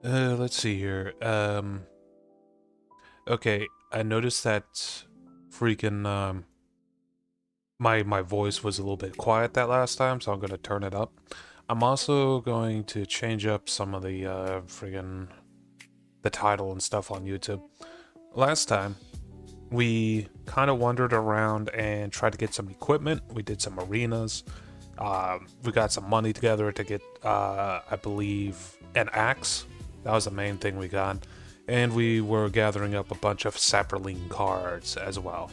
Let's see here. Okay, I noticed that freaking my voice was a little bit quiet that last time, so I'm gonna turn it up. I'm also going to change up some of the freaking the title and stuff on YouTube. Last time we kind of wandered around and tried to get some equipment. We did some arenas. We got some money together to get, I believe, an axe. That was the main thing we got. And we were gathering up a bunch of sapperling cards as well.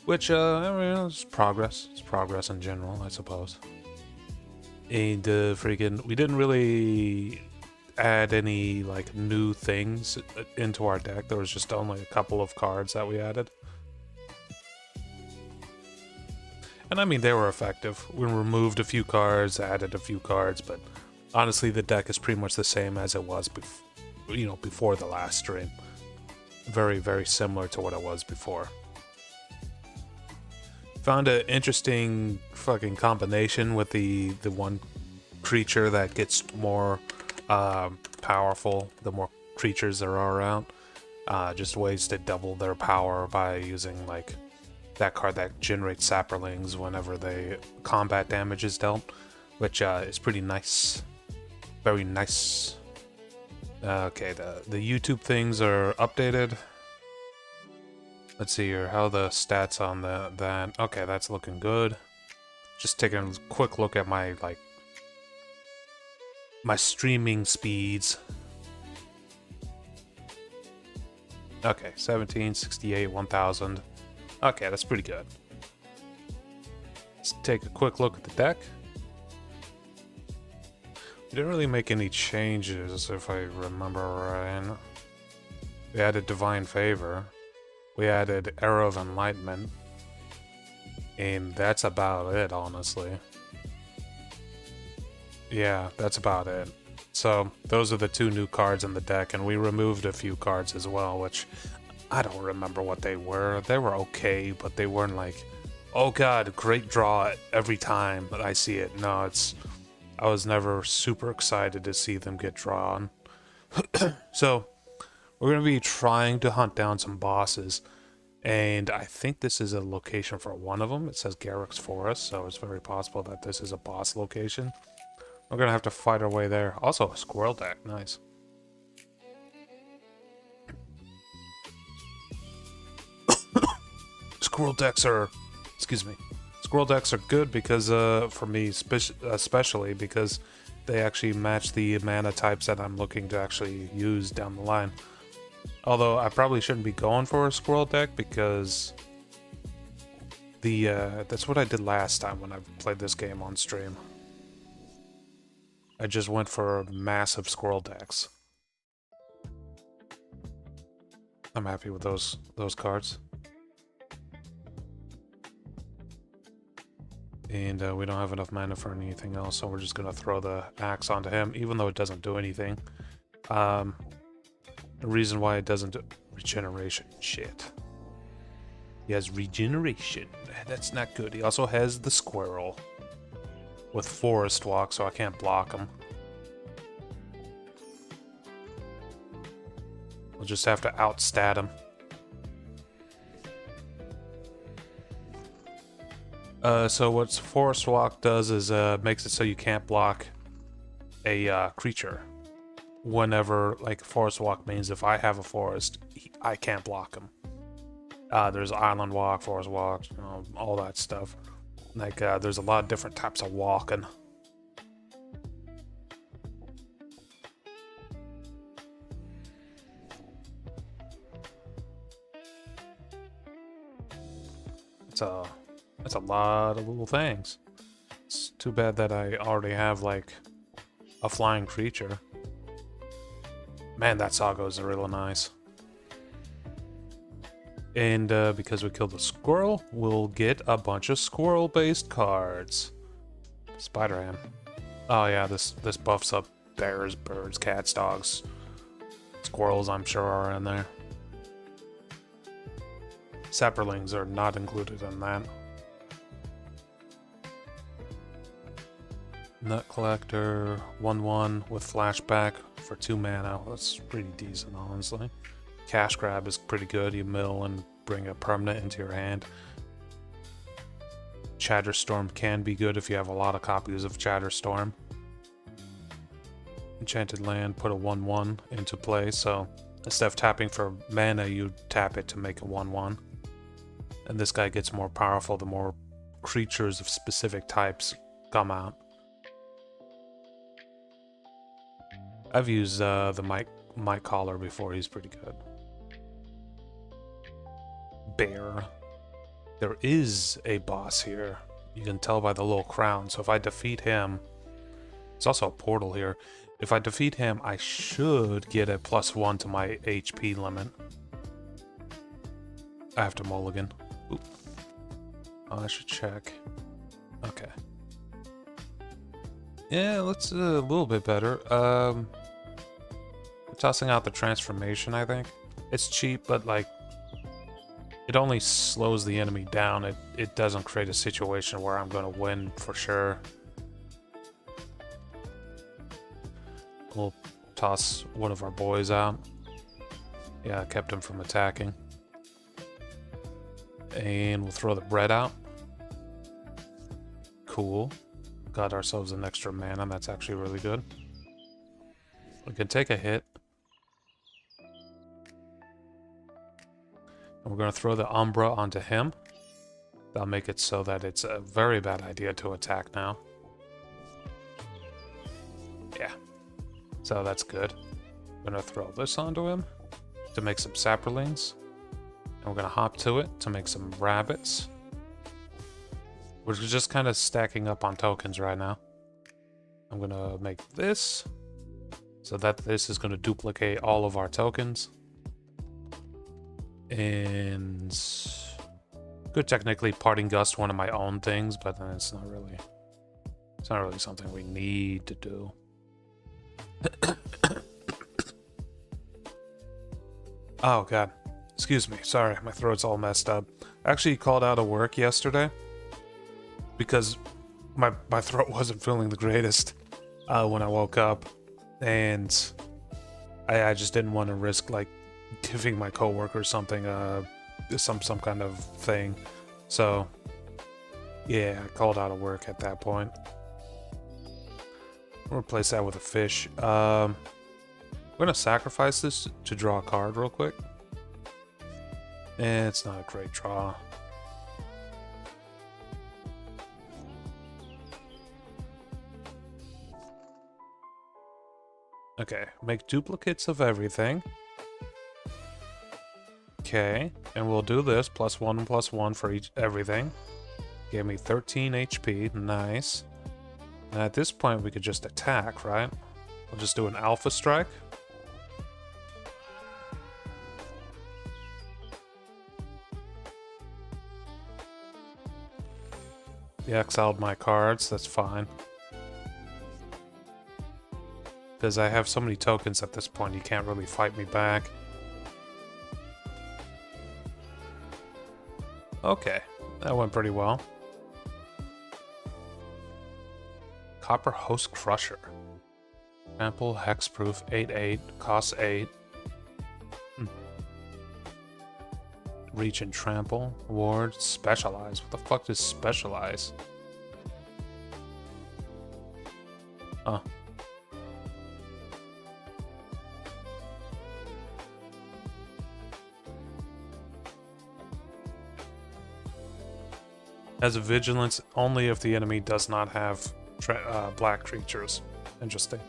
Which, I mean, it's progress. It's progress in general, I suppose. And, freaking, we didn't really add any, like, new things into our deck. There was just only a couple of cards that we added. And I mean, they were effective. We removed a few cards, added a few cards, but honestly, the deck is pretty much the same as it was before the last stream. Very, very similar to what it was before. Found an interesting fucking combination with the one creature that gets more powerful the more creatures there are around. Just ways to double their power by using, like, that card that generates sapperlings whenever the combat damage is dealt, which is pretty nice. Very nice. Okay, the YouTube things are updated. Let's see here, how the stats on that. Okay, that's looking good. Just taking a quick look at my, like, my streaming speeds. Okay, 1768, 1000. Okay, that's pretty good. Let's take a quick look at the deck. We didn't really make any changes, if I remember right. We added Divine Favor. We added Arrow of Enlightenment. And that's about it, honestly. Yeah, that's about it. So, those are the two new cards in the deck, and we removed a few cards as well, which I don't remember what they were. They were okay, but they weren't like, oh god, great draw every time I see it. No, I was never super excited to see them get drawn. So, we're going to be trying to hunt down some bosses, and I think this is a location for one of them. It says Garrick's Forest, so it's very possible that this is a boss location. We're going to have to fight our way there. Also, a squirrel deck. Nice. Squirrel decks are good because for me especially because they actually match the mana types that I'm looking to actually use down the line. Although I probably shouldn't be going for a squirrel deck because that's what I did last time when I played this game on stream. I just went for massive squirrel decks. I'm happy with those cards. And we don't have enough mana for anything else, so we're just gonna throw the axe onto him, even though it doesn't do anything. The reason why it doesn't do regeneration. Shit. He has regeneration. That's not good. He also has the squirrel with forest walk, so I can't block him. We'll just have to outstat him. So what Forest Walk does is makes it so you can't block a creature. Whenever, like, Forest Walk means if I have a forest, I can't block him. There's Island Walk, Forest Walk, you know, all that stuff. Like, there's a lot of different types of walking. That's a lot of little things. It's too bad that I already have, like, a flying creature. Man, that Sago is really nice. And because we killed the squirrel, we'll get a bunch of squirrel-based cards. Spider-Ham. Oh yeah, this buffs up bears, birds, cats, dogs. Squirrels, I'm sure, are in there. Sapperlings are not included in that. Nut Collector, 1/1 with flashback for 2 mana. That's pretty decent, honestly. Cash Grab is pretty good. You mill and bring a permanent into your hand. Chatterstorm can be good if you have a lot of copies of Chatterstorm. Enchanted Land, put a 1/1 into play, so instead of tapping for mana, you tap it to make a 1/1. And this guy gets more powerful the more creatures of specific types come out. I've used the Mike Collar before, he's pretty good. Bear. There is a boss here. You can tell by the little crown, so if I defeat him... There's also a portal here. If I defeat him, I should get a +1 to my HP limit. I have to mulligan. Oop. Oh, I should check. Okay. Yeah, let's a little bit better. Tossing out the transformation, I think. It's cheap, but like, it only slows the enemy down. It doesn't create a situation where I'm gonna win for sure. We'll toss one of our boys out. Yeah, I kept him from attacking. And we'll throw the bread out. Cool. Got ourselves an extra mana. That's actually really good. We can take a hit. And we're going to throw the Umbra onto him. That'll make it so that it's a very bad idea to attack now. Yeah. So that's good. I'm going to throw this onto him to make some saplings. And we're going to hop to it to make some rabbits. We're just kind of stacking up on tokens right now. I'm going to make this so that this is going to duplicate all of our tokens. And could technically Parting Gust one of my own things, but then it's not really something we need to do. Oh god, excuse me, sorry, my throat's all messed up. I actually called out of work yesterday because my throat wasn't feeling the greatest when I woke up, and I just didn't want to risk like giving my coworker something, some kind of thing. So yeah, I called out of work at that point. We'll replace that with a fish. I'm gonna sacrifice this to draw a card real quick. And it's not a great draw. Okay, make duplicates of everything. Okay, and we'll do this, +1 and +1 for everything. Gave me 13 HP, nice. And at this point we could just attack, right? We'll just do an Alpha Strike. He exiled my cards, that's fine. Because I have so many tokens at this point, he can't really fight me back. Okay, that went pretty well. Copper Host Crusher. Trample, Hexproof, 8/8, costs 8. Reach and Trample. Ward, Specialize. What the fuck does Specialize? Huh. Has a Vigilance only if the enemy does not have black creatures. Interesting.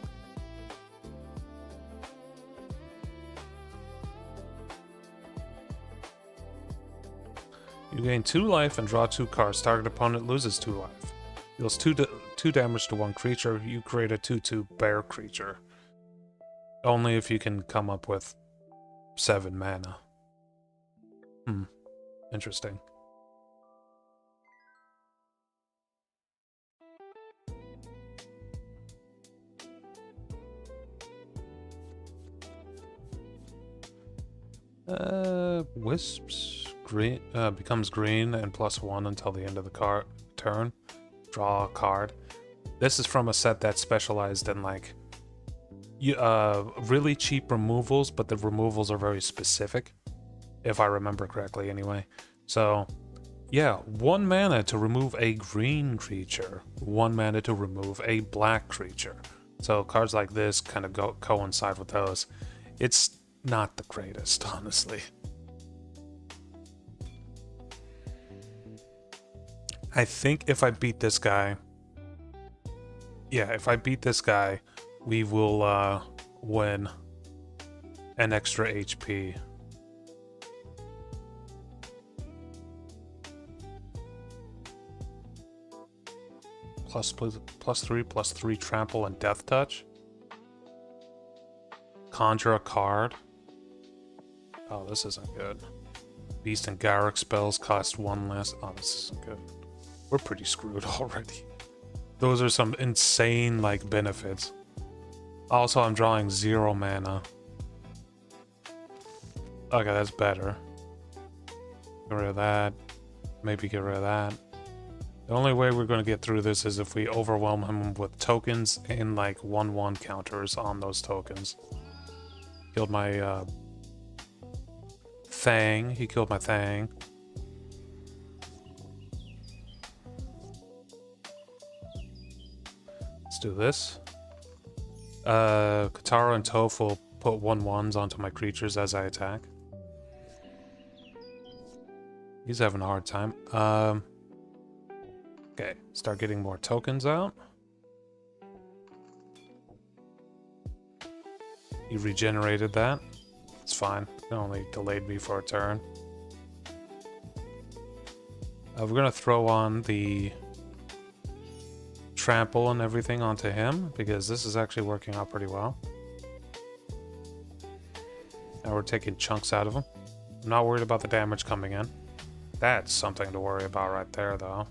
You gain 2 life and draw 2 cards. Target opponent loses 2 life. Deals 2 damage to 1 creature. You create a 2/2 bear creature. Only if you can come up with 7 mana. Interesting. Wisps green becomes green and +1 until the end of the turn. Draw a card. This is from a set that specialized in like really cheap removals, but the removals are very specific, if I remember correctly anyway. So yeah, 1 mana to remove a green creature, 1 mana to remove a black creature. So cards like this kind of coincide with those. It's not the greatest, honestly. I think if I beat this guy, yeah, if I beat this guy, we will win an extra HP. +3/+3 trample and death touch. Conjure a card. Oh, this isn't good. Beast and Garruk spells cost 1 less. Oh, this isn't good. We're pretty screwed already. Those are some insane, like, benefits. Also, I'm drawing 0 mana. Okay, that's better. Get rid of that. Maybe get rid of that. The only way we're going to get through this is if we overwhelm him with tokens and, like, 1/1 counters on those tokens. Killed my, Thang. He killed my Thang. Let's do this. Katara and Toph will put 1/1s onto my creatures as I attack. He's having a hard time. Okay, start getting more tokens out. He regenerated that. It's fine. It only delayed me for a turn. We're gonna throw on the trample and everything onto him, because this is actually working out pretty well. Now we're taking chunks out of him. I'm not worried about the damage coming in. That's something to worry about right there, though.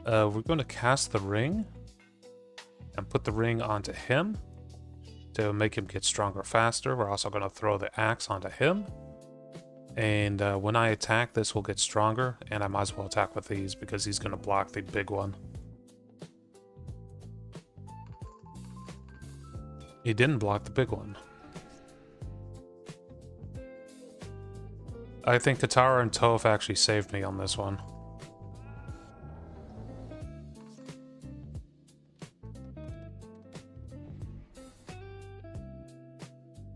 We're going to cast the ring and put the ring onto him to make him get stronger faster. We're also going to throw the axe onto him. And when I attack, this will get stronger, and I might as well attack with these because he's going to block the big one. He didn't block the big one. I think Katara and Toph actually saved me on this one.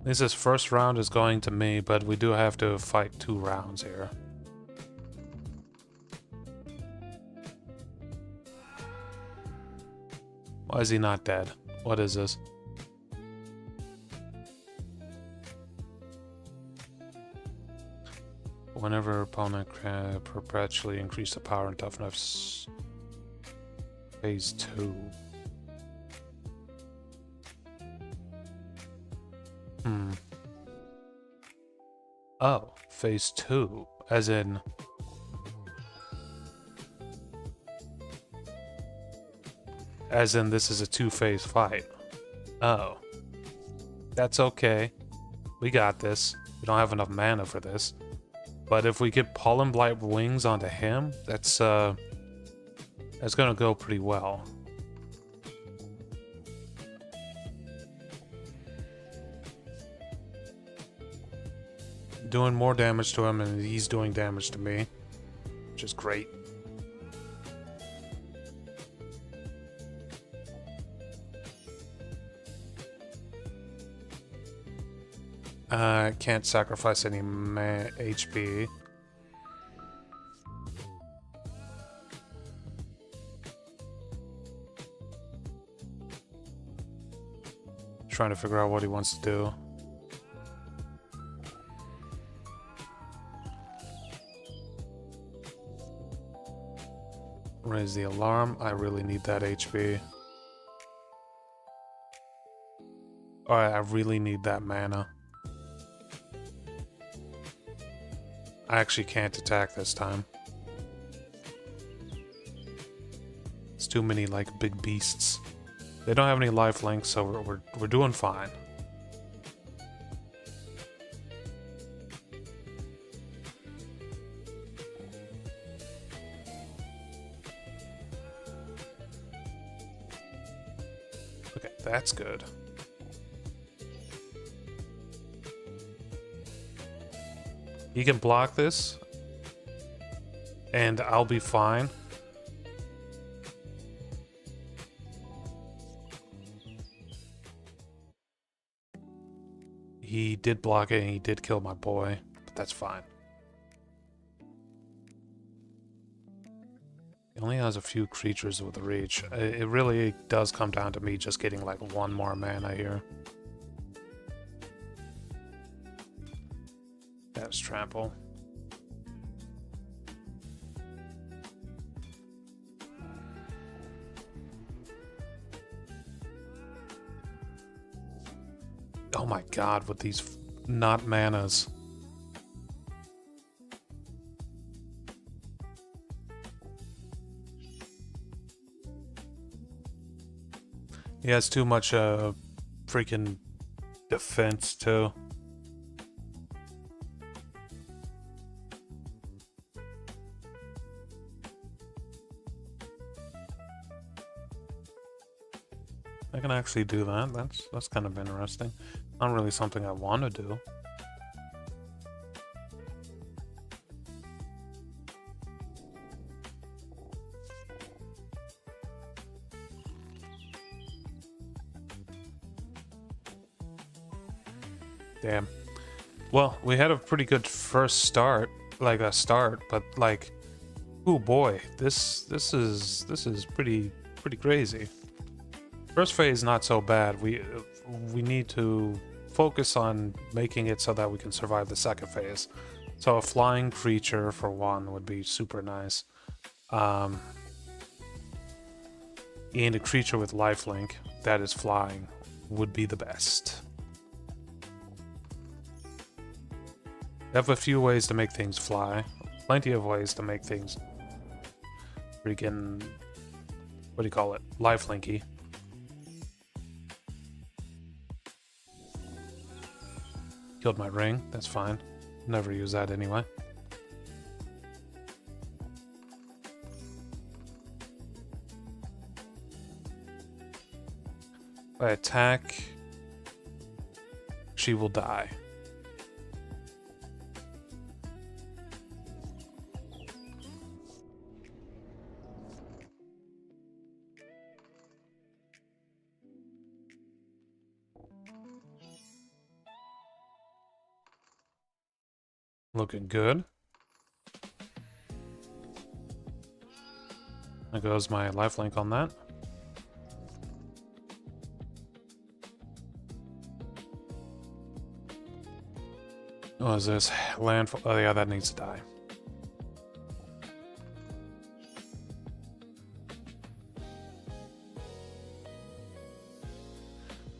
This first round is going to me, but we do have to fight 2 rounds here. Why is he not dead? What is this? Whenever opponent can perpetually increase the power and toughness. Phase 2. Oh, phase 2. As in... As in this is a 2-phase fight. Oh. That's okay. We got this. We don't have enough mana for this. But if we get Pollen Blight Wings onto him, that's gonna go pretty well. Doing more damage to him, and he's doing damage to me, which is great. I can't sacrifice any HP. Trying to figure out what he wants to do. Raise the alarm. I really need that HP. Alright, I really need that mana. I actually can't attack this time. It's too many, like, big beasts. They don't have any lifelink, so we're doing fine. That's good. He can block this, and I'll be fine. He did block it, and he did kill my boy, but that's fine. He only has a few creatures with reach. It really does come down to me just getting like one more mana here. That's trample. Oh my god, with these not manas. He has too much freaking defense too. I can actually do that. That's kind of interesting. Not really something I want to do. Damn. Well, we had a pretty good first start, but like, oh boy, this is pretty crazy. First phase not so bad. We need to focus on making it so that we can survive the second phase. So a flying creature for one would be super nice. And a creature with lifelink that is flying would be the best. We have a few ways to make things fly. Plenty of ways to make things freaking, what do you call it? Lifelinky. Killed my ring, that's fine. Never use that anyway. If I attack, she will die. Looking good. There goes my lifelink on that. What is this? Landfall. Oh yeah, that needs to die.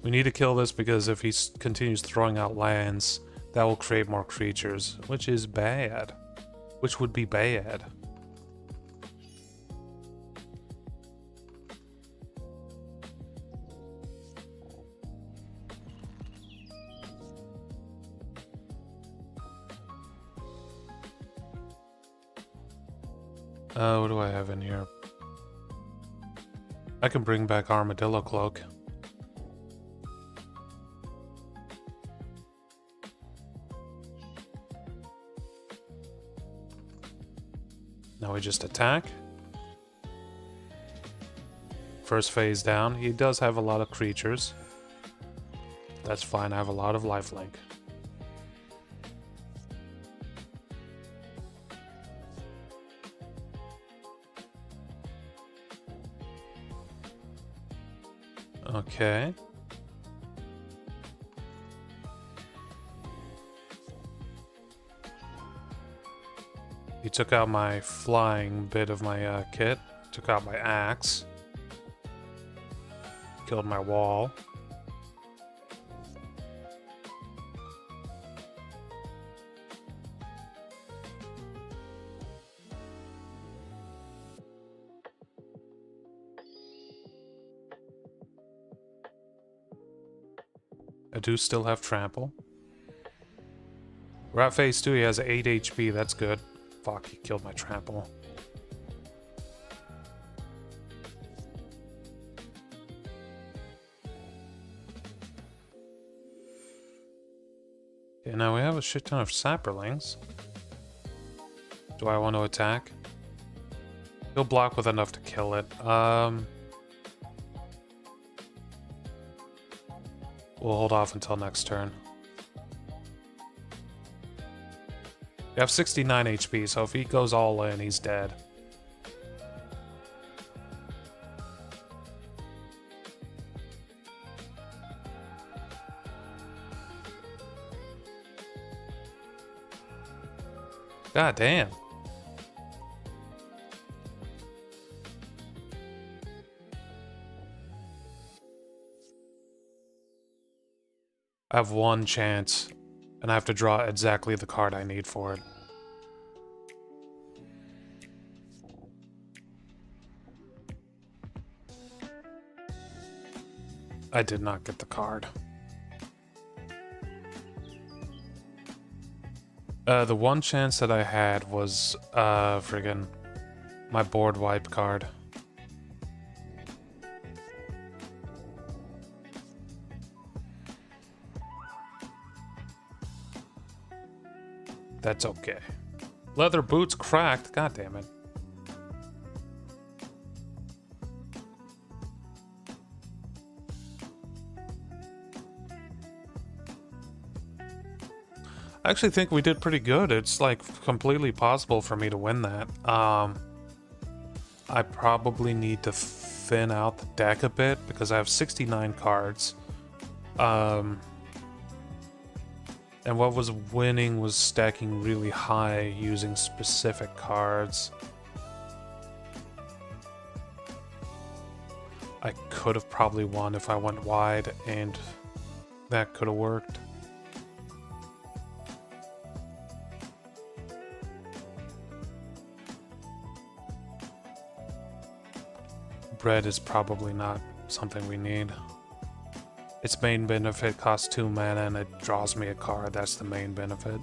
We need to kill this because if he continues throwing out lands, that will create more creatures, which is bad. Which would be bad. What do I have in here? I can bring back Armadillo Cloak. Now we just attack. First phase down. He does have a lot of creatures. That's fine, I have a lot of lifelink. Okay. He took out my flying bit of my kit, took out my axe, killed my wall. I do still have trample. We're at phase 2, he has 8 HP, that's good. Fuck, he killed my trample. Okay, now we have a shit ton of sapperlings. Do I want to attack? He'll block with enough to kill it. We'll hold off until next turn. We have 69 HP, so if he goes all in, he's dead. God damn. I have one chance, and I have to draw exactly the card I need for it. I did not get the card. The one chance that I had was, friggin' my board wipe card. That's okay. Leather boots cracked, god damn it. I actually think we did pretty good. It's like completely possible for me to win that. I probably need to thin out the deck a bit because I have 69 cards. And what was winning was stacking really high using specific cards. I could have probably won if I went wide, and that could have worked. Bread is probably not something we need. Its main benefit costs 2 mana and it draws me a card. That's the main benefit.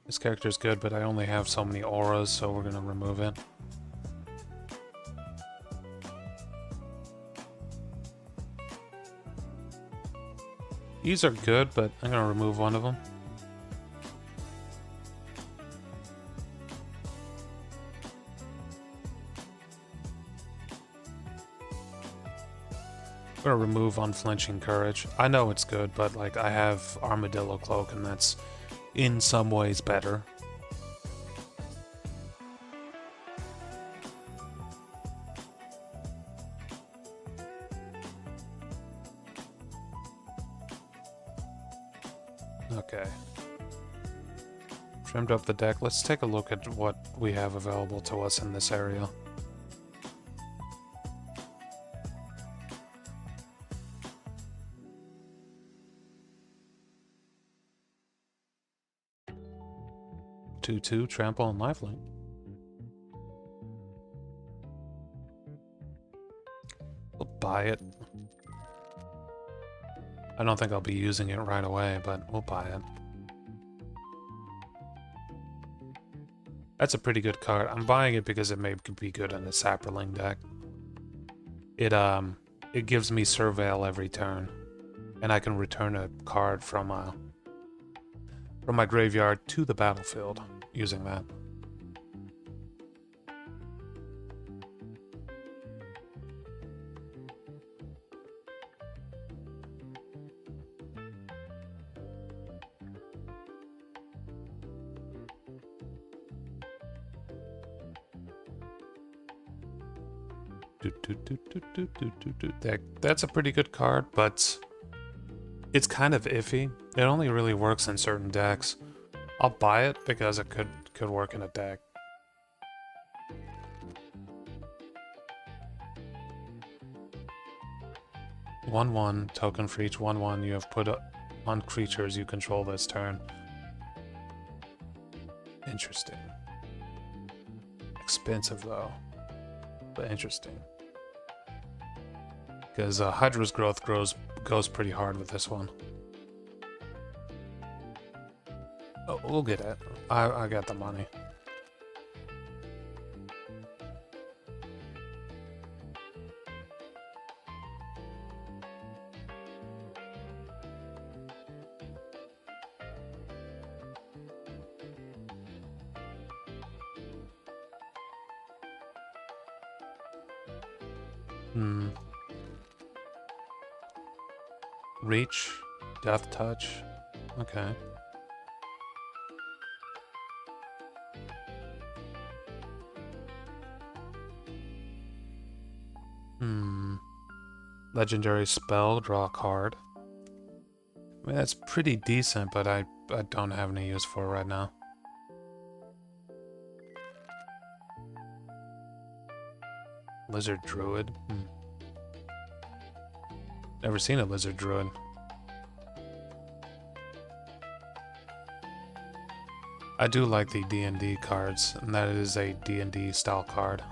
This character's good, but I only have so many auras, so we're gonna remove it. These are good, but I'm gonna remove one of them. I'm gonna remove Unflinching Courage. I know it's good, but like I have Armadillo Cloak, and that's in some ways better. Okay. Trimmed up the deck. Let's take a look at what we have available to us in this area. Two, trample, and lifelink. We'll buy it. I don't think I'll be using it right away, but we'll buy it. That's a pretty good card. I'm buying it because it may be good in the Sapperling deck. It gives me Surveil every turn, and I can return a card from my graveyard to the battlefield using that. That's a pretty good card, but it's kind of iffy. It only really works in certain decks. I'll buy it because it could work in a deck. One token for each 1/1 you have put on creatures you control this turn. Interesting. Expensive though, but interesting. Because Hydra's growth goes pretty hard with this one. Oh, we'll get it. I got the money. Reach, Death Touch. Okay. Legendary spell, draw a card. I mean, that's pretty decent, but I don't have any use for it right now. Lizard Druid. Never seen a Lizard Druid. I do like the D&D cards, and that is a D&D style card.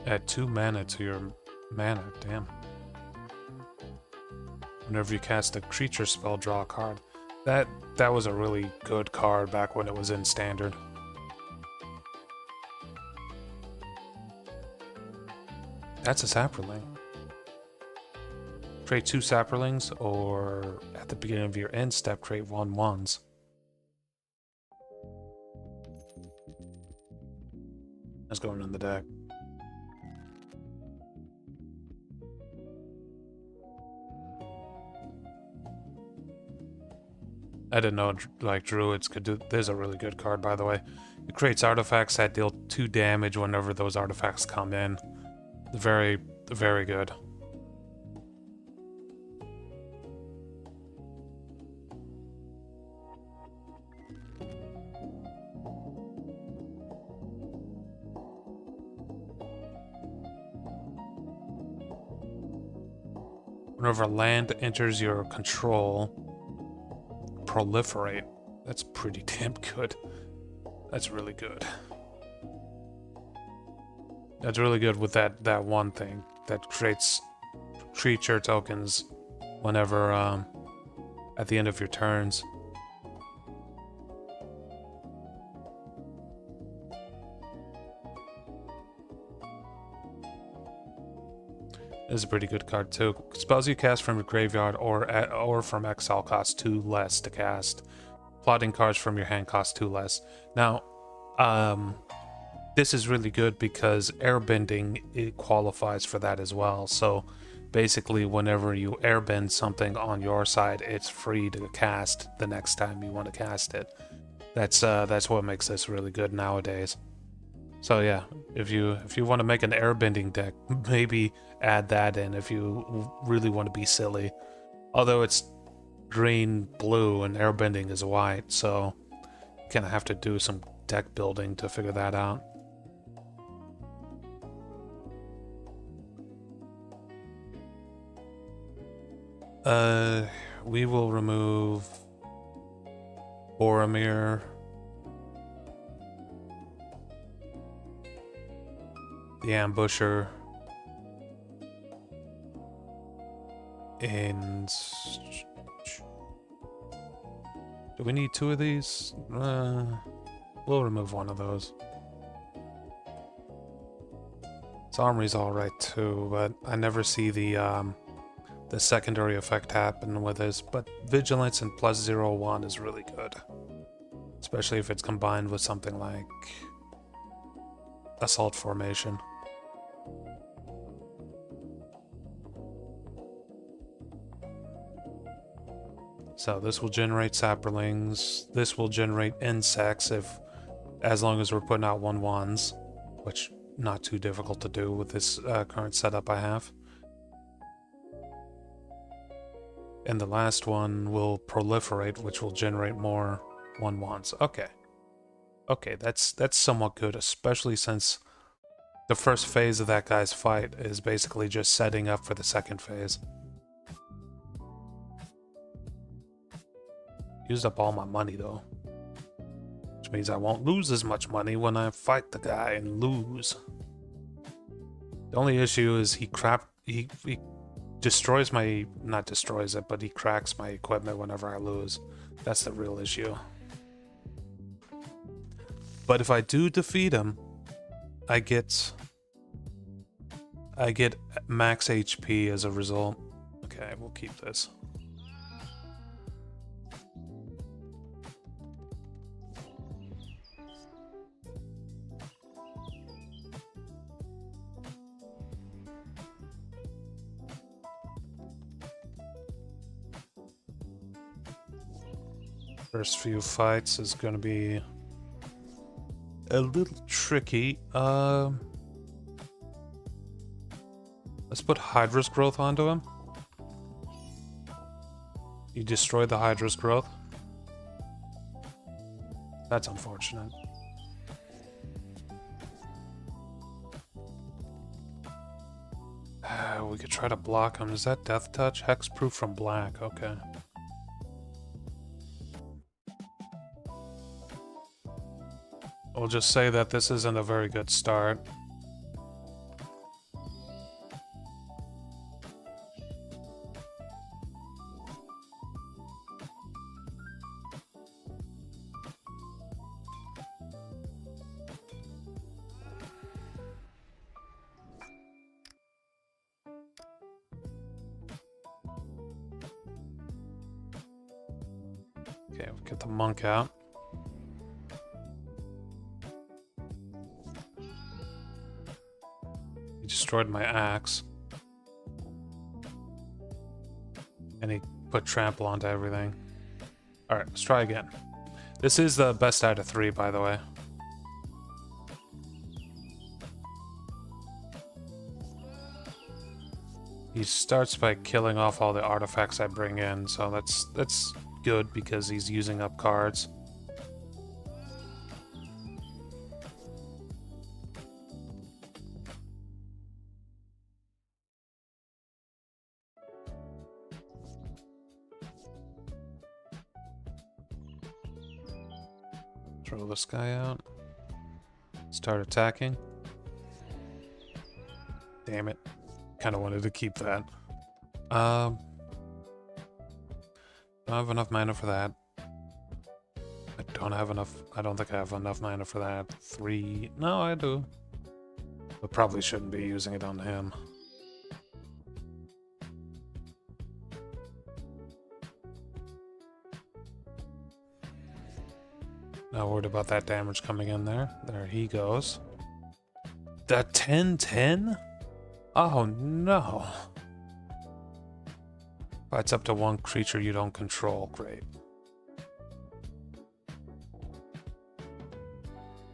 Add 2 mana to your mana, damn. Whenever you cast a creature spell, draw a card. That was a really good card back when it was in Standard. That's a Saproling. Create 2 Saprolings, or at the beginning of your end step, create 1/1s. That's going in the deck. I didn't know, like, druids could do... There's a really good card, by the way. It creates artifacts that deal 2 damage whenever those artifacts come in. Very, very good. Whenever land enters your control... Proliferate. That's pretty damn good. That's really good. That's really good with that one thing that creates creature tokens whenever at the end of your turns. This is a pretty good card too. Spells you cast from your graveyard or from exile cost 2 less to cast. Plotting cards from your hand cost 2 less. Now, this is really good because airbending, it qualifies for that as well. So basically, whenever you airbend something on your side, it's free to cast the next time you want to cast it. That's what makes this really good nowadays. So yeah, if you want to make an airbending deck, maybe add that in if you really want to be silly. Although it's green, blue, and airbending is white, so you kind of have to do some deck building to figure that out. We will remove Boromir. The Ambusher. And... do we need 2 of these? We'll remove 1 of those. Its armory's alright too, but I never see the secondary effect happen with this. But Vigilance and +0/+1 is really good. Especially if it's combined with something like Assault Formation. So this will generate Saprolings. This will generate insects as long as we're putting out 1/1s, which not too difficult to do with this current setup I have. And the last one will proliferate, which will generate more 1/1s. Okay. Okay, that's somewhat good, especially since the first phase of that guy's fight is basically just setting up for the second phase. Used up all my money though. Which means I won't lose as much money when I fight the guy and lose. The only issue is he destroys my... not destroys it, but he cracks my equipment whenever I lose. That's the real issue. But if I do defeat him, I get max HP as a result. Okay, we'll keep this. First few fights is gonna be a little tricky. Let's put Hydra's growth onto him. You destroyed the Hydra's growth. That's unfortunate. We could try to block him. Is that Death Touch? Hexproof from black. Okay. We'll just say that this isn't a very good start. Okay, we'll get the monk out. He destroyed my axe. And he put trample onto everything. Alright, let's try again. This is the best out of 3, by the way. He starts by killing off all the artifacts I bring in, so that's good because he's using up cards. Throw this guy out. Start attacking. Damn it. Kind of wanted to keep that. Don't have enough mana for that. I don't have enough. I don't think I have enough mana for that. 3. No, I do. But probably shouldn't be using it on him. Not worried about that damage coming in there. There he goes. The 10-10? Oh no. Fights up to one creature you don't control. Great.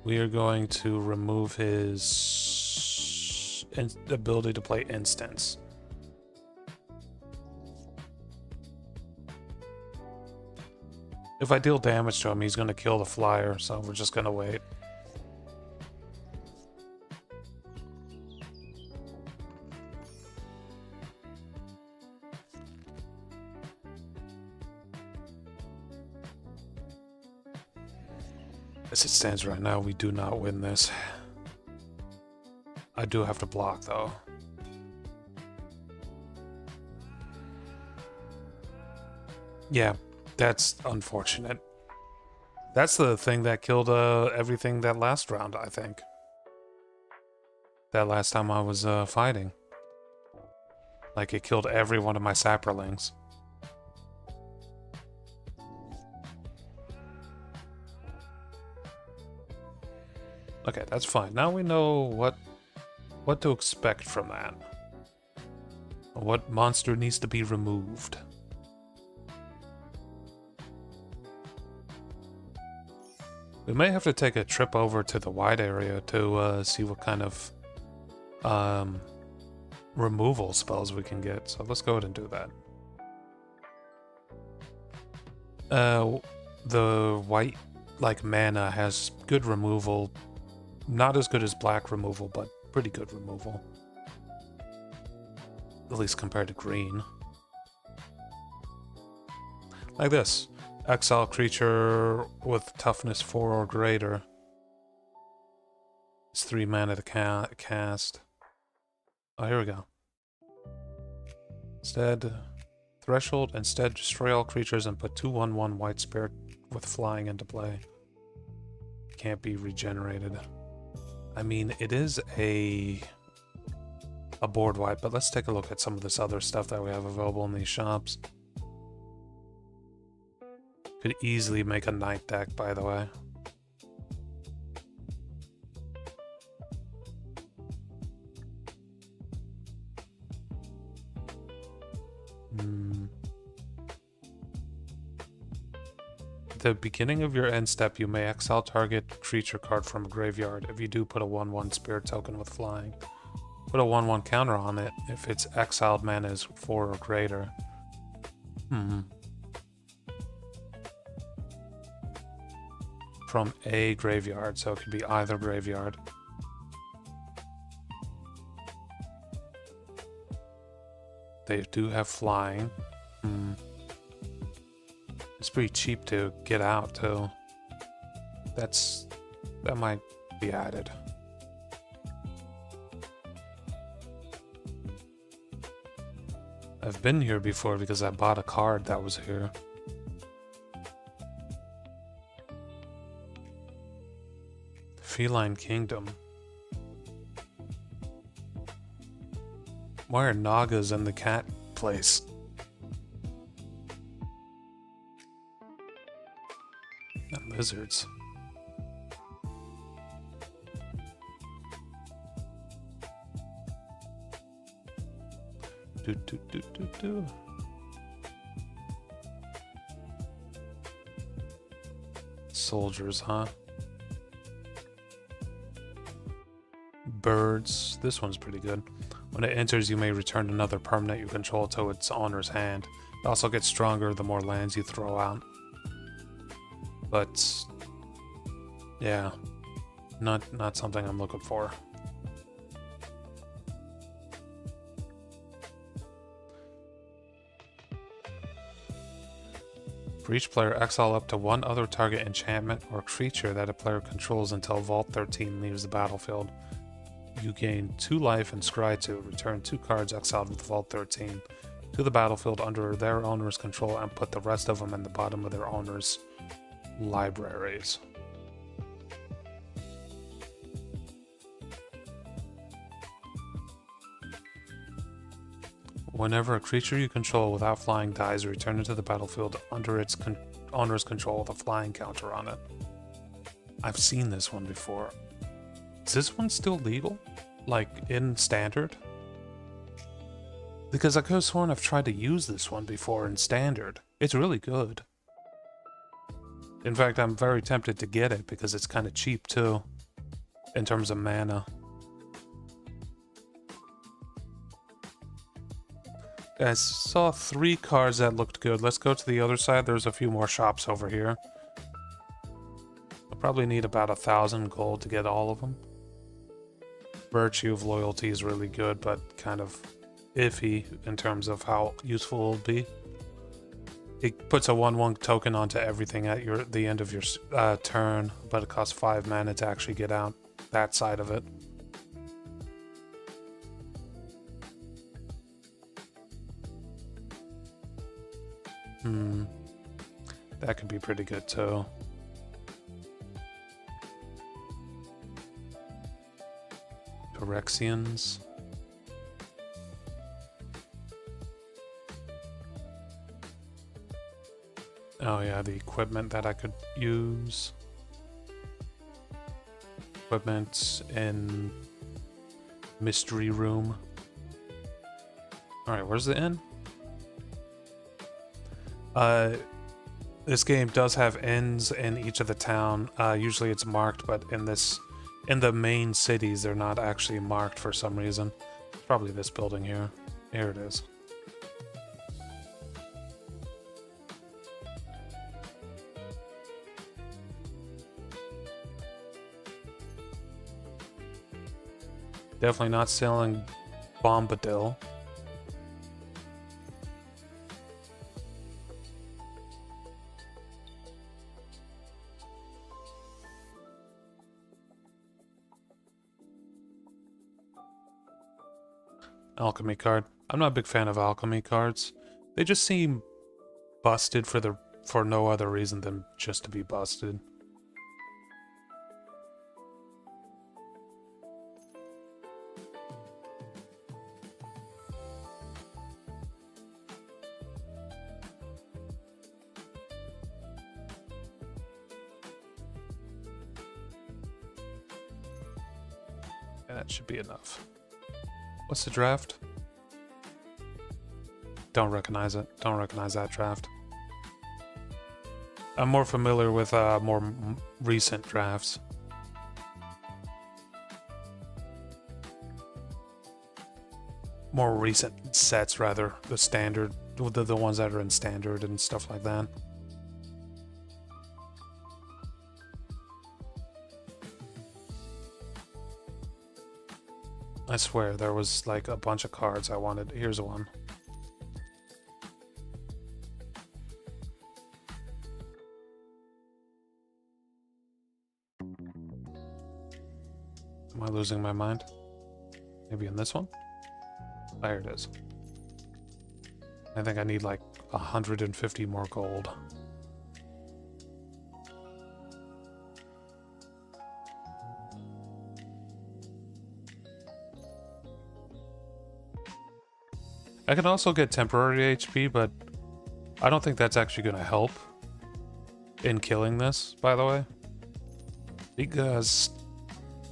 We are going to remove his ability to play instants. If I deal damage to him, he's going to kill the flyer, so we're just going to wait. As it stands right now, we do not win this. I do have to block, though. Yeah, that's unfortunate. That's the thing that killed everything that last round, I think. That last time I was fighting. Like, it killed every one of my saprolings. Okay, that's fine. Now we know what to expect from that. What monster needs to be removed. We may have to take a trip over to the wide area to see what kind of removal spells we can get. So let's go ahead and do that. The white like mana has good removal. Not as good as black removal, but pretty good removal. At least compared to green. Like this. Exile creature with toughness 4 or greater. It's 3 mana to cast. Oh, here we go. Instead, threshold, instead destroy all creatures and put 2/1/1 white spirit with flying into play. Can't be regenerated. I mean, it is a board wipe, but let's take a look at some of this other stuff that we have available in these shops. Could easily make a night deck, by the way. At the beginning of your end step, you may exile target creature card from a graveyard. If you do, put a 1/1 spirit token with flying. Put a 1/1 counter on it if its exiled mana is 4 or greater. From a graveyard, so it could be either graveyard. They do have flying. It's pretty cheap to get out too. That might be added. I've been here before because I bought a card that was here. Feline Kingdom. Why are Nagas in the cat place? And lizards. Do. Soldiers, huh? Birds. This one's pretty good. When it enters, you may return another permanent you control to its owner's hand. It also gets stronger the more lands you throw out. But yeah, not something I'm looking for. For each player, exile up to one other target enchantment or creature that a player controls until Vault 13 leaves the battlefield. You gain 2 life and scry 2. Return 2 cards exiled with Vault 13 to the battlefield under their owner's control and put the rest of them in the bottom of their owner's libraries. Whenever a creature you control without flying dies, return it to the battlefield under its owner's control with a flying counter on it. I've seen this one before. Is this one still legal? Like, in Standard? Because I could have sworn I've tried to use this one before in Standard. It's really good. In fact, I'm very tempted to get it because it's kind of cheap too, in terms of mana. I saw 3 cards that looked good. Let's go to the other side. There's a few more shops over here. I'll probably need about 1,000 gold to get all of them. Virtue of Loyalty is really good, but kind of iffy in terms of how useful it'll be. It puts a 1/1 token onto everything at the end of your turn, but it costs 5 mana to actually get out that side of it. That could be pretty good too. Phyrexians. Oh yeah, the equipment that I could use. Equipment in Mystery Room. Alright, where's the inn? This game does have inns in each of the town. Usually it's marked, but in the main cities, they're not actually marked for some reason. It's probably this building here. Here it is. Definitely not selling Bombadil. Alchemy card. I'm not a big fan of alchemy cards. They just seem busted for no other reason than just to be busted. Yeah, that should be enough. What's the draft? Don't recognize it. Don't recognize that draft. I'm more familiar with more recent drafts. More recent sets, rather. The standard, the ones that are in standard and stuff like that. I swear, there was like a bunch of cards I wanted. Here's one. Am I losing my mind? Maybe in this one? There it is. I think I need like 150 more gold. I can also get temporary HP, but I don't think that's actually going to help in killing this, by the way. Because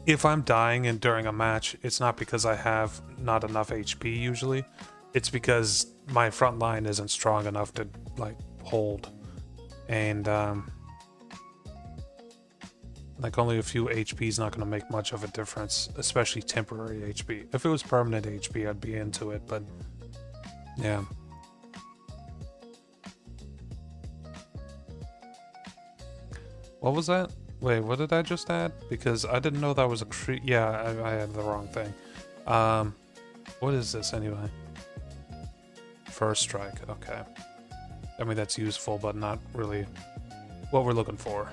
if I'm dying during a match, it's not because I have not enough HP usually. It's because my front line isn't strong enough to, like, hold. And, like, only a few HP is not going to make much of a difference, especially temporary HP. If it was permanent HP, I'd be into it, but yeah. What was that? Wait, what did I just add? Because I didn't know that was a yeah, I had the wrong thing. What is this anyway? First strike, okay. I mean, that's useful, but not really what we're looking for.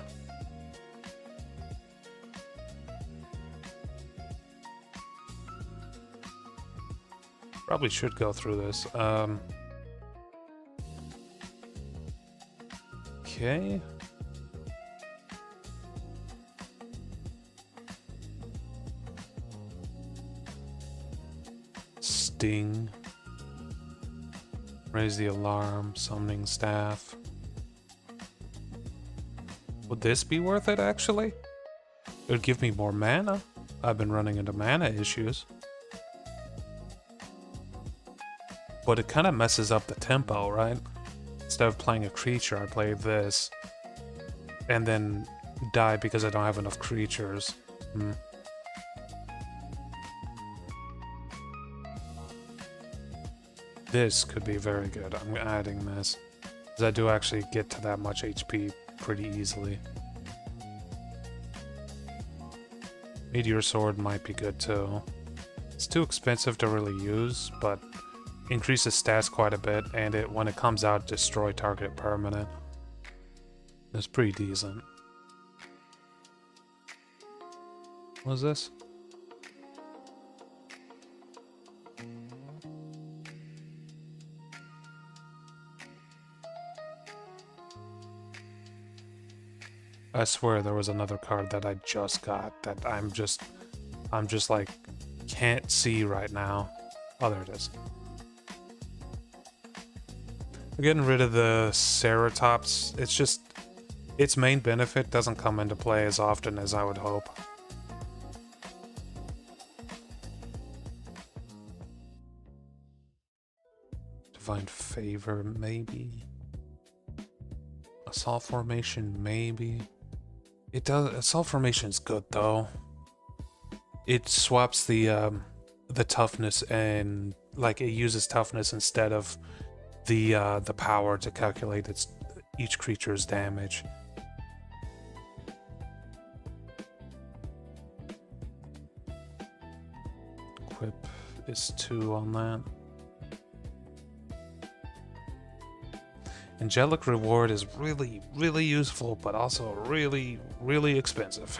Probably should go through this. Okay. Sting. Raise the alarm. Summoning staff. Would this be worth it, actually? It would give me more mana. I've been running into mana issues. But it kind of messes up the tempo, right? Instead of playing a creature, I play this. And then die because I don't have enough creatures. This could be very good. I'm adding this. Because I do actually get to that much HP pretty easily. Meteor Sword might be good too. It's too expensive to really use, but increases stats quite a bit, and when it comes out, destroy target permanent. It's pretty decent. What is this? I swear there was another card that I just got that I'm just like can't see right now. Oh, there it is. We're getting rid of the Ceratops. It's just its main benefit doesn't come into play as often as I would hope. Divine Favor, maybe. Assault Formation, maybe. It does. Assault Formation's good though. It swaps the toughness, and like it uses toughness instead of the power to calculate each creature's damage. Equip is 2 on that. Angelic Reward is really, really useful, but also really, really expensive.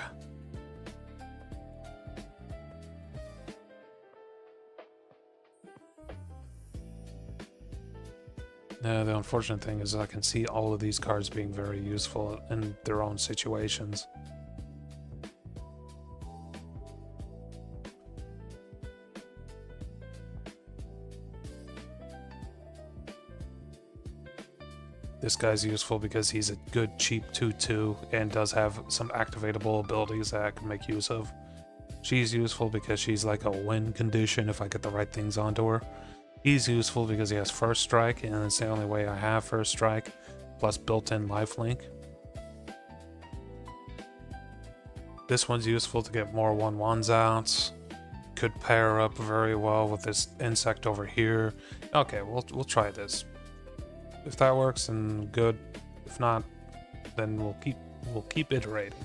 The unfortunate thing is I can see all of these cards being very useful in their own situations. This guy's useful because he's a good cheap 2/2 and does have some activatable abilities that I can make use of. She's useful because she's like a win condition if I get the right things onto her. He's useful because he has first strike, and it's the only way I have first strike, plus built-in lifelink. This one's useful to get more 1/1s out. Could pair up very well with this insect over here. Okay, we'll try this. If that works, then good. If not, then we'll keep iterating.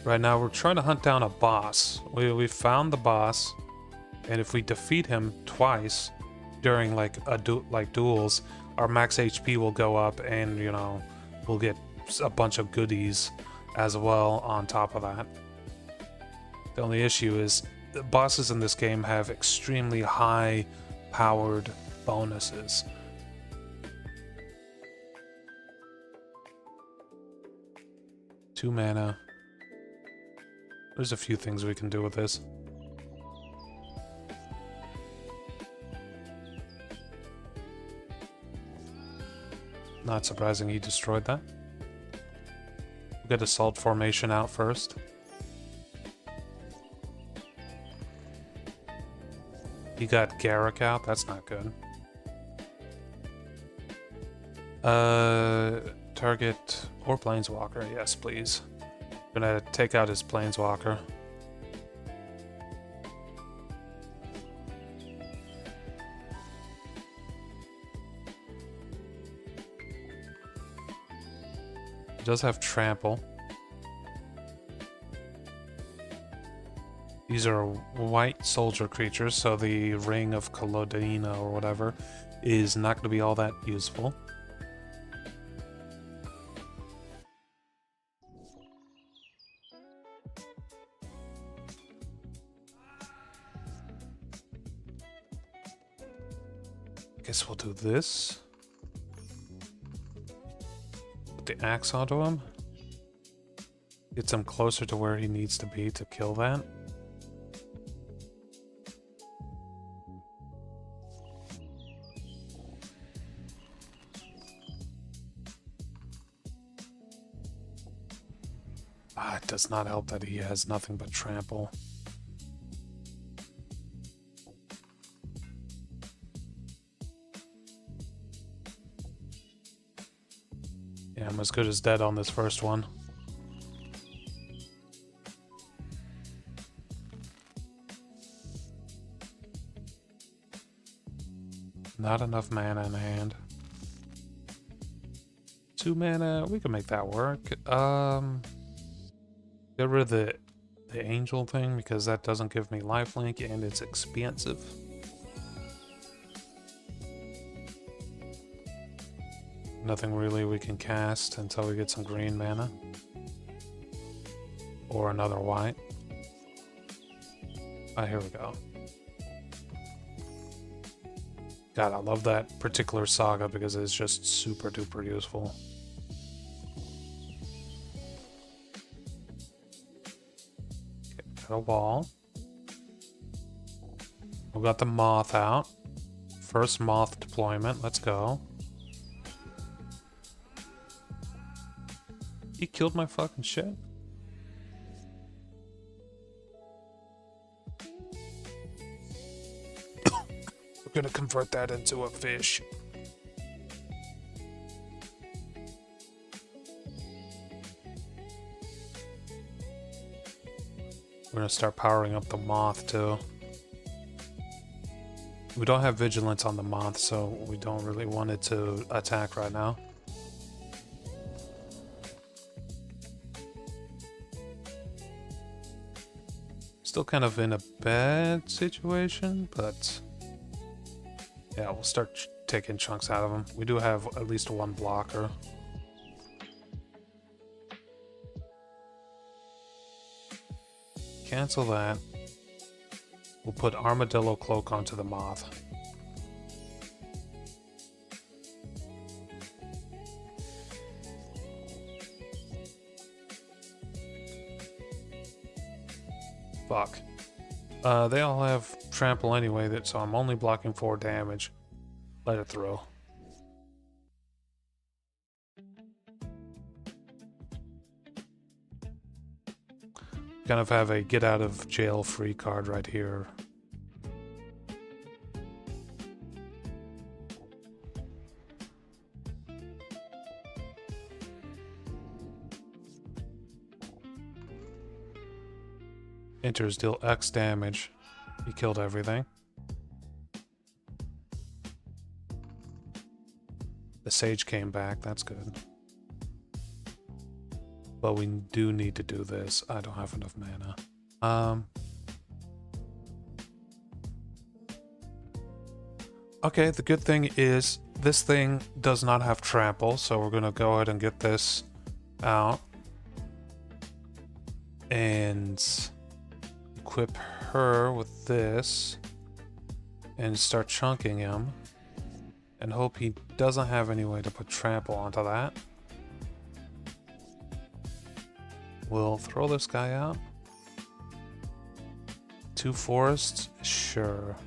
Right now, we're trying to hunt down a boss. We found the boss, and if we defeat him twice during like duels, our max HP will go up, and you know, we'll get a bunch of goodies as well on top of that. The only issue is the bosses in this game have extremely high powered bonuses. Two mana. There's a few things we can do with this. Not surprising he destroyed that. We'll get Assault Formation out first. He got Garrick out, that's not good. Target or Planeswalker, yes please. Gonna take out his Planeswalker. He does have Trample. These are white soldier creatures, so the Ring of Collodina or whatever is not going to be all that useful. Guess we'll do this. Put the axe onto him. Gets him closer to where he needs to be to kill that. It does not help that he has nothing but trample. Yeah, I'm as good as dead on this first one. Not enough mana in hand. 2 mana, we can make that work. Get rid of the angel thing because that doesn't give me lifelink and it's expensive. Nothing really we can cast until we get some green mana. Or another white. Here we go. God, I love that particular saga because it's just super duper useful. A wall. We got the moth out. First moth deployment. Let's go. He killed my fucking shit. We're gonna convert that into a fish. We're gonna start powering up the moth too. We don't have vigilance on the moth, so we don't really want it to attack right now. Still kind of in a bad situation, but yeah, we'll start taking chunks out of them. We do have at least one blocker. cancel that. We'll put Armadillo Cloak onto the Moth. Fuck. They all have trample anyway, so I'm only blocking 4 damage. Let it through. Kind of have a get out of jail free card right here. Enters, deal X damage. He killed everything. The Sage came back, that's good. But we do need to do this. I don't have enough mana. Okay, the good thing is this thing does not have trample, so we're gonna go ahead and get this out. And equip her with this. And start chunking him. And hope he doesn't have any way to put trample onto that. We'll throw this guy out. 2 forests? Sure.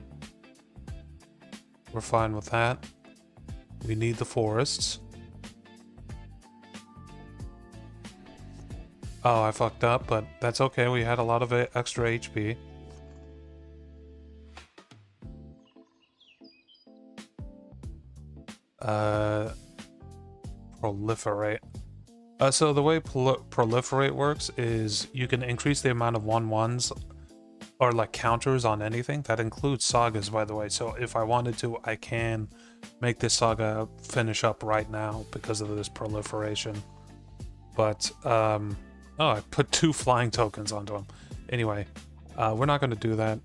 We're fine with that. We need the forests. Oh, I fucked up, but that's okay. We had a lot of extra HP. Proliferate. So the way proliferate works is you can increase the amount of 1/1s or like counters on anything. That includes sagas, by the way. So if I wanted to, I can make this saga finish up right now because of this proliferation. But oh, I put 2 flying tokens onto him. Anyway, we're not going to do that.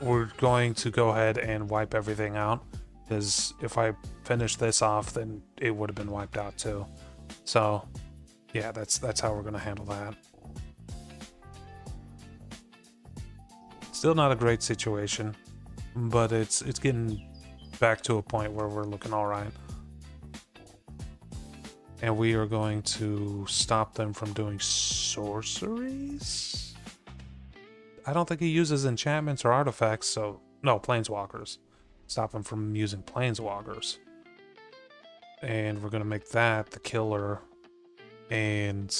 We're going to go ahead and wipe everything out, because if I finish this off, then it would have been wiped out too. So, yeah, that's how we're gonna handle that. Still not a great situation, but it's getting back to a point where we're looking all right. And we are going to stop them from doing sorceries. I don't think he uses enchantments or artifacts, so no, planeswalkers. Stop him from using planeswalkers. And we're gonna make that the killer, and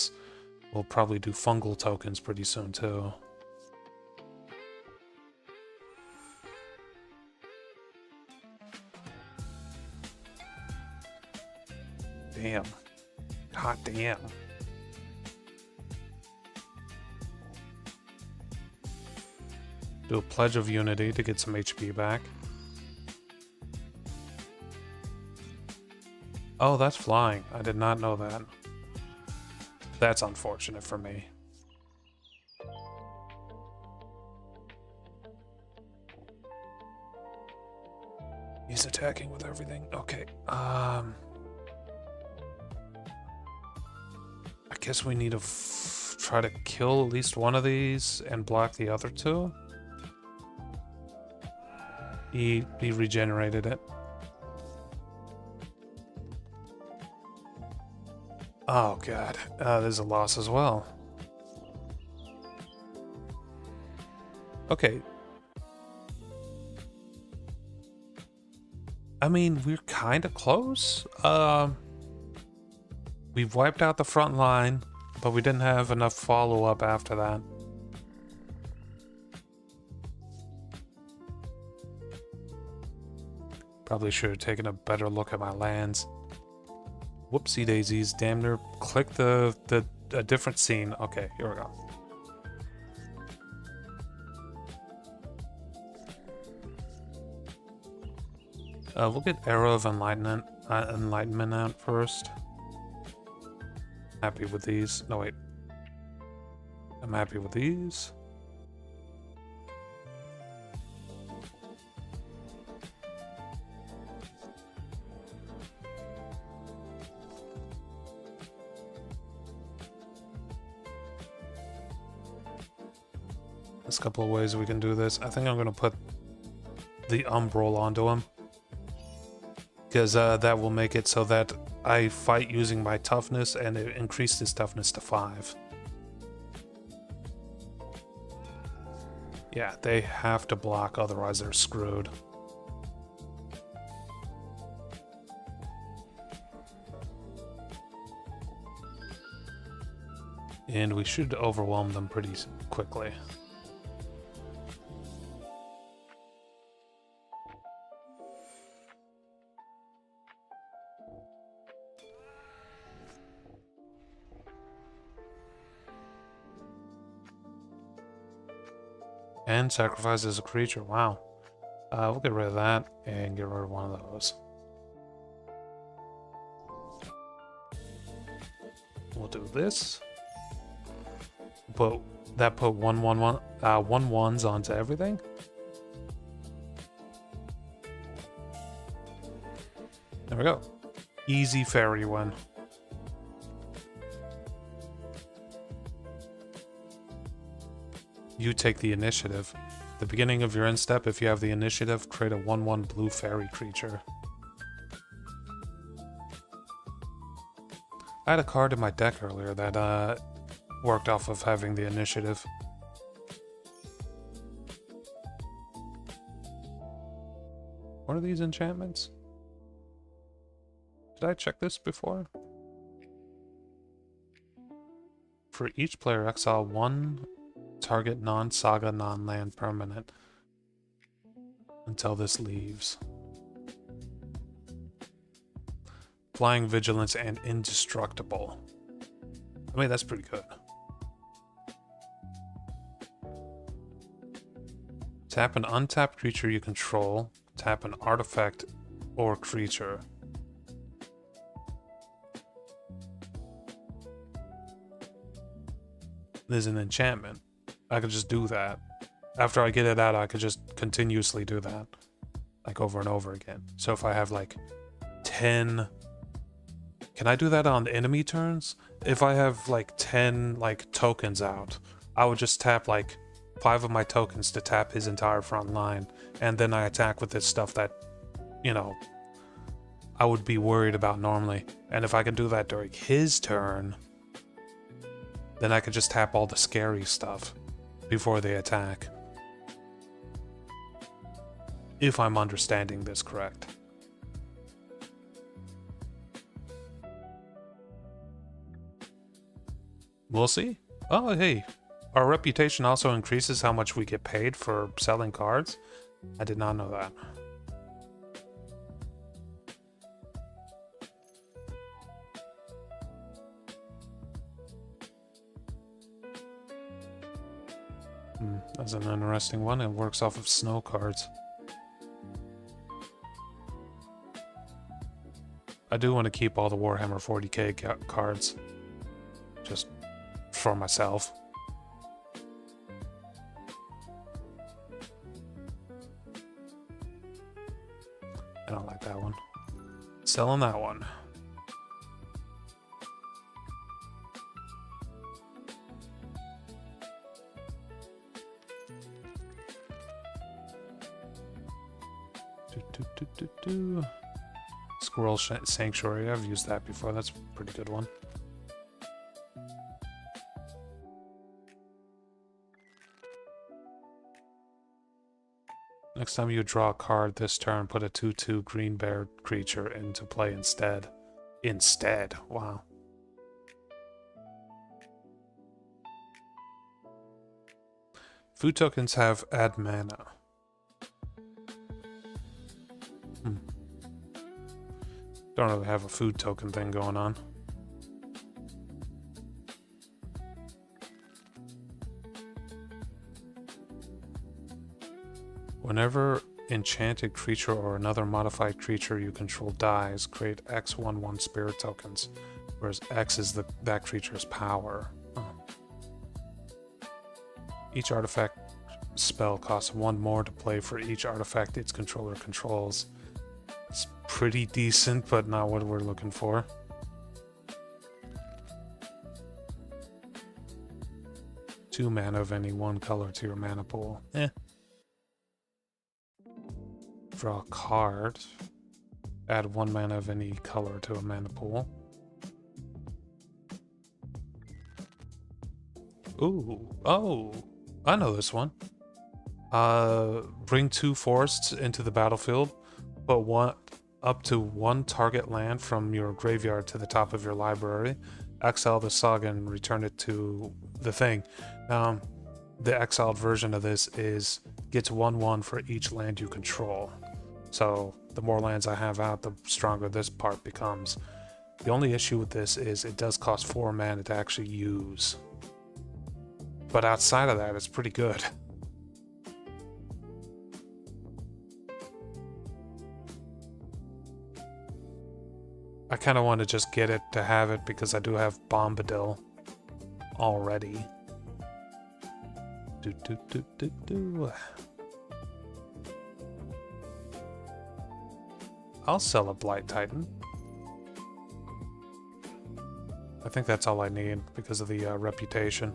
we'll probably do fungal tokens pretty soon too. Damn. Hot damn. Do a Pledge of Unity to get some HP back. Oh, that's flying. I did not know that. That's unfortunate for me. He's attacking with everything. Okay. I guess we need to try to kill at least one of these and block the other 2. He regenerated it. Oh god, there's a loss as well. Okay. I mean, we're kind of close. We've wiped out the front line, but we didn't have enough follow-up after that. Probably should have taken a better look at my lands. Whoopsie daisies, damn near click a different scene. Okay, here we go. We'll get Arrow of Enlightenment out first. Happy with these. No, wait. I'm happy with these. There's a couple of ways we can do this. I think I'm going to put the Umbral onto him, because that will make it so that I fight using my toughness, and it increased his toughness to 5. Yeah, they have to block, otherwise they're screwed. And we should overwhelm them pretty quickly. And sacrifices a creature. Wow. We'll get rid of that and get rid of one of those. We'll do this. But that put 1/1/1s onto everything. There we go. Easy fairy win. You take the initiative. The beginning of your end step, if you have the initiative, create a 1/1 blue fairy creature. I had a card in my deck earlier that worked off of having the initiative. What are these enchantments? Did I check this before? For each player, exile 1 target non-saga, non-land permanent until this leaves. Flying, vigilance, and indestructible. I mean, that's pretty good. Tap an untapped creature you control. Tap an artifact or creature. There's an enchantment. I could just do that. After I get it out, I could just continuously do that. Like over and over again. So if I have like 10... Can I do that on enemy turns? If I have like 10 like tokens out, I would just tap like 5 of my tokens to tap his entire front line. And then I attack with this stuff that, you know, I would be worried about normally. And if I can do that during his turn, then I could just tap all the scary stuff before they attack. If I'm understanding this correct. We'll see. Oh, hey. Our reputation also increases how much we get paid for selling cards. I did not know that. That's an interesting one. It works off of snow cards. I do want to keep all the Warhammer 40k cards. Just for myself. I don't like that one. Selling that one. Squirrel Sanctuary, I've used that before, that's a pretty good one. Next time you draw a card this turn, put a 2/2 green bear creature into play instead. Instead, wow. Food tokens have add mana. Don't really have a food token thing going on. Whenever enchanted creature or another modified creature you control dies, create X 1/1 spirit tokens, whereas X is that creature's power. Each artifact spell costs 1 more to play for each artifact its controller controls. It's pretty decent, but not what we're looking for. 2 mana of any one color to your mana pool. Draw a card. Add 1 mana of any color to a mana pool. Ooh, oh, I know this one. Bring 2 forests into the battlefield, put up to 1 target land from your graveyard to the top of your library, exile the saga and return it to the thing. The exiled version of this is gets 1/1 for each land you control. So the more lands I have out, the stronger this part becomes. The only issue with this is it does cost 4 mana to actually use. But outside of that, it's pretty good. I kind of want to just get it to have it because I do have Bombadil already. I'll sell a Blight Titan. I think that's all I need because of the reputation.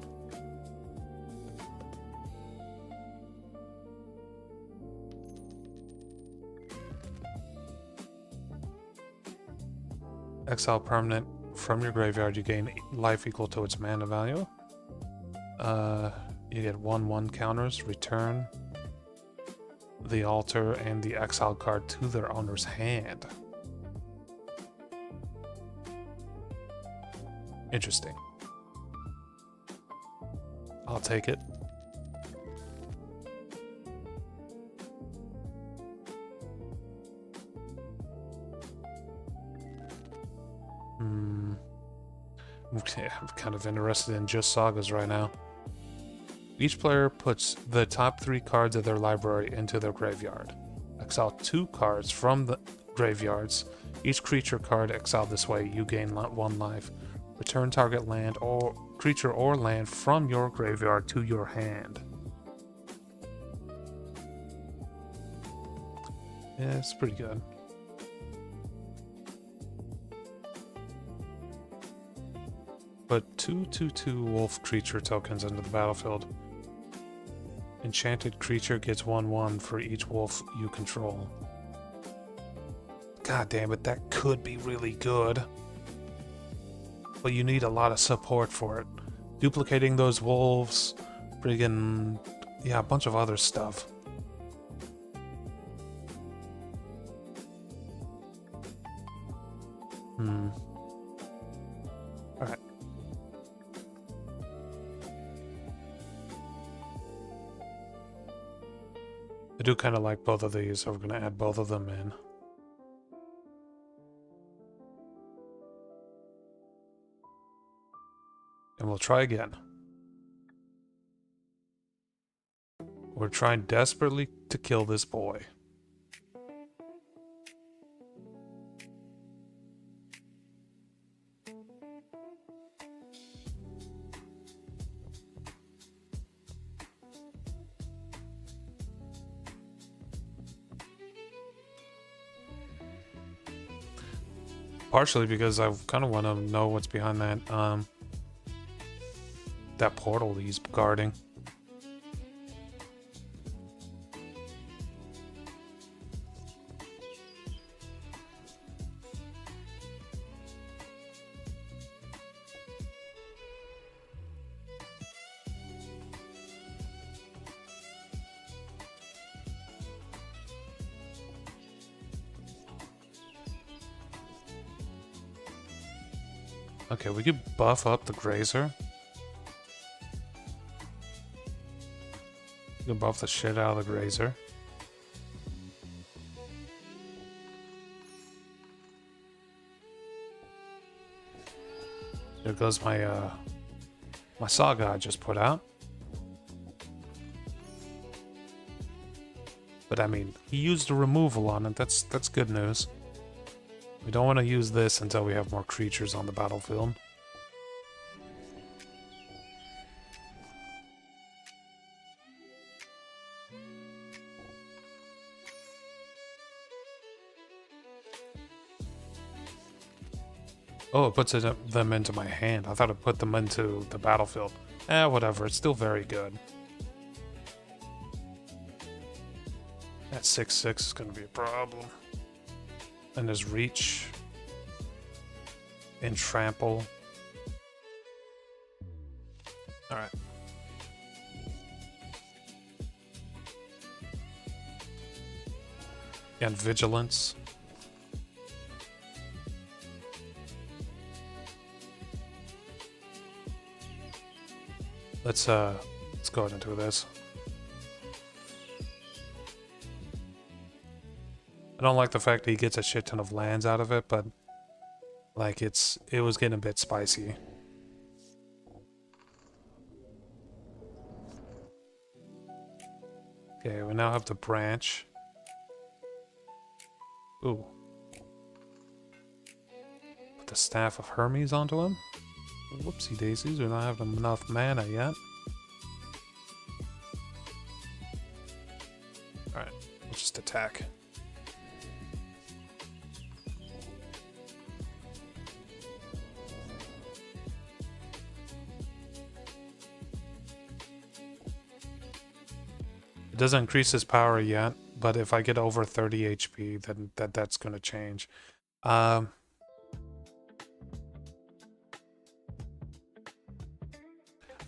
Exile permanent from your graveyard, you gain life equal to its mana value. You get 1/1 counters, return the altar and the exile card to their owner's hand. Interesting. I'll take it. Okay, I'm kind of interested in just sagas right now. Each player puts the top 3 cards of their library into their graveyard. Exile 2 cards from the graveyards. Each creature card exiled this way, you gain 1 life. Return target land or creature or land from your graveyard to your hand. Yeah, it's pretty good. Put 2/2/2 wolf creature tokens into the battlefield. Enchanted creature gets 1/1 for each wolf you control. God damn it, that could be really good. But you need a lot of support for it. Duplicating those wolves, friggin', yeah, a bunch of other stuff. Alright. I do kind of like both of these, so we're going to add both of them in. And we'll try again. We're trying desperately to kill this boy. Partially because I kind of want to know what's behind that portal he's guarding. Okay, we could buff up the Grazer. We can buff the shit out of the Grazer. There goes my my Saga I just put out. But I mean, he used a removal on it. That's good news. We don't want to use this until we have more creatures on the battlefield. Oh, it puts them into my hand. I thought it put them into the battlefield. Whatever. It's still very good. That 6/6 is going to be a problem. And there's reach. And trample. Alright. And vigilance. Let's go ahead and do this. I don't like the fact that he gets a shit ton of lands out of it, but like it was getting a bit spicy. Okay, we now have the branch. Ooh. Put the Staff of Hermes onto him. Whoopsie daisies, we don't have enough mana yet. Alright, we'll just attack. It doesn't increase his power yet, but if I get over 30 HP, then that's going to change. I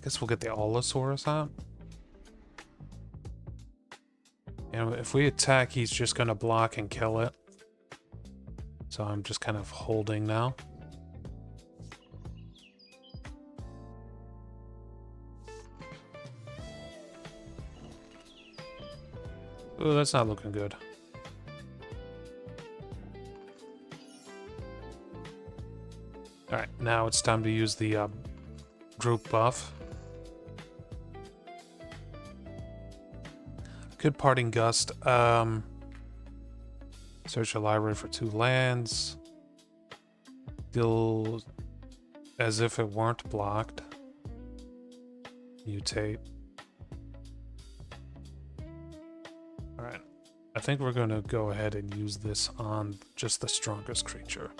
guess we'll get the Allosaurus out. And if we attack, he's just going to block and kill it. So I'm just kind of holding now. Ooh, that's not looking good. Alright, now it's time to use the group buff. Good Parting Gust. Search a library for 2 lands. Deal as if it weren't blocked. Mutate. Alright. I think we're going to go ahead and use this on just the strongest creature.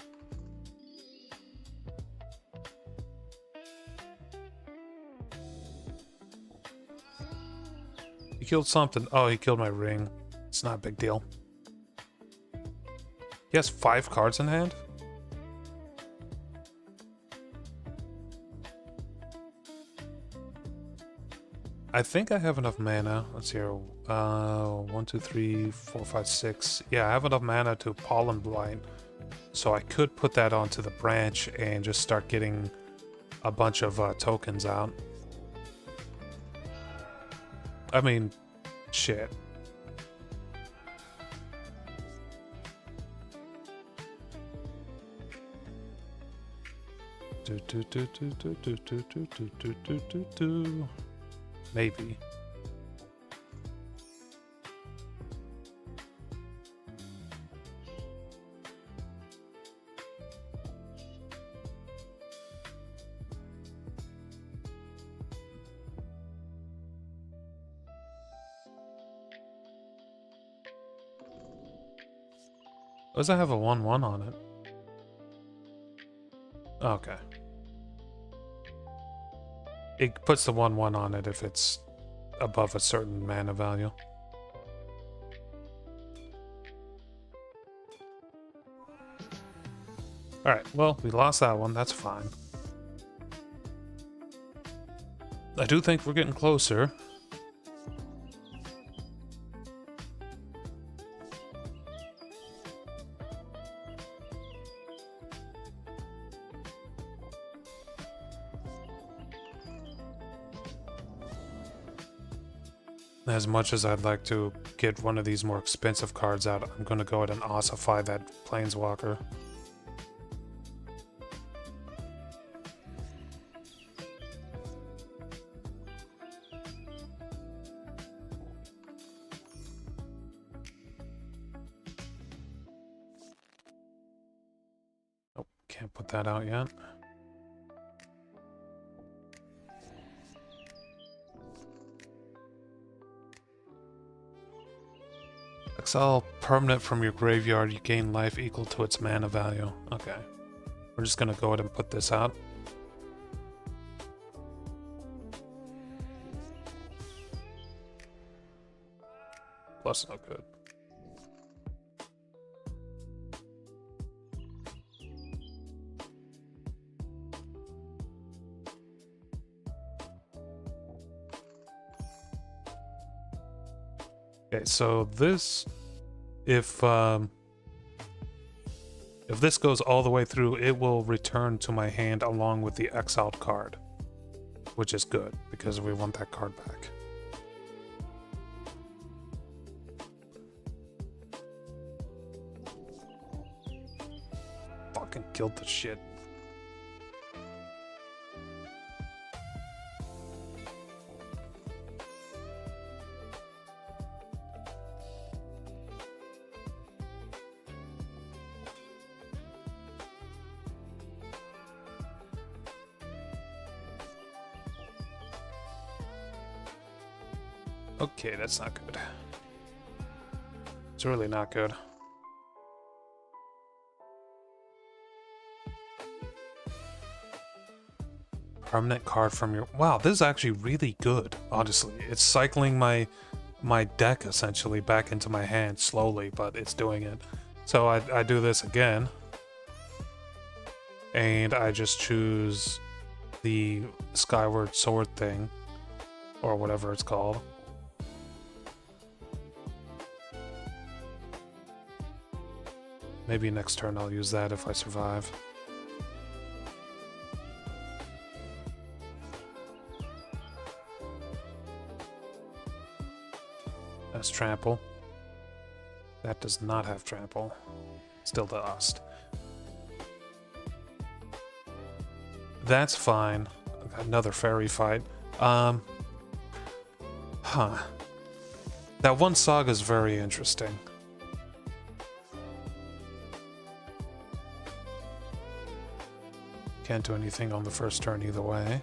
He killed something. Oh, he killed my ring. It's not a big deal. He has 5 cards in hand? I think I have enough mana. Let's see here. 1, 2, 3, 4, 5, 6. Yeah, I have enough mana to Pollen Blight. So I could put that onto the branch and just start getting a bunch of tokens out. I mean, shit. Maybe. Does it have a 1/1 on it? Okay. It puts the 1/1 on it if it's above a certain mana value. Alright, well, we lost that one. That's fine. I do think we're getting closer. As much as I'd like to get one of these more expensive cards out, I'm going to go ahead and ossify that Planeswalker. Oh, can't put that out yet. Exile permanent from your graveyard, you gain life equal to its mana value. Okay. We're just gonna go ahead and put this out. Plus, no good. Okay, so this, if this goes all the way through, it will return to my hand along with the exiled card, which is good because we want that card back. Fucking killed the shit. Okay, that's not good. It's really not good. Permanent card from your... Wow, this is actually really good, honestly. It's cycling my deck, essentially, back into my hand slowly, but it's doing it. So I do this again. And I just choose the Skyward Sword thing, or whatever it's called. Maybe next turn I'll use that if I survive. That's trample. That does not have trample. Still dust. That's fine. Another fairy fight. That one saga is very interesting. Can't do anything on the first turn either way.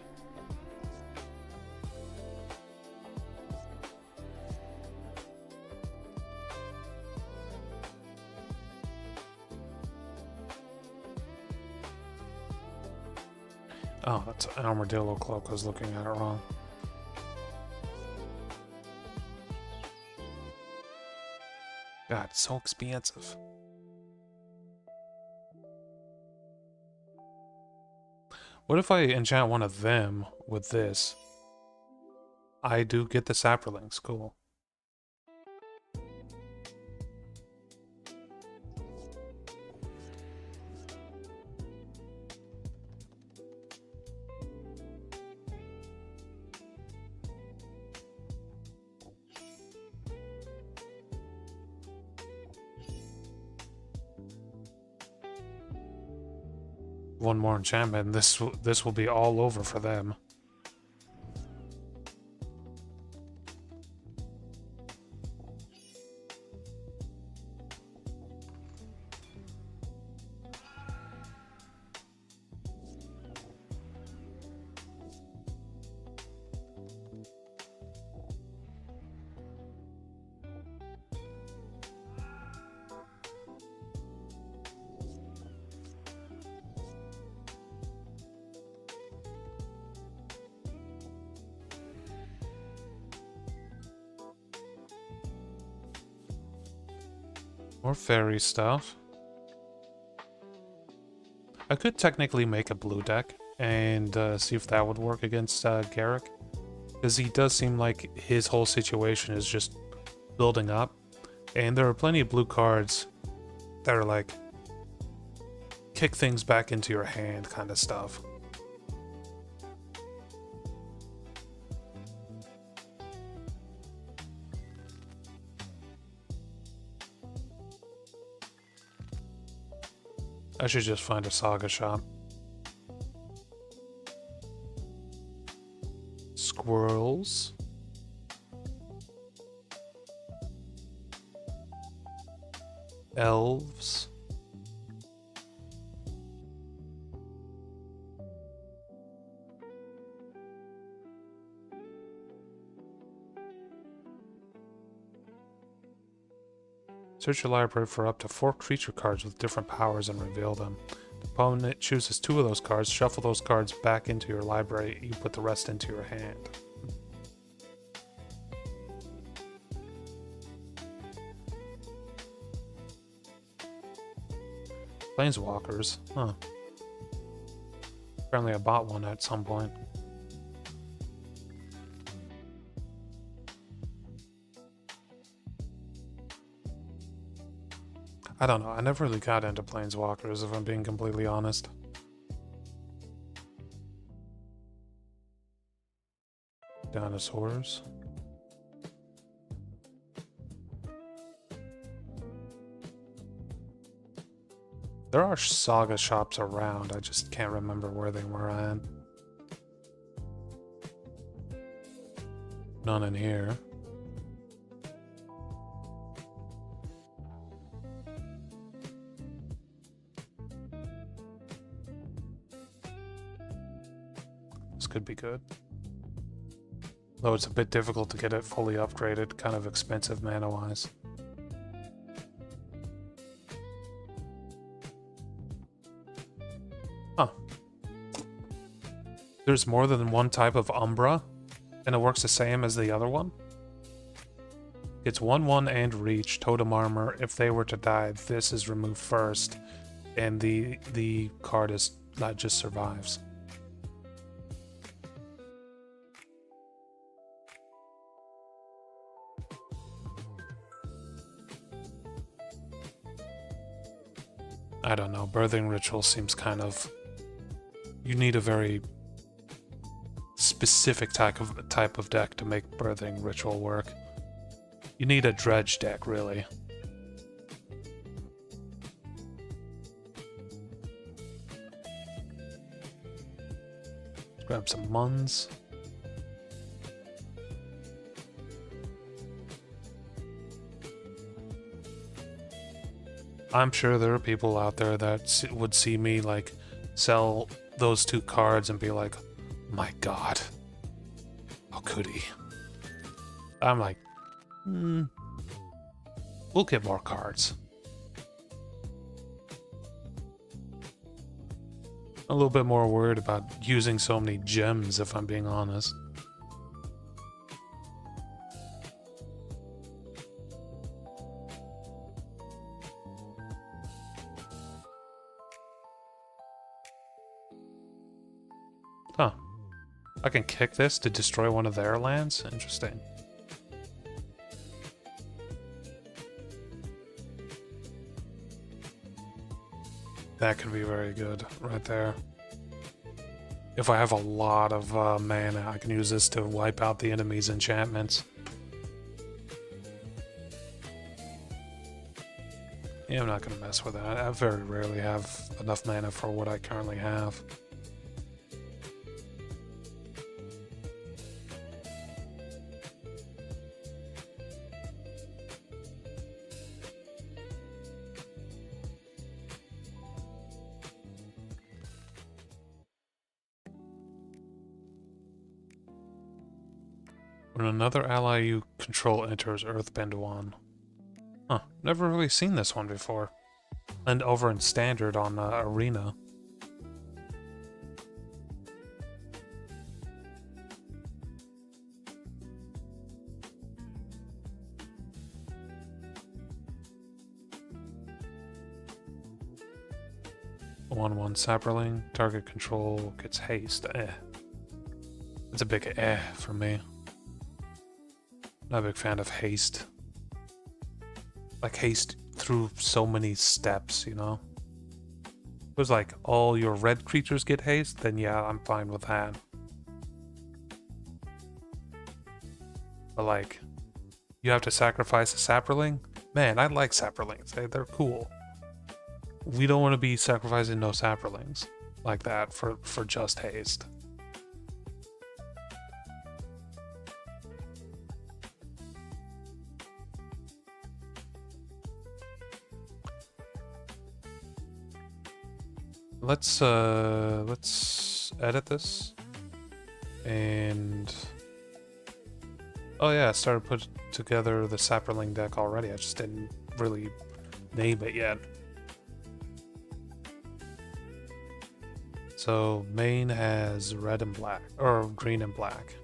Oh, that's an armadillo cloak. I was looking at it wrong. God, it's so expensive. What if I enchant one of them with this? I do get the saprolings. Cool. One more enchantment, and this will be all over for them. More fairy stuff. I could technically make a blue deck and see if that would work against Garrick. Because he does seem like his whole situation is just building up. And there are plenty of blue cards that are like kick things back into your hand kind of stuff. I should just find a saga shop. Squirrels. Elves. Search your library for up to 4 creature cards with different powers and reveal them. opponent chooses 2 of those cards, shuffle those cards back into your library. You put the rest into your hand. Planeswalkers, huh. Apparently I bought one at some point. I don't know, I never really got into Planeswalkers, if I'm being completely honest. Dinosaurs. There are Saga shops around, I just can't remember where they were at. None in here. This could be good. Though it's a bit difficult to get it fully upgraded, kind of expensive mana-wise. Huh. There's more than one type of Umbra, and it works the same as the other one? It's 1/1 and reach, totem armor. If they were to die, this is removed first, and the card is that just survives. I don't know, Birthing Ritual seems kind of... You need a very specific type of deck to make Birthing Ritual work. You need a dredge deck, really. Let's grab some Muns. I'm sure there are people out there that would see me like sell those 2 cards and be like, my god, how could he? I'm like, we'll get more cards. A little bit more worried about using so many gems, if I'm being honest. Huh. I can kick this to destroy one of their lands? Interesting. That could be very good, right there. If I have a lot of mana, I can use this to wipe out the enemy's enchantments. Yeah, I'm not going to mess with that. I very rarely have enough mana for what I currently have. When another ally you control enters Earthbend 1. Huh, never really seen this one before. And over in Standard on Arena. A 1/1 Sapperling, target control gets haste. It's a big for me. Not a big fan of haste. Like haste through so many steps, you know? If it was like all your red creatures get haste, then yeah, I'm fine with that. But like, you have to sacrifice a Sapperling? Man, I like Sapperlings. They're cool. We don't want to be sacrificing no Sapperlings like that for just haste. Let's edit this. And oh yeah, I started putting together the Sapperling deck already. I just didn't really name it yet. So main has red and black, or green and black.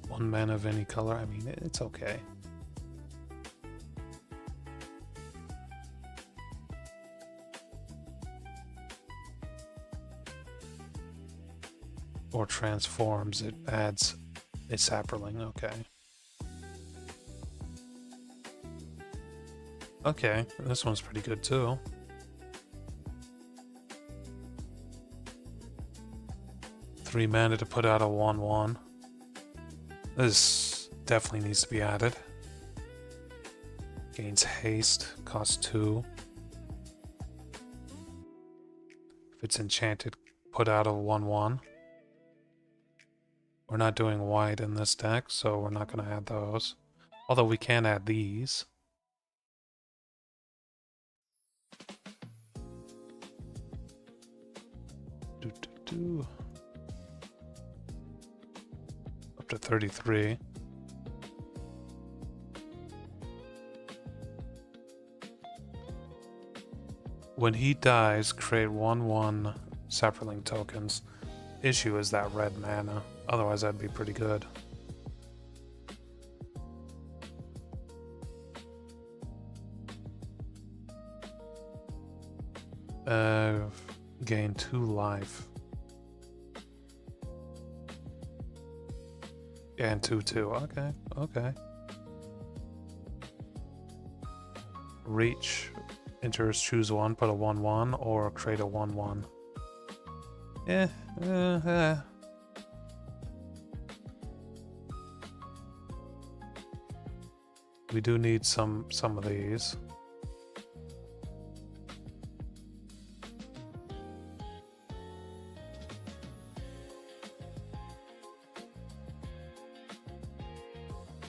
One mana of any color, I mean, it's okay. Or transforms, it adds a sapperling, okay. Okay, this one's pretty good too. Three mana to put out a 1/1. This definitely needs to be added. Gains haste, costs 2. If it's enchanted, put out a 1/1. We're not doing white in this deck, so we're not going to add those. Although we can add these. Up to 33. When he dies, create 1/1 sapperling tokens. Issue is that red mana. Otherwise, that'd be pretty good. Gain 2 life. And 2/2. Okay, okay. Reach. Enters, choose one, put a 1/1, or create a 1/1. We do need some of these.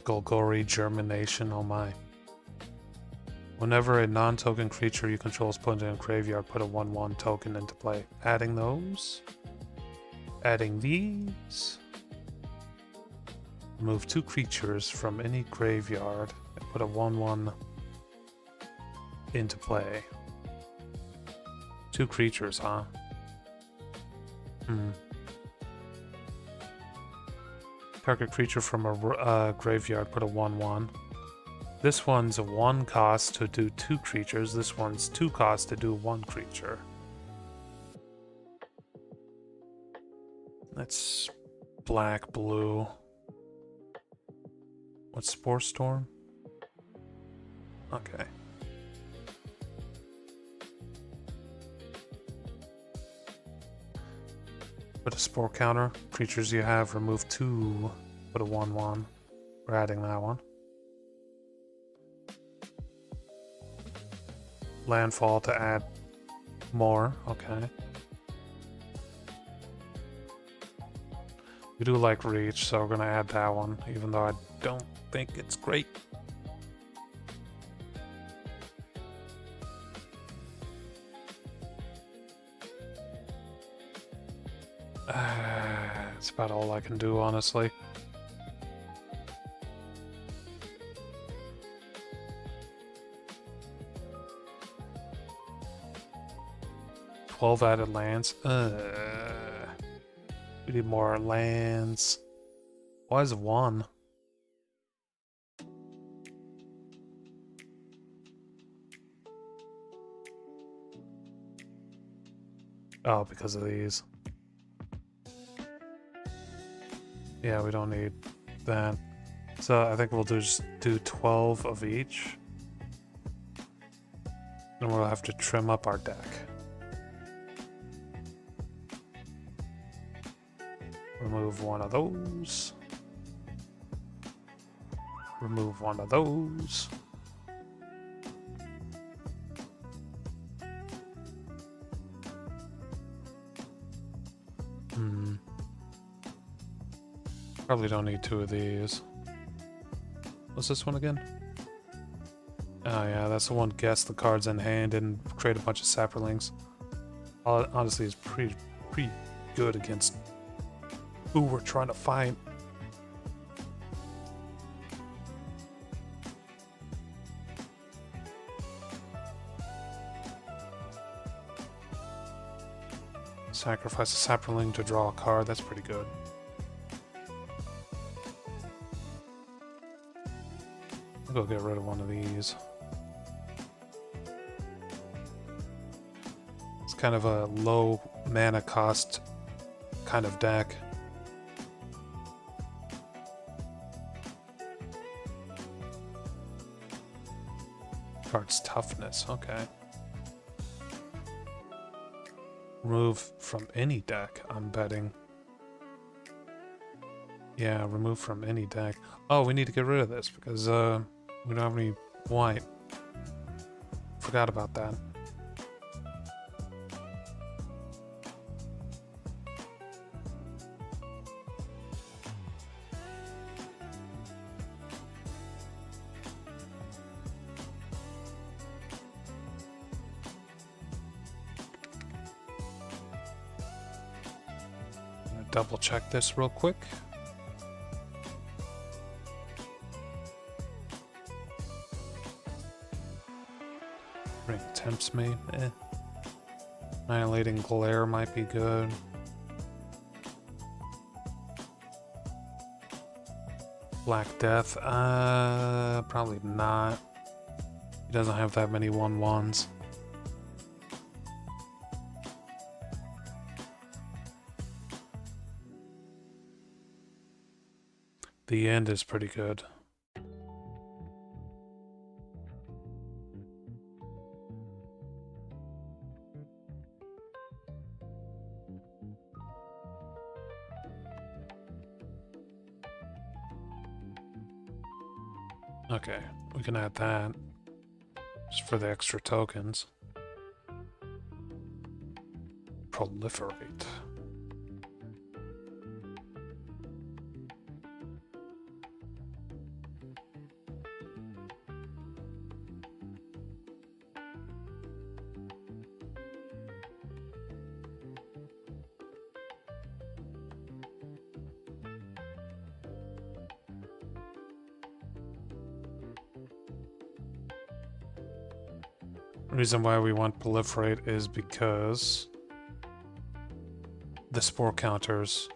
Golgori Germination, oh my. Whenever a non-token creature you control is put in a graveyard, put a 1/1 token into play. Adding those. Adding these. Remove 2 creatures from any graveyard and put a 1/1 into play. 2 creatures, huh? Target creature from a graveyard, put a 1/1. This one's a 1 cost to do 2 creatures. This one's 2 cost to do 1 creature. That's black, blue. What's Spore Storm? Okay. Put a spore counter. Creatures you have, remove 2. Put a 1/1. We're adding that one. Landfall to add more. Okay. We do like reach, so we're gonna add that one, even though I don't think it's great. It's about all I can do, honestly. $12 added lands. We need more lands. Why is it 1? Oh, because of these. Yeah, we don't need that. So I think we'll just do 12 of each. And we'll have to trim up our deck. Remove one of those. Remove one of those. Probably don't need 2 of these. What's this one again? Oh yeah, that's the one. Guess the cards in hand and create a bunch of sapperlings. Honestly, it's pretty good against who we're trying to fight. Sacrifice a sapling to draw a card. That's pretty good. I'll go get rid of one of these. It's kind of a low mana cost kind of deck. Card's toughness, okay. Remove from any deck, I'm betting. Yeah, remove from any deck. Oh, we need to get rid of this because we don't have any white. Forgot about that. Double check this real quick. Ring tempts me. Annihilating Glare might be good. Black Death, probably not. He doesn't have that many 1/1s. The end is pretty good. Okay, we can add that just for the extra tokens. Proliferate. The reason why we want proliferate is because the spore counters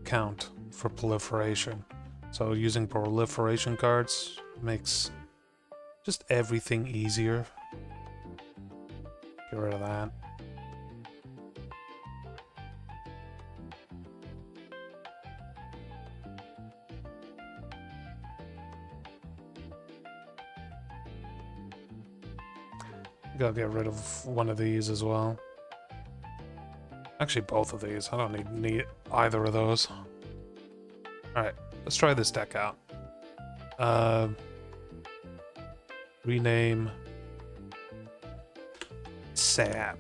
count for proliferation. So using proliferation cards makes just everything easier. Get rid of that. Gotta get rid of one of these as well. Actually, both of these. I don't need either of those. Alright, let's try this deck out. Rename Sap.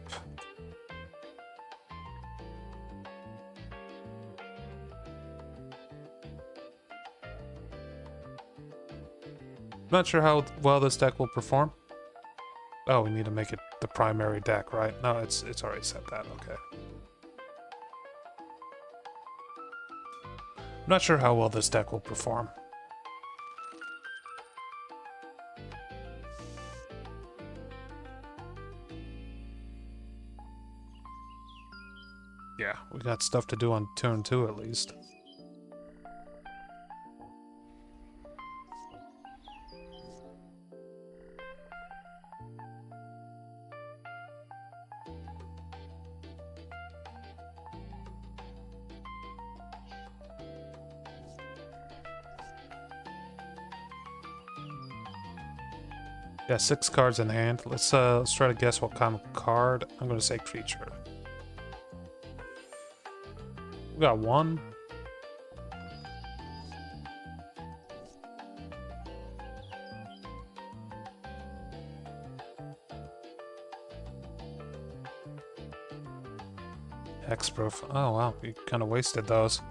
Not sure how well this deck will perform. Oh, we need to make it the primary deck, right? No, it's already set that, okay. I'm not sure how well this deck will perform. Yeah, we got stuff to do on turn 2 at least. Yeah, 6 cards in hand. Let's try to guess what kind of card. I'm gonna say creature. We got 1. Hexproof. Oh wow, we kind of wasted those.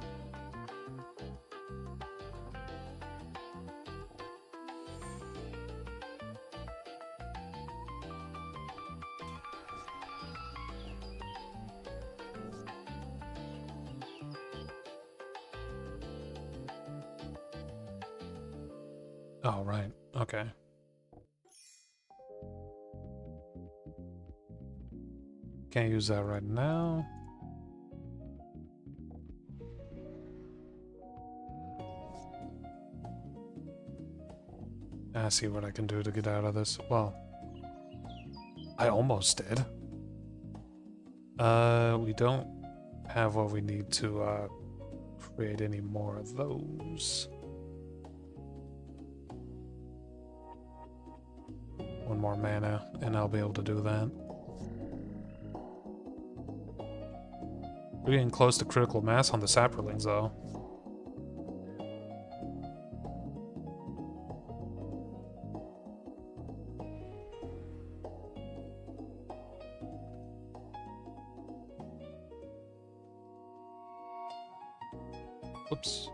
Oh, right. Okay. Can't use that right now. I see what I can do to get out of this. Well, I almost did. We don't have what we need to create any more of those. One more mana, and I'll be able to do that. We're getting close to critical mass on the saplings, though. Oops.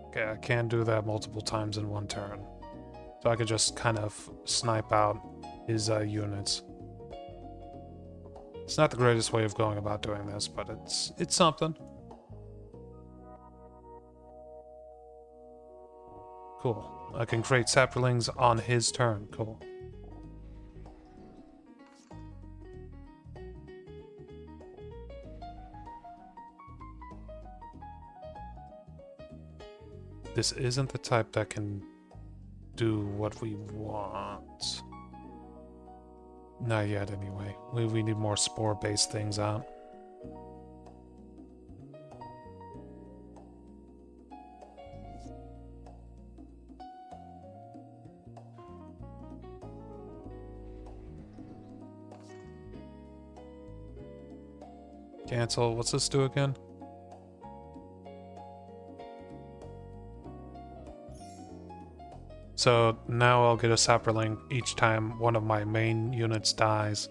Okay, I can't do that multiple times in one turn. So I could just kind of snipe out his units. It's not the greatest way of going about doing this, but it's something. Cool. I can create saplings on his turn. Cool. This isn't the type that can do what we want. Not yet, anyway. We need more spore-based things out. Cancel. What's this do again? So now I'll get a sapling each time one of my main units dies,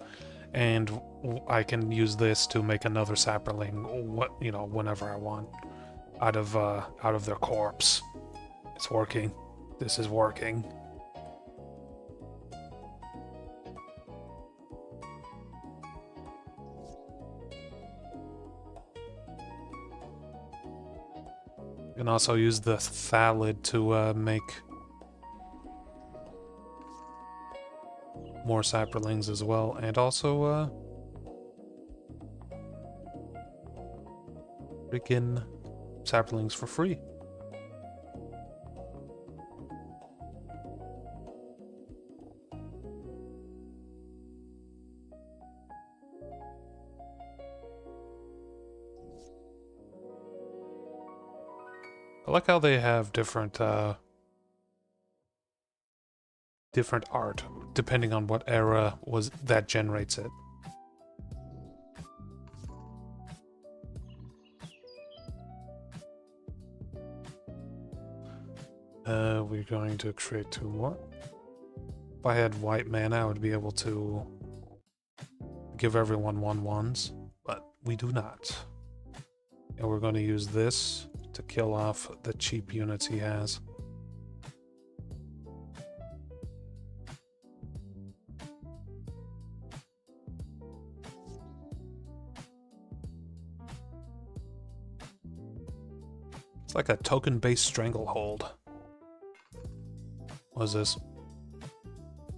and I can use this to make another sapling, whenever I want, out of their corpse. It's working. This is working. You can also use the Thallid to make more saplings as well, and also freaking saplings for free. I like how they have different art depending on what era that generates it. We're going to create 2 more. If I had white mana, I would be able to give everyone 1/1s, but we do not. And we're going to use this to kill off the cheap units he has. It's like a token-based stranglehold. What is this?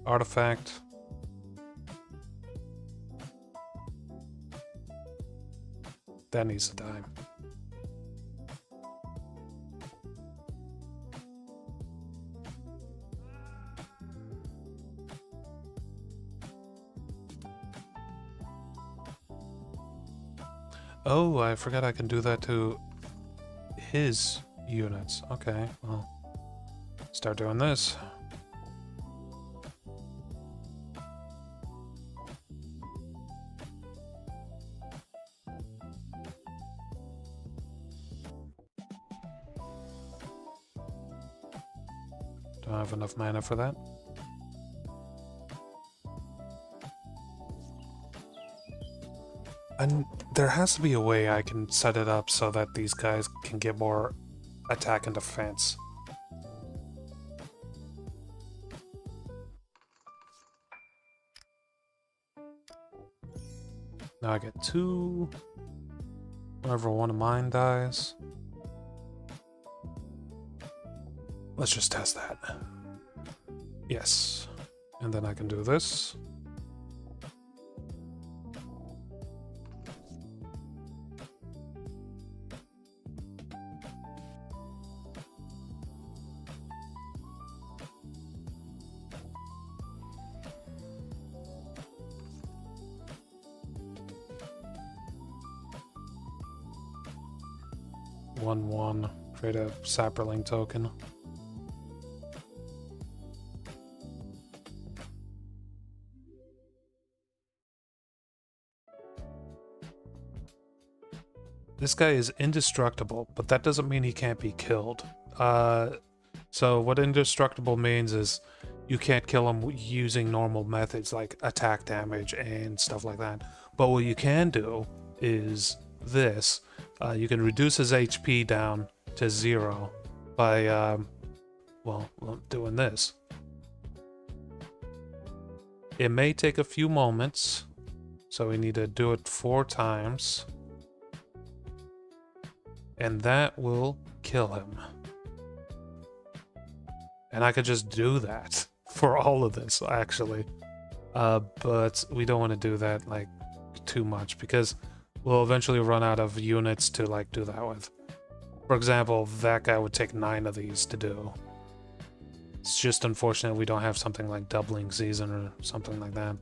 Artifact. That needs to die. Oh, I forgot I can do that to his units. Okay, well, start doing this. Don't have enough mana for that. And there has to be a way I can set it up so that these guys can get more attack and defense. Now I get 2 whenever one of mine dies. Let's just test that. Yes. And then I can do this. 1/1. Create a Sapperling token. This guy is indestructible, but that doesn't mean he can't be killed. So what indestructible means is you can't kill him using normal methods like attack damage and stuff like that. But what you can do is this. You can reduce his HP down to 0 by, well, doing this. It may take a few moments, so we need to do it 4 times. And that will kill him. And I could just do that for all of this, actually. But we don't want to do that, like, too much, because we'll eventually run out of units to, like, do that with. For example, that guy would take 9 of these to do. It's just unfortunate we don't have something like doubling season or something like that.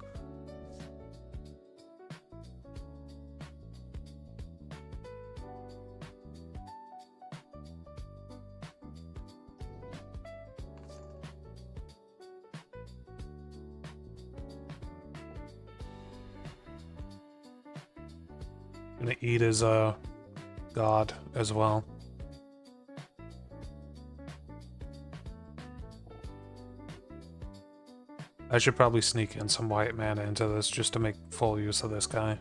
Gonna eat his god as well. I should probably sneak in some white mana into this just to make full use of this guy.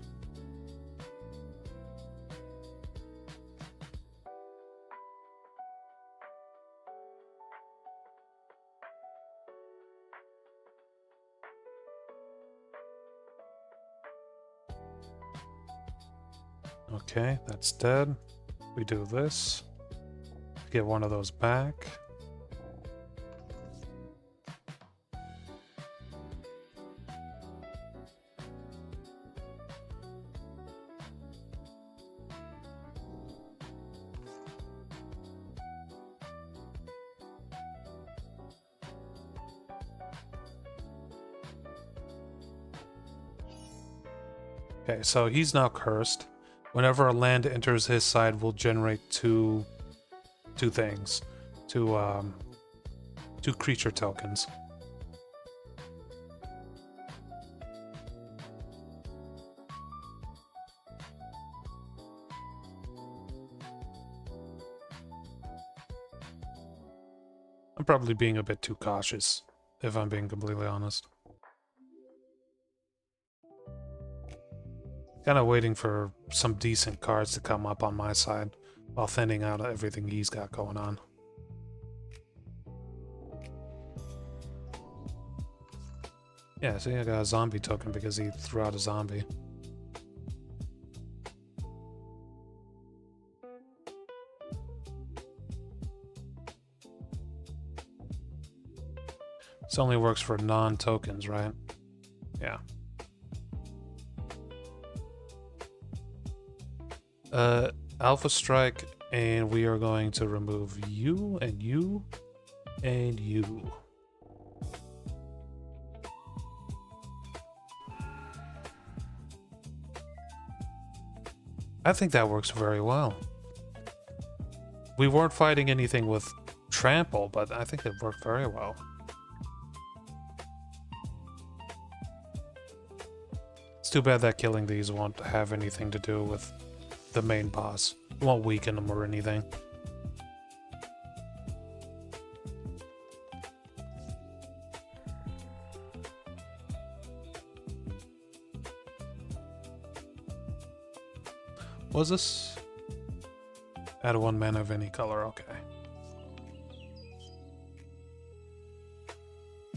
Okay, that's dead. We do this. Get one of those back. Okay, so he's now cursed. Whenever a land enters his side, we'll generate two things. Two creature tokens. I'm probably being a bit too cautious, if I'm being completely honest. Kind of waiting for some decent cards to come up on my side while thinning out everything he's got going on. Yeah, see, I got a zombie token because he threw out a zombie. This only works for non-tokens, right? Yeah. Alpha Strike, and we are going to remove you and you and you. I think that works very well. We weren't fighting anything with trample, but I think it worked very well. It's too bad that killing these won't have anything to do with the main boss. It won't weaken them or anything. Was this? Add 1 mana of any color, okay.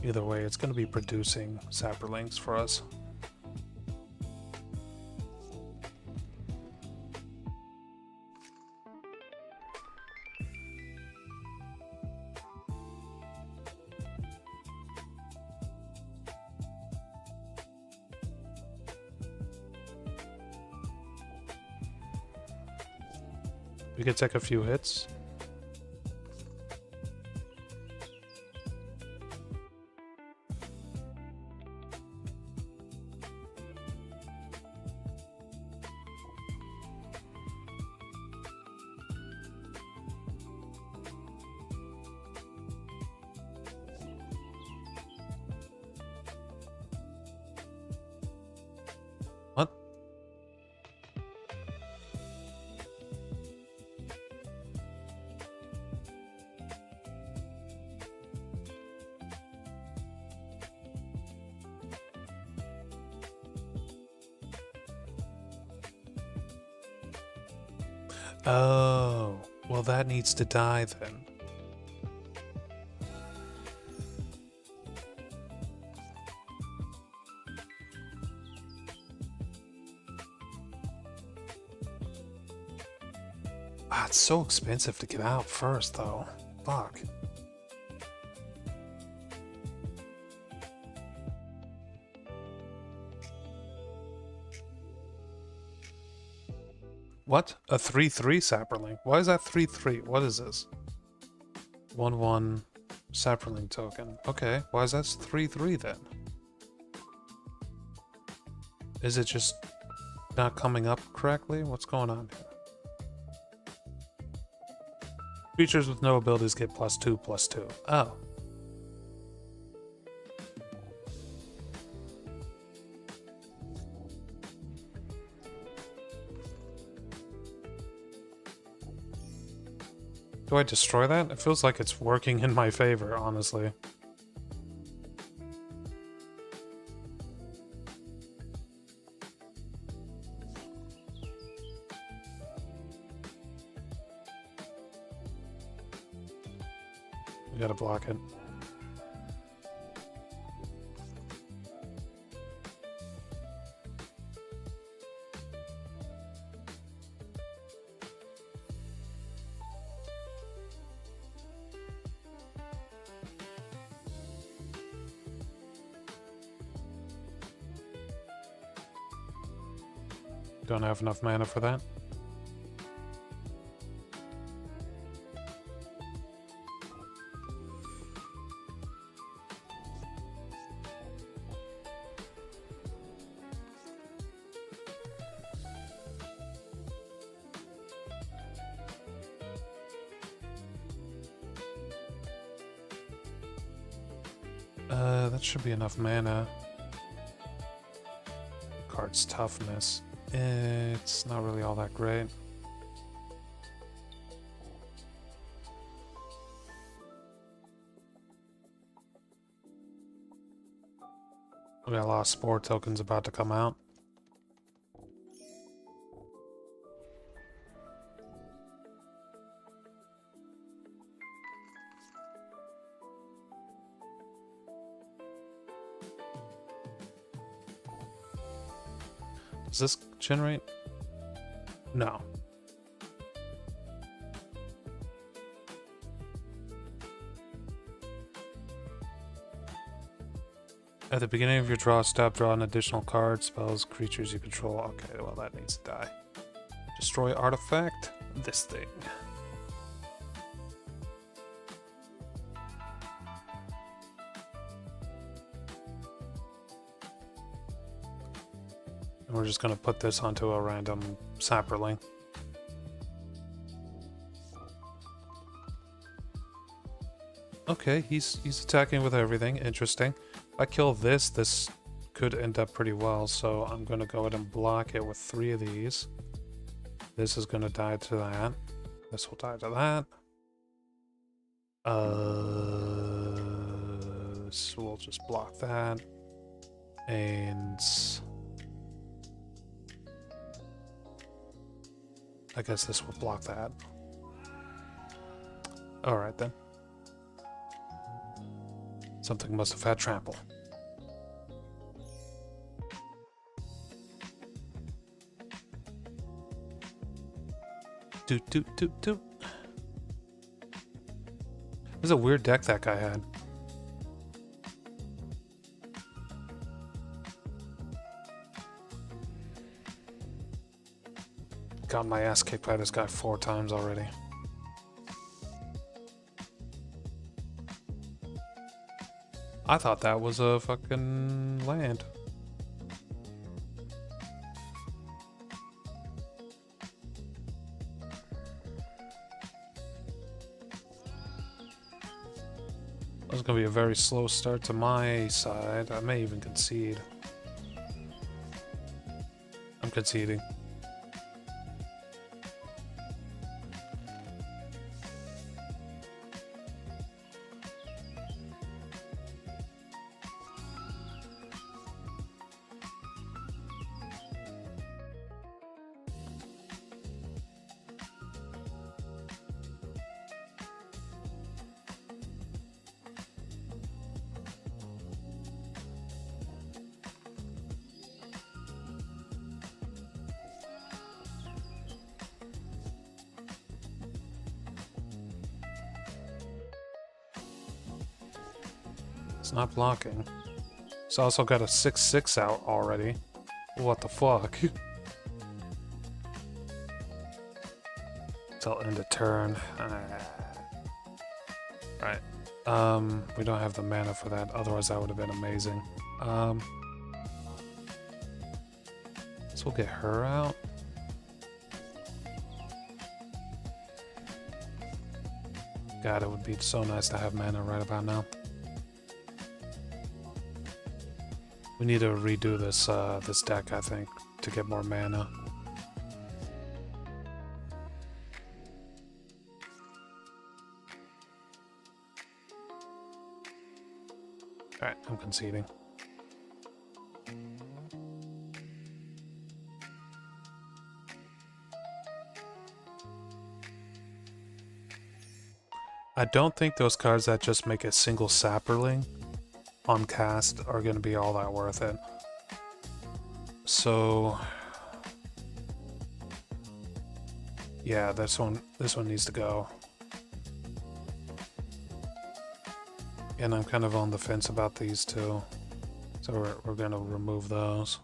Either way, it's going to be producing Sapperlings for us. We could take a few hits. Oh, well that needs to die then. Ah, it's so expensive to get out first, though. Fuck. What? A 3/3 Saproling? Why is that 3/3? What is this? 1/1 Saproling token. Okay, why is that 3/3 then? Is it just not coming up correctly? What's going on here? Creatures with no abilities get +2/+2. Oh. Do I destroy that? It feels like it's working in my favor, honestly. We gotta block it. Don't have enough mana for that. That should be enough mana. Card's toughness. It's not really all that great. We got a lot of spore tokens about to come out. Does this generate? No. At the beginning of your draw step, draw an additional card, spells, creatures you control. Okay, well that needs to die. Destroy artifact. This thing. And we're just gonna put this onto a random Saproling. Okay, he's attacking with everything. Interesting. If I kill this, this could end up pretty well, so I'm gonna go ahead and block it with 3 of these. This is gonna die to that. This will die to that. So we'll just block that. And I guess this will block that. Alright then. Something must have had trample. Doot doot doot doot. This is a weird deck that guy had. Got my ass kicked by this guy 4 times already. I thought that was a fucking land. That was gonna be a very slow start to my side. I may even concede. I'm conceding. It's not blocking. It's also got a 6/6 out already. What the fuck? Till end of turn. Right. We don't have the mana for that, otherwise that would have been amazing. So we'll get her out. God, it would be so nice to have mana right about now. We need to redo this this deck, I think, to get more mana. Alright, I'm conceding. I don't think those cards that just make a single Sapperling on cast are going to be all that worth it. So yeah, this one needs to go. And I'm kind of on the fence about these two, so we're going to remove those.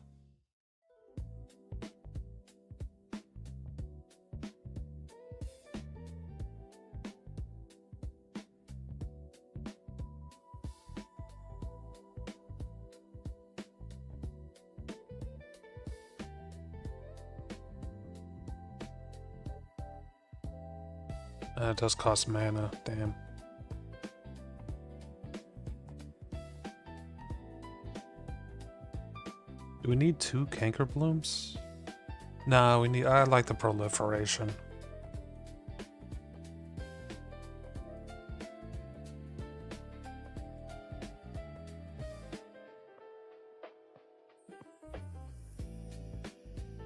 It does cost mana, damn. Do we need 2 Canker Blooms? No, I like the proliferation.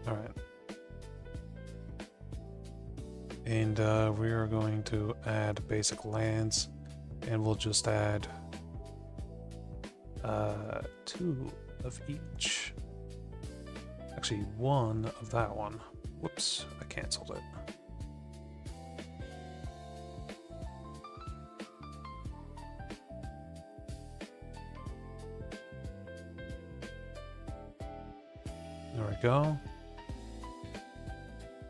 Alright. And we are going to add basic lands, and we'll just add 2 of each. Actually, 1 of that one. Whoops, I canceled it. There we go.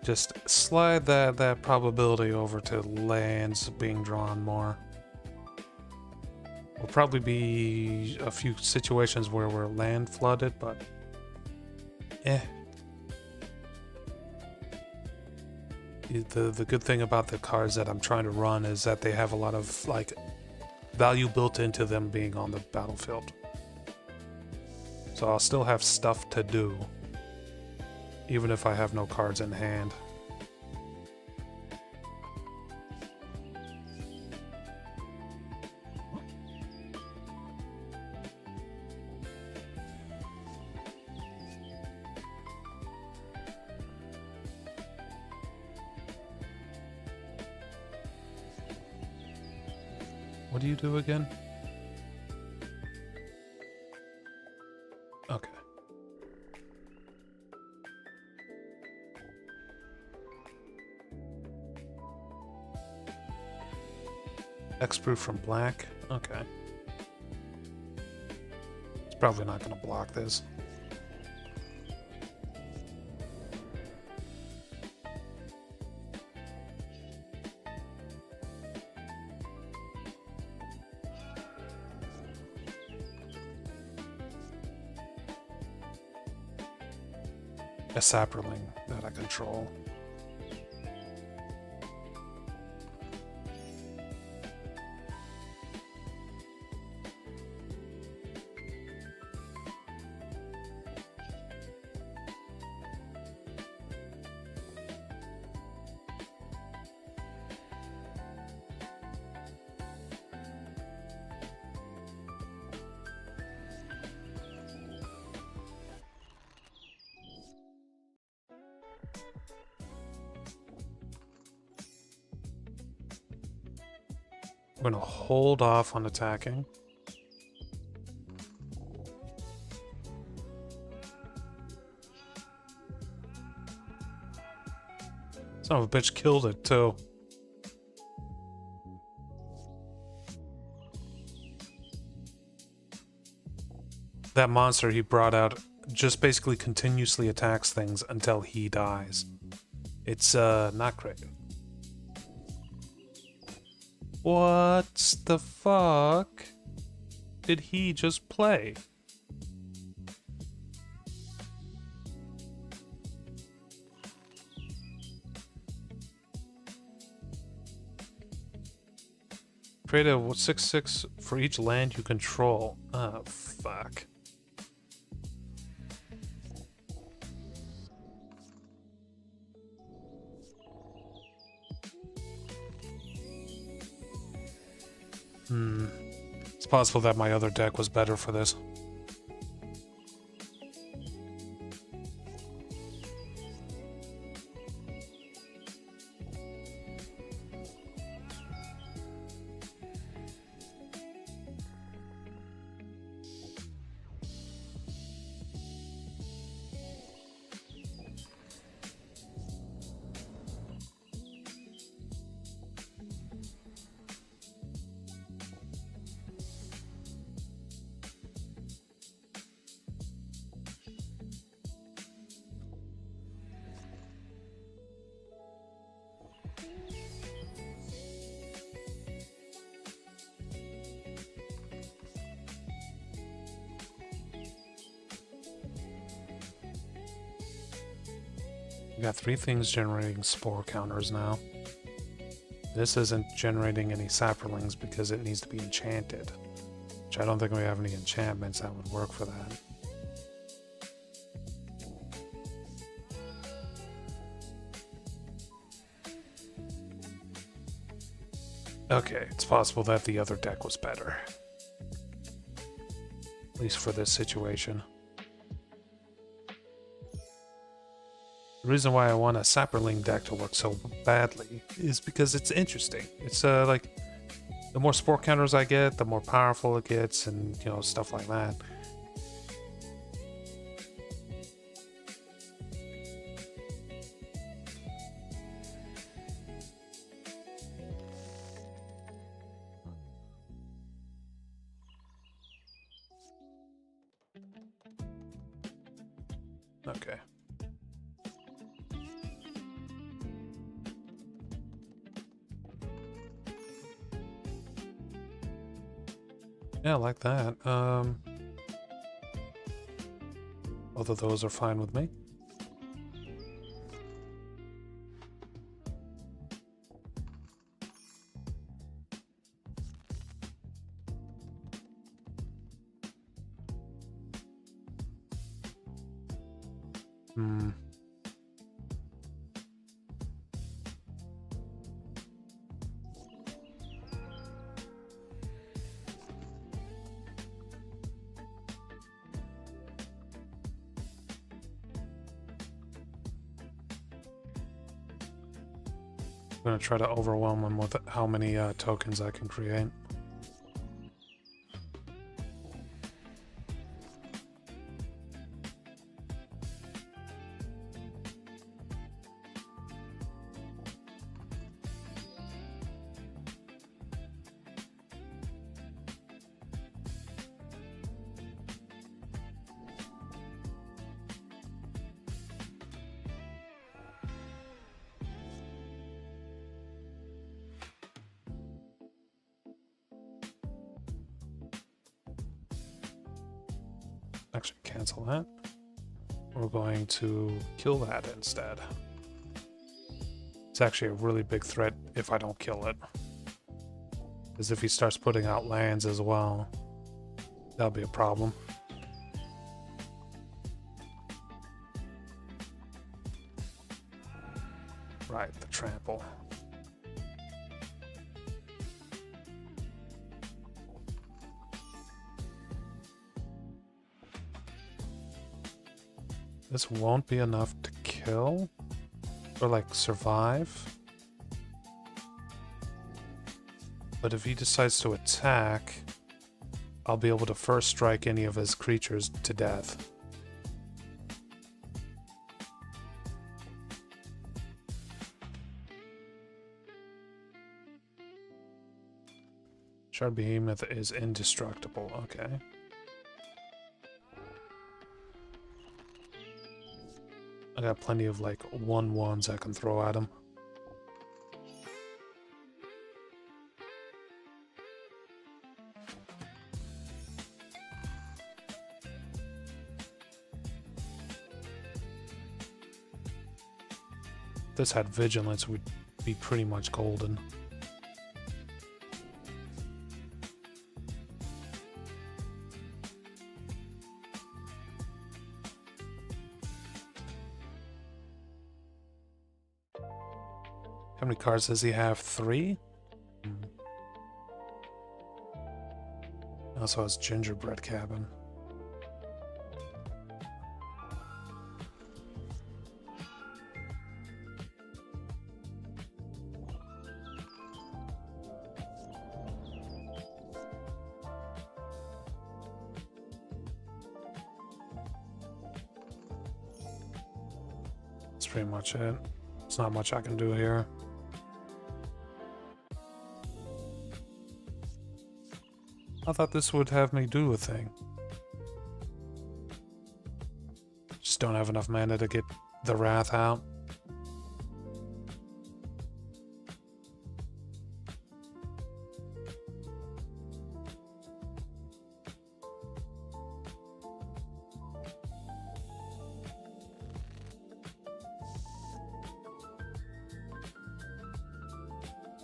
Just slide that probability over to lands being drawn more. Will probably be a few situations where we're land flooded, but The good thing about the cards that I'm trying to run is that they have a lot of like value built into them being on the battlefield. So I'll still have stuff to do, even if I have no cards in hand. What do you do again? Okay. Hexproof from black? Okay. It's probably not going to block this. A Sapperling that I control. I'm going to hold off on attacking. Son of a bitch killed it too. that monster he brought out just basically continuously attacks things until he dies. It's not great. What the fuck did he just play? Create a 6/6 for each land you control. Oh, fuck. It's possible that my other deck was better for this. We got 3 things generating spore counters now. This isn't generating any saplings because it needs to be enchanted. Which I don't think we have any enchantments that would work for that. Okay, it's possible that the other deck was better. At least for this situation. The reason why I want a Sapperling deck to work so badly is because it's interesting. It's like, the more spore counters I get, the more powerful it gets, and you know, stuff like that. Okay. Yeah, I like that. Both of those are fine with me. I'm gonna try to overwhelm him with how many tokens I can create. Actually, cancel that. We're going to kill that instead. It's actually a really big threat if I don't kill it. Because if he starts putting out lands as well, that'll be a problem. Right, the trample. This won't be enough to kill, or like survive. But if he decides to attack, I'll be able to first strike any of his creatures to death. Shard Behemoth is indestructible, okay. I got plenty of like 1/1s I can throw at him. If this had vigilance, would be pretty much golden. How many cards does he have? 3? Also has Gingerbread Cabin. That's pretty much it. There's not much I can do here. I thought this would have me do a thing. Just don't have enough mana to get the Wrath out.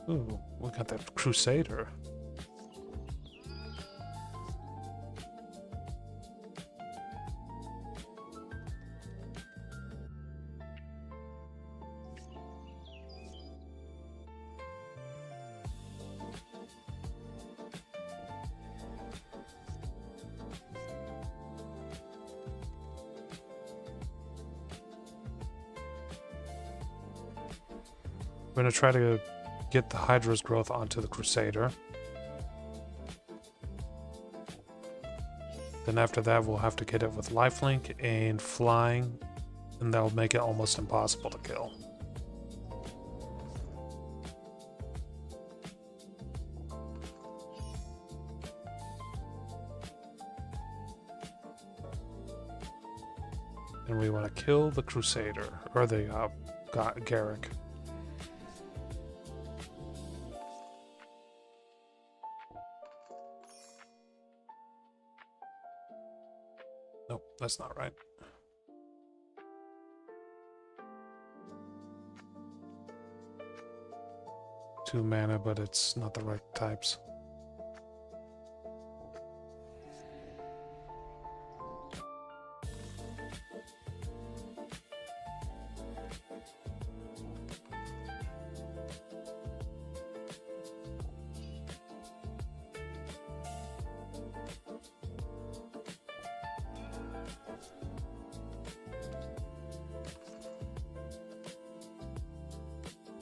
Ooh, we got that Crusader. We're gonna try to get the Hydra's growth onto the Crusader. Then after that we'll have to get it with lifelink and flying, and that'll make it almost impossible to kill. And we want to kill the Crusader, or the Garrick. Nope, that's not right. Two mana, but it's not the right types.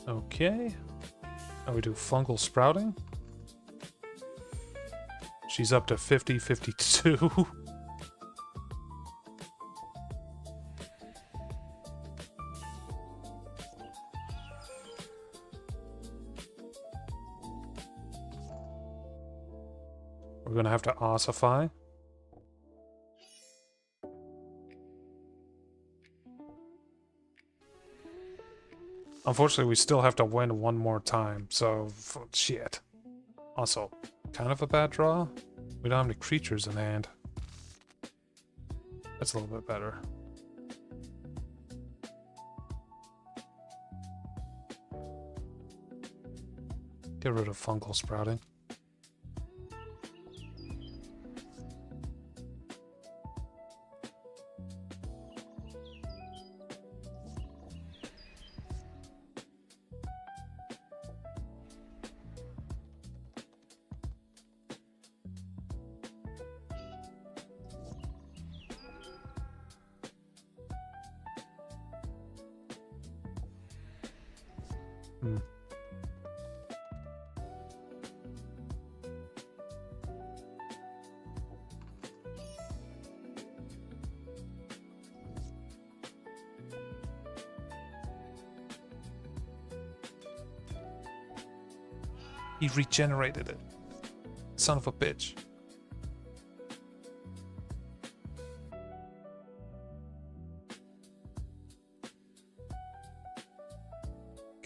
Okay. Now we do fungal sprouting. She's up to 50, 52. We're gonna have to ossify. Unfortunately, we still have to win one more time, so shit. Also, kind of a bad draw. We don't have any creatures in hand. That's a little bit better. Get rid of fungal sprouting. He regenerated it. Son of a bitch.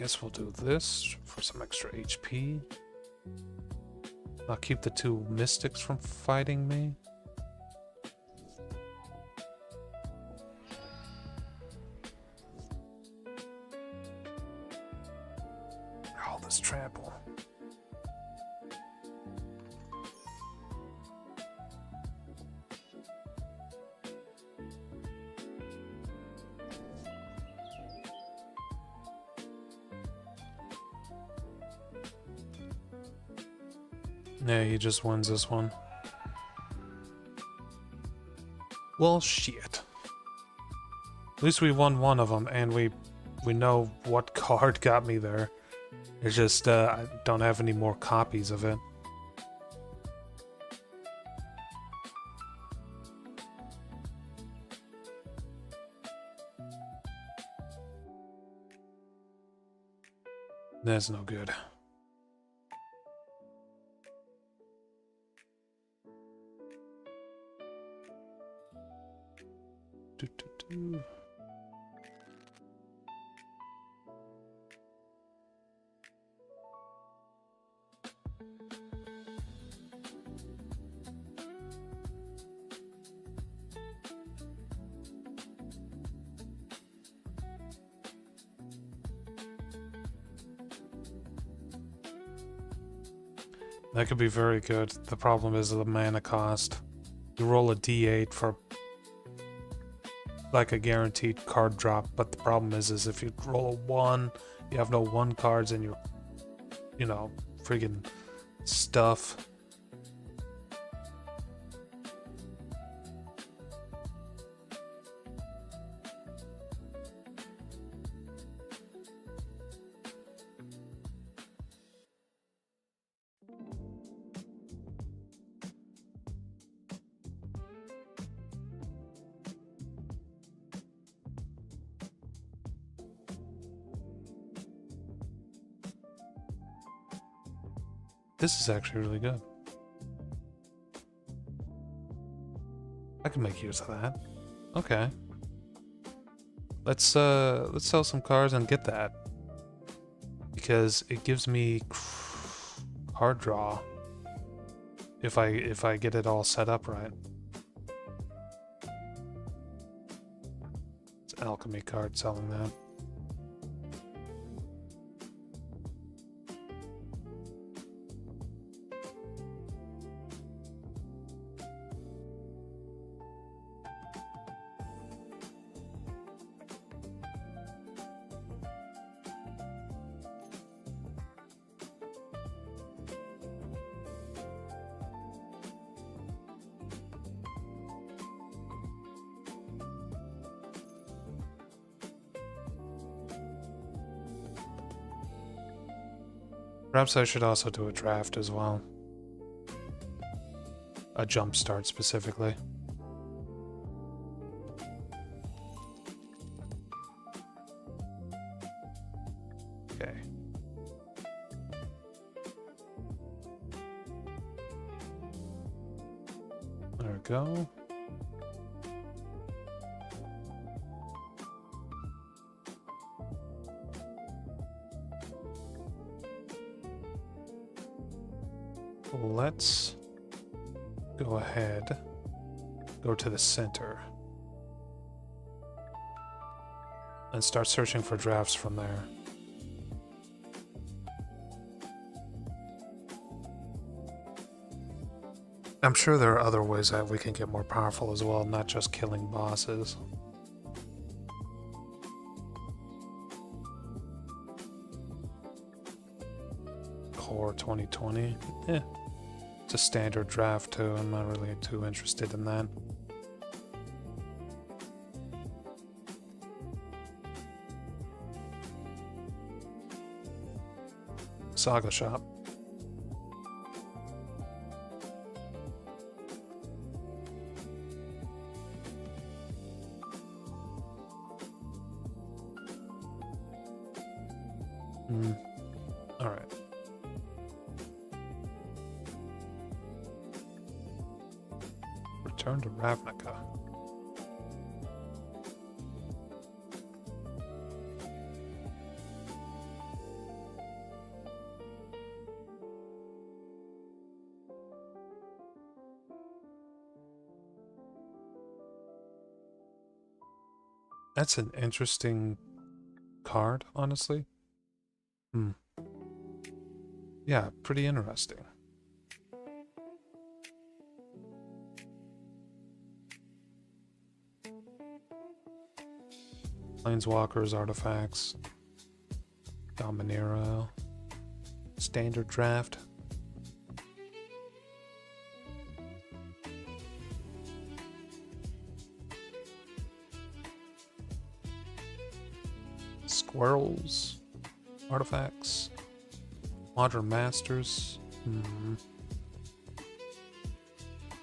guess we'll do this for some extra HP. I'll keep the two mystics from fighting me. Oh, this trample. Yeah, he just wins this one. Well, shit. At least we won one of them, and we know what card got me there. It's just, I don't have any more copies of it. That's no good. That could be very good. The problem is the mana cost. You roll a d8 for like a guaranteed card drop, but the problem is if you roll a 1, you have no 1 cards and you're, you know, friggin' stuff. This is actually really good. I can make use of that. Okay. Let's sell some cards and get that. Because it gives me card draw if I get it all set up right. It's an alchemy card selling that. Perhaps I should also do a draft as well. A jump start specifically. Okay. There we go. Let's go ahead, go to the center, and start searching for drafts from there. I'm sure there are other ways that we can get more powerful as well, not just killing bosses. Core 2020, yeah. It's a standard draft too, I'm not really too interested in that. Saga Shop. Alright. Return to Ravnica. That's an interesting card, honestly. Hmm. Yeah, pretty interesting. Planeswalkers, artifacts, Dominaria, standard draft. Squirrels, artifacts, modern masters. I'm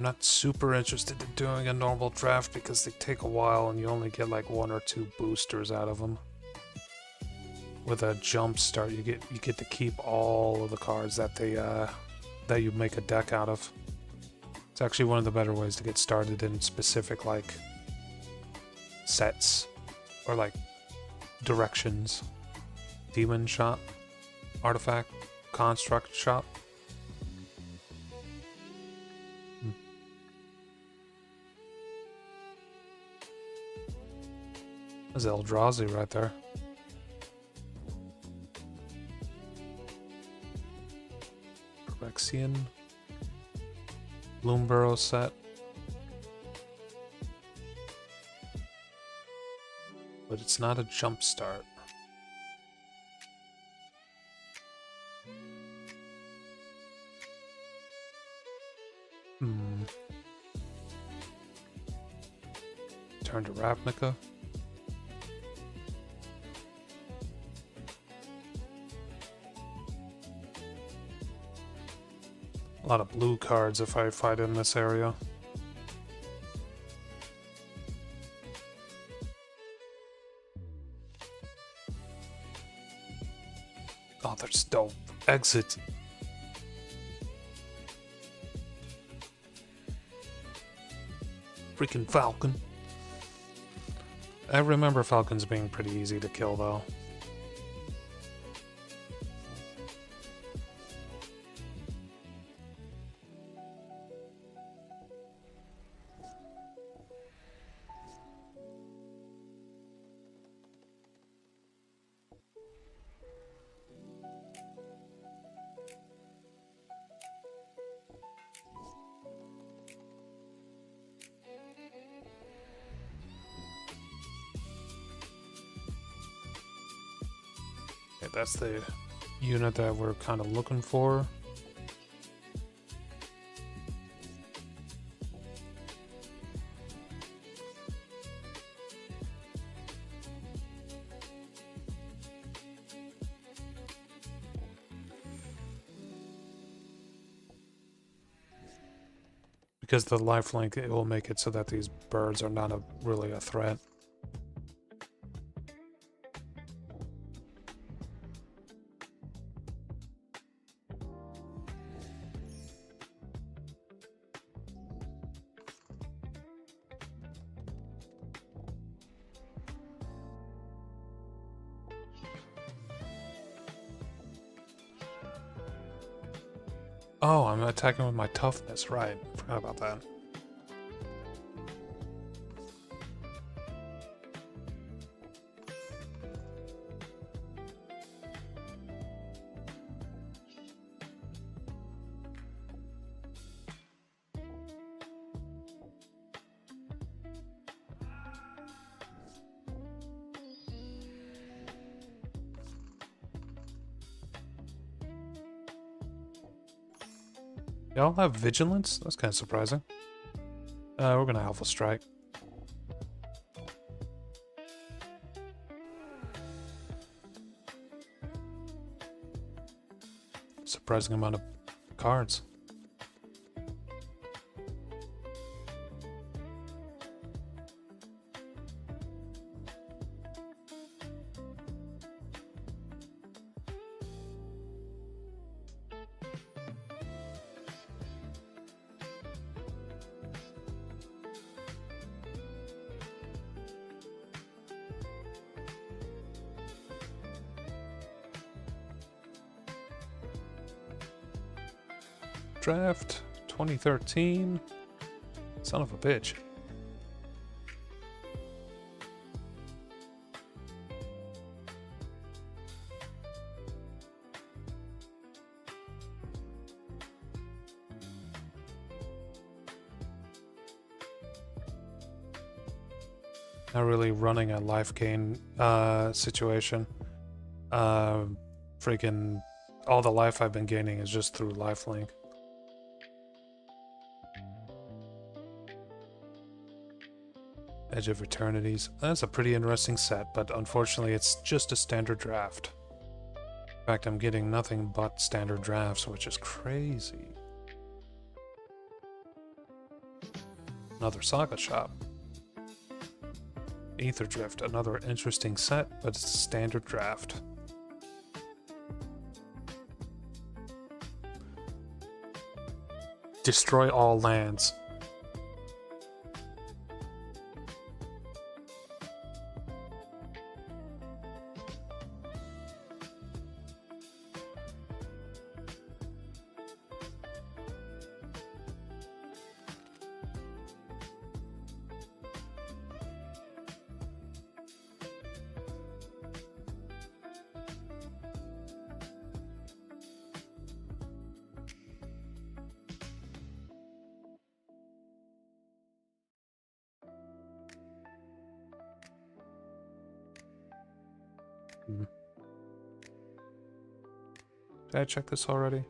not super interested in doing a normal draft because they take a while and you only get like 1 or 2 boosters out of them. With a jump start, you get to keep all of the cards that that you make a deck out of. It's actually one of the better ways to get started in specific like sets or like directions. Demon shop, artifact, construct shop. There's Eldrazi right there. Phyrexian. Bloomburrow set. But it's not a jump start. Turn to Ravnica. A lot of blue cards if I fight in this area. Oh, there's dope. Exit. Freaking Falcon. I remember Falcons being pretty easy to kill, though. Okay, that's the unit that we're kind of looking for. Because the lifelink, it will make it so that these birds are not really a threat. Oh, I'm attacking with my toughness, right. Forgot about that. Y'all have vigilance? That's kind of surprising. We're gonna Alpha Strike. Surprising amount of cards. Draft 2013. Son of a bitch. Not really running a life gain situation. Freaking all the life I've been gaining is just through lifelink. Edge of Eternities. That's a pretty interesting set, but unfortunately it's just a standard draft. In fact, I'm getting nothing but standard drafts, which is crazy. Another Saga Shop. Aether Drift, another interesting set, but it's a standard draft. Destroy all lands. Did I check this already?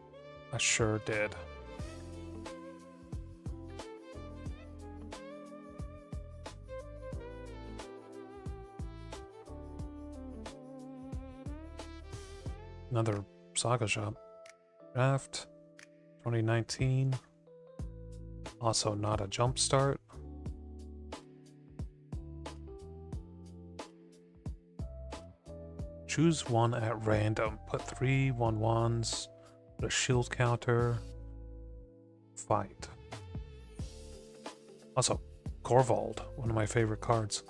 I sure did. Another Saga Shop. Draft 2019. Also not a jump start. Choose one at random. Put 3 1/1s. Put a shield counter. Fight. Also, Corvold, one of my favorite cards.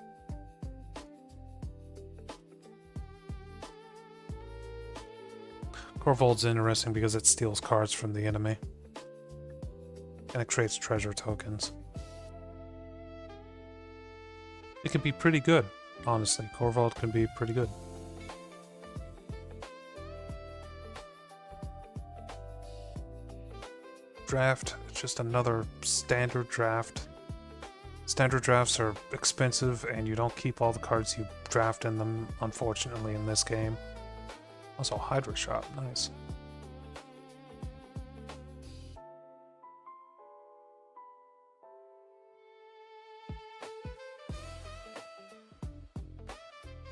Corvold's interesting because it steals cards from the enemy. And it creates treasure tokens. It can be pretty good, honestly. Corvold can be pretty good. Draft, just another standard draft. Standard drafts are expensive and you don't keep all the cards you draft in them, unfortunately, in this game. Also, Hydra Shop, nice.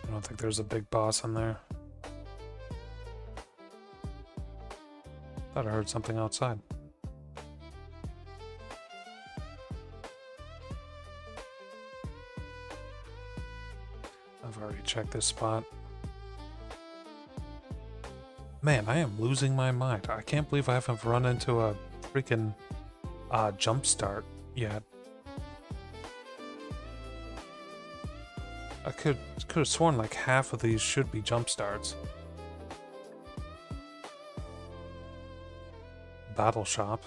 I don't think there's a big boss in there. Thought I heard something outside. I've already checked this spot. Man, I am losing my mind. I can't believe I haven't run into a freaking jump start yet. I could have sworn like half of these should be jump starts. Battle Shop.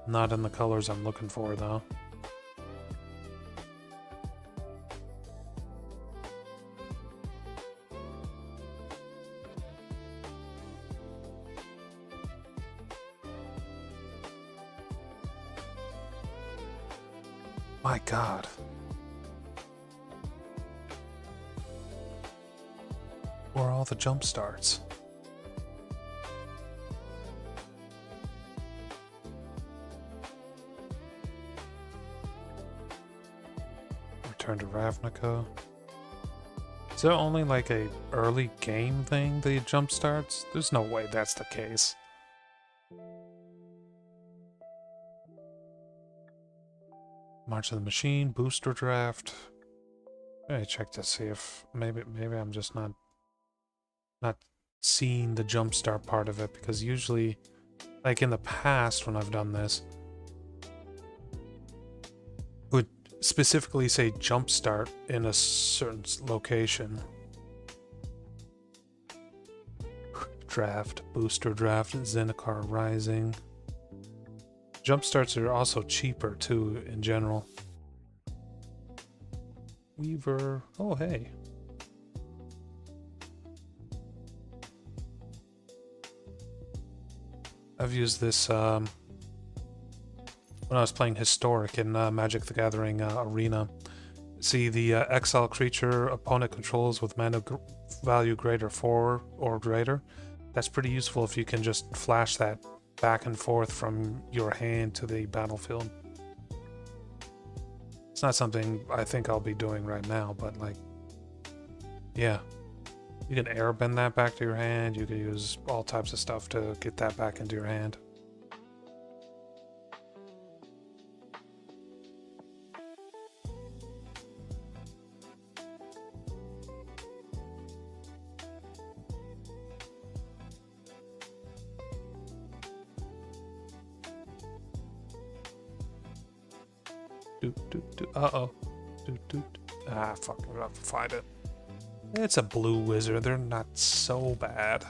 Not in the colors I'm looking for though. My God. Where are all the jump starts? Return to Ravnica. Is there only like a early game thing that jump starts? There's no way that's the case. March of the Machine, booster draft. I check to see if maybe I'm just not seeing the jumpstart part of it, because usually, like in the past when I've done this, it would specifically say jumpstart in a certain location. Draft, booster draft, Zendikar Rising. Jumpstarts are also cheaper too in general. Weaver, oh hey. I've used this when I was playing Historic in Magic the Gathering Arena. See, the exile creature opponent controls with mana value greater 4 or greater. That's pretty useful if you can just flash that back and forth from your hand to the battlefield. It's not something I think I'll be doing right now, but like, yeah. You can airbend that back to your hand, you can use all types of stuff to get that back into your hand. Uh-oh. Ah, fuck, I'm gonna have to find it. It's a blue wizard, they're not so bad.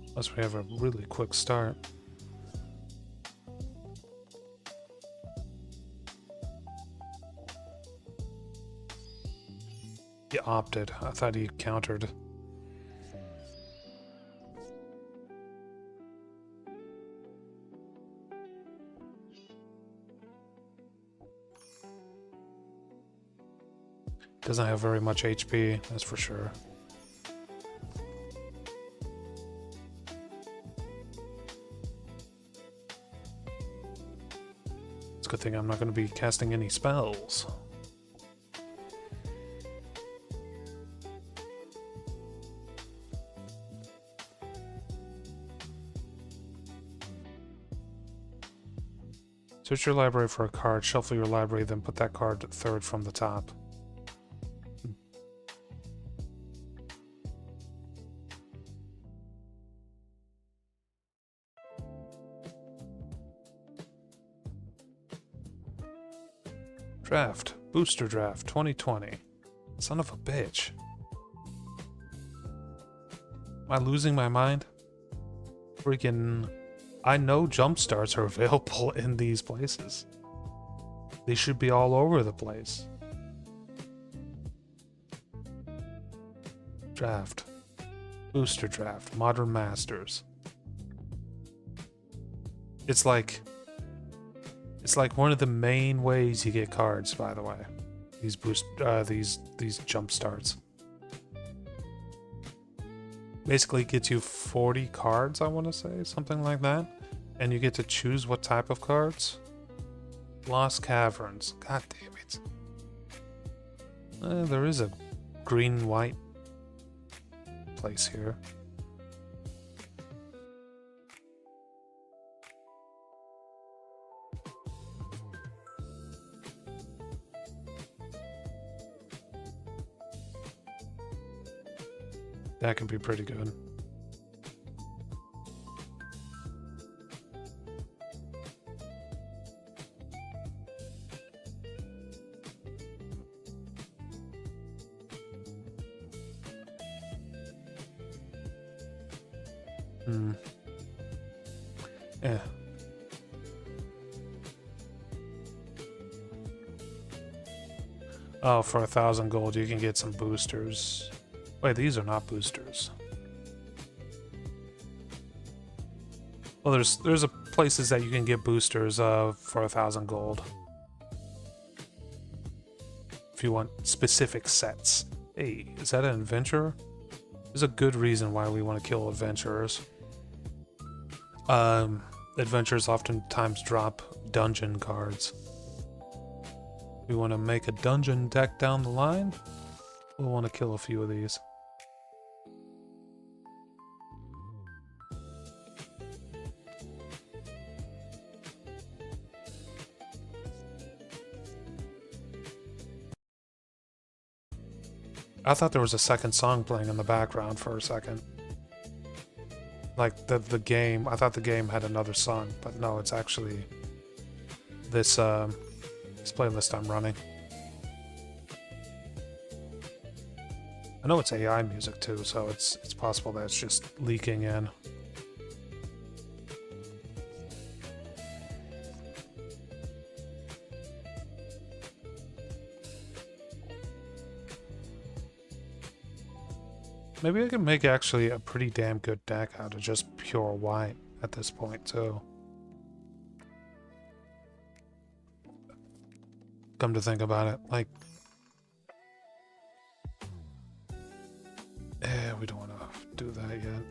Unless we have a really quick start. He opted. I thought he countered. Doesn't have very much HP, that's for sure. It's a good thing I'm not going to be casting any spells. Search your library for a card, shuffle your library, then put that card third from the top. Draft. Booster Draft 2020. Son of a bitch. Am I losing my mind? Freaking... I know jump starts are available in these places. They should be all over the place. Draft. Booster Draft. Modern Masters. It's like one of the main ways you get cards, by the way. These these jump starts. Basically gets you 40 cards, I want to say, something like that. And you get to choose what type of cards. Lost Caverns. God damn it. There is a green-white place here. That can be pretty good. Yeah. Oh, for 1,000 gold you can get some boosters. Wait, these are not boosters. Well, there's places that you can get boosters for 1,000 gold. If you want specific sets. Hey, is that an adventurer? There's a good reason why we want to kill adventurers. Adventurers oftentimes drop dungeon cards. We want to make a dungeon deck down the line. We'll want to kill a few of these. I thought there was a second song playing in the background for a second. Like the game, I thought the game had another song, but no, it's actually this playlist I'm running. I know it's AI music too, so it's possible that it's just leaking in. Maybe I can make actually a pretty damn good deck out of just pure white at this point too. Come to think about it, like, we don't want to do that yet.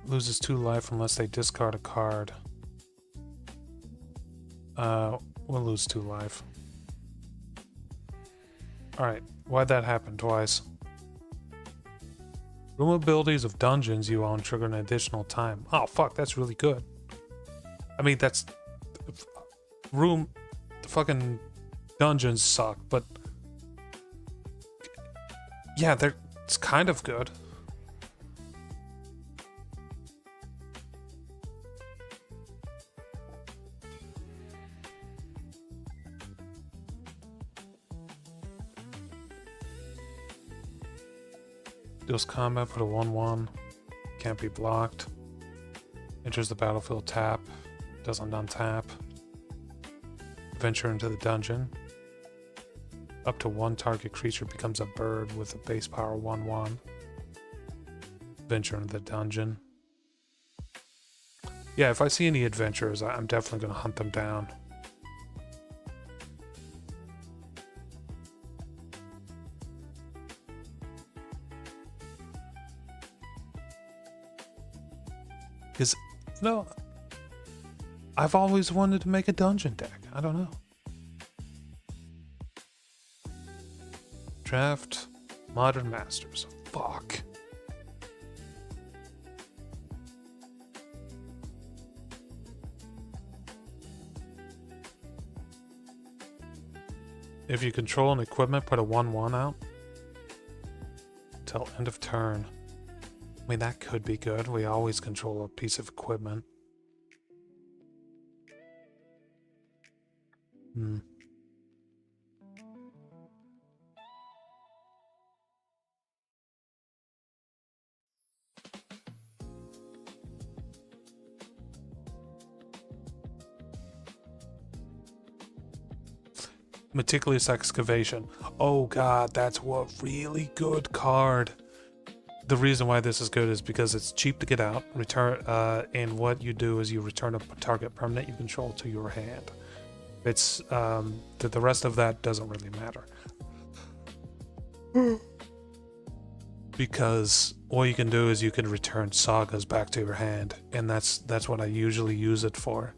Loses 2 life unless they discard a card. We'll lose 2 life. Alright, why'd that happen twice? Room abilities of dungeons you own trigger an additional time. Oh fuck, that's really good. I mean, that's... Room... The fucking dungeons suck, but... Yeah, it's kind of good. Deals combat, put a 1/1. Can't be blocked. Enters the battlefield, tap. Doesn't untap. Venture into the dungeon. Up to 1 target creature becomes a bird with a base power 1/1. Venture into the dungeon. Yeah, if I see any adventurers, I'm definitely going to hunt them down. Because, you know, I've always wanted to make a dungeon deck. I don't know. Draft Modern Masters. Fuck. If you control an equipment, put a 1/1 out. Till end of turn. I mean, that could be good. We always control a piece of equipment. Meticulous Excavation. Oh god, that's a really good card. The reason why this is good is because it's cheap to get out, and what you do is you return a target permanent you control to your hand. It's the rest of that doesn't really matter. Because all you can do is you can return sagas back to your hand, and that's what I usually use it for.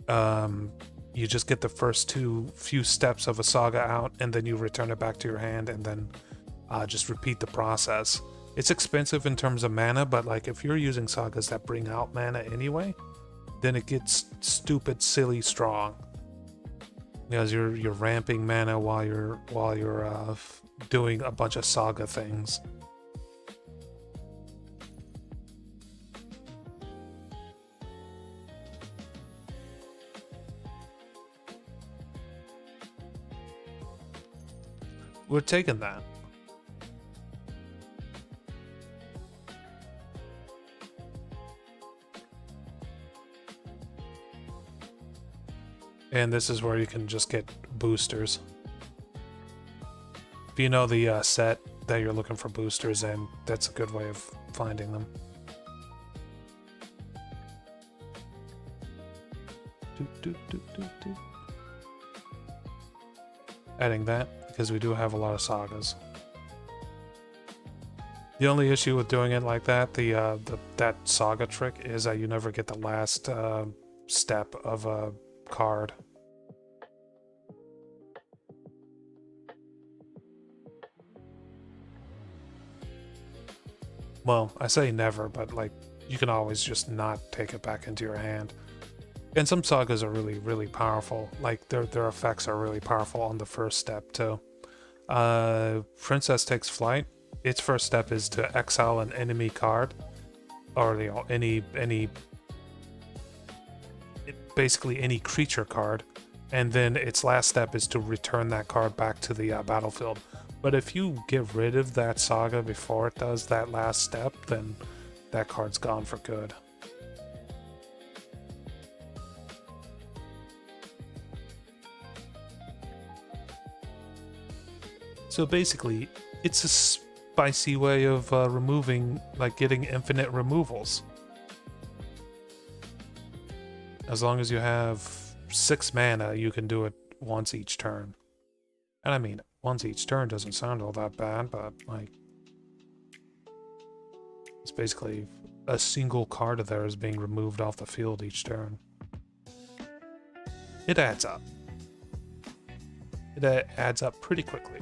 You just get the first few steps of a saga out, and then you return it back to your hand, and then just repeat the process. It's expensive in terms of mana, but like if you're using sagas that bring out mana anyway, then it gets stupid, silly strong. Because you're ramping mana while you're doing a bunch of saga things. We're taking that. And this is where you can just get boosters. If you know the set that you're looking for boosters in, that's a good way of finding them. Adding that, because we do have a lot of sagas. The only issue with doing it like that, that saga trick, is that you never get the last step of a card. Well, I say never, but like you can always just not take it back into your hand. And some sagas are really, really powerful. Like their effects are really powerful on the first step too. Princess Takes Flight. Its first step is to exile an enemy card, or basically any creature card, and then its last step is to return that card back to the battlefield. But if you get rid of that saga before it does that last step, then that card's gone for good. So basically, it's a spicy way of removing, like getting infinite removals. As long as you have 6 mana, you can do it once each turn. And I mean, once each turn doesn't sound all that bad, but like, it's basically a single card of theirs being removed off the field each turn. It adds up. It adds up pretty quickly.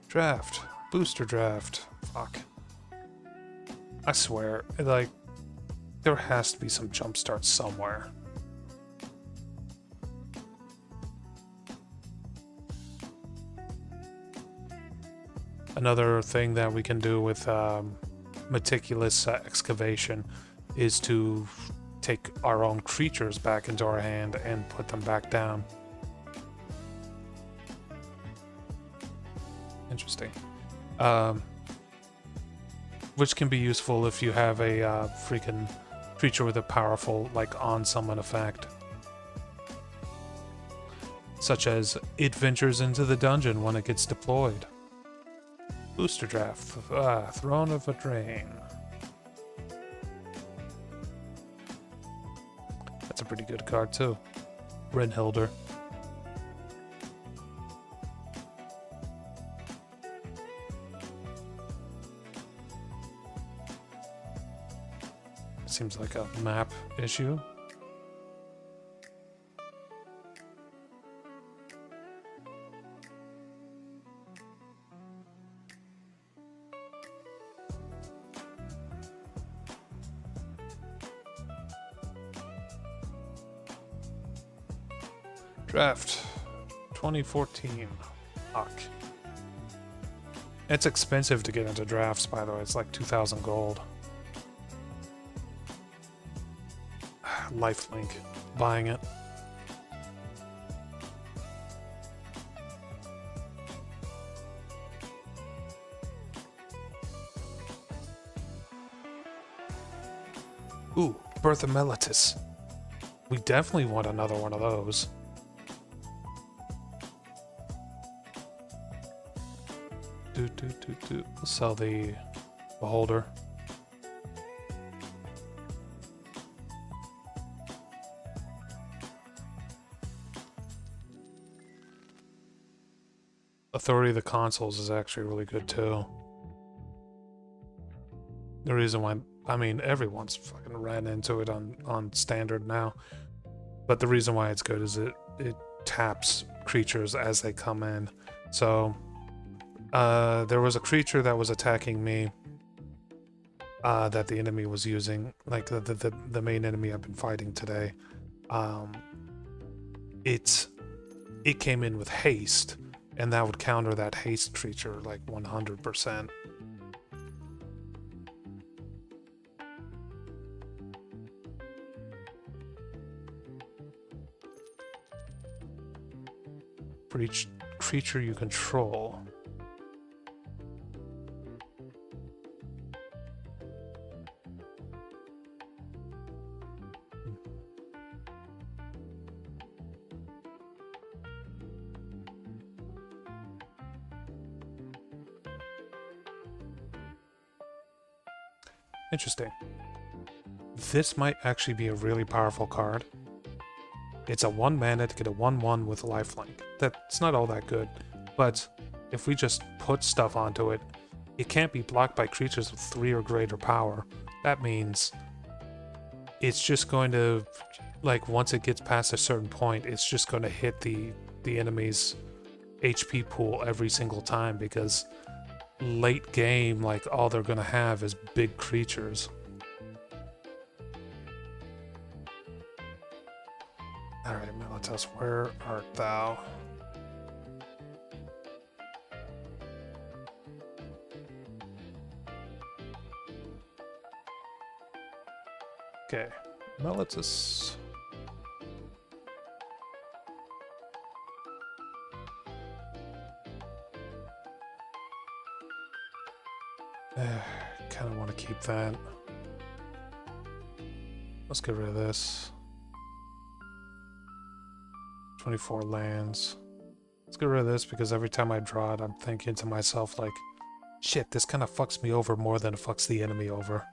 Draft. Booster draft. Fuck. I swear, like, there has to be some jumpstart somewhere. Another thing that we can do with meticulous excavation is to take our own creatures back into our hand and put them back down. Interesting. Which can be useful if you have a freaking creature with a powerful, like, on-summon effect. Such as, it ventures into the dungeon when it gets deployed. Booster draft. Throne of Eldraine. That's a pretty good card, too. Brynhilder. Seems like a map issue. Draft 2014. Fuck. It's expensive to get into drafts, by the way. It's like 2,000 gold. Lifelink. Buying it. Ooh, Birth of Meletis. We definitely want another one of those. Let's sell the Beholder. Authority of the Consuls is actually really good too. The reason why, I mean, everyone's fucking ran into it on standard now, but the reason why it's good is it taps creatures as they come in. So there was a creature that was attacking me that the enemy was using, like the main enemy I've been fighting today. It came in with haste, and that would counter that haste creature like 100%. For each creature you control. Interesting. This might actually be a really powerful card. It's a 1 mana to get a 1/1 with lifelink. That's not all that good, but if we just put stuff onto it, it can't be blocked by creatures with 3 or greater power. That means it's just going to, like, once it gets past a certain point, it's just going to hit the enemy's HP pool every single time, because late game, like, all they're going to have is big creatures. Alright, Meletis, where art thou? that lets us... kind of want to keep that. Let's get rid of this. 24 lands. Let's get rid of this because every time I draw it, I'm thinking to myself like, shit, this kind of fucks me over more than it fucks the enemy over.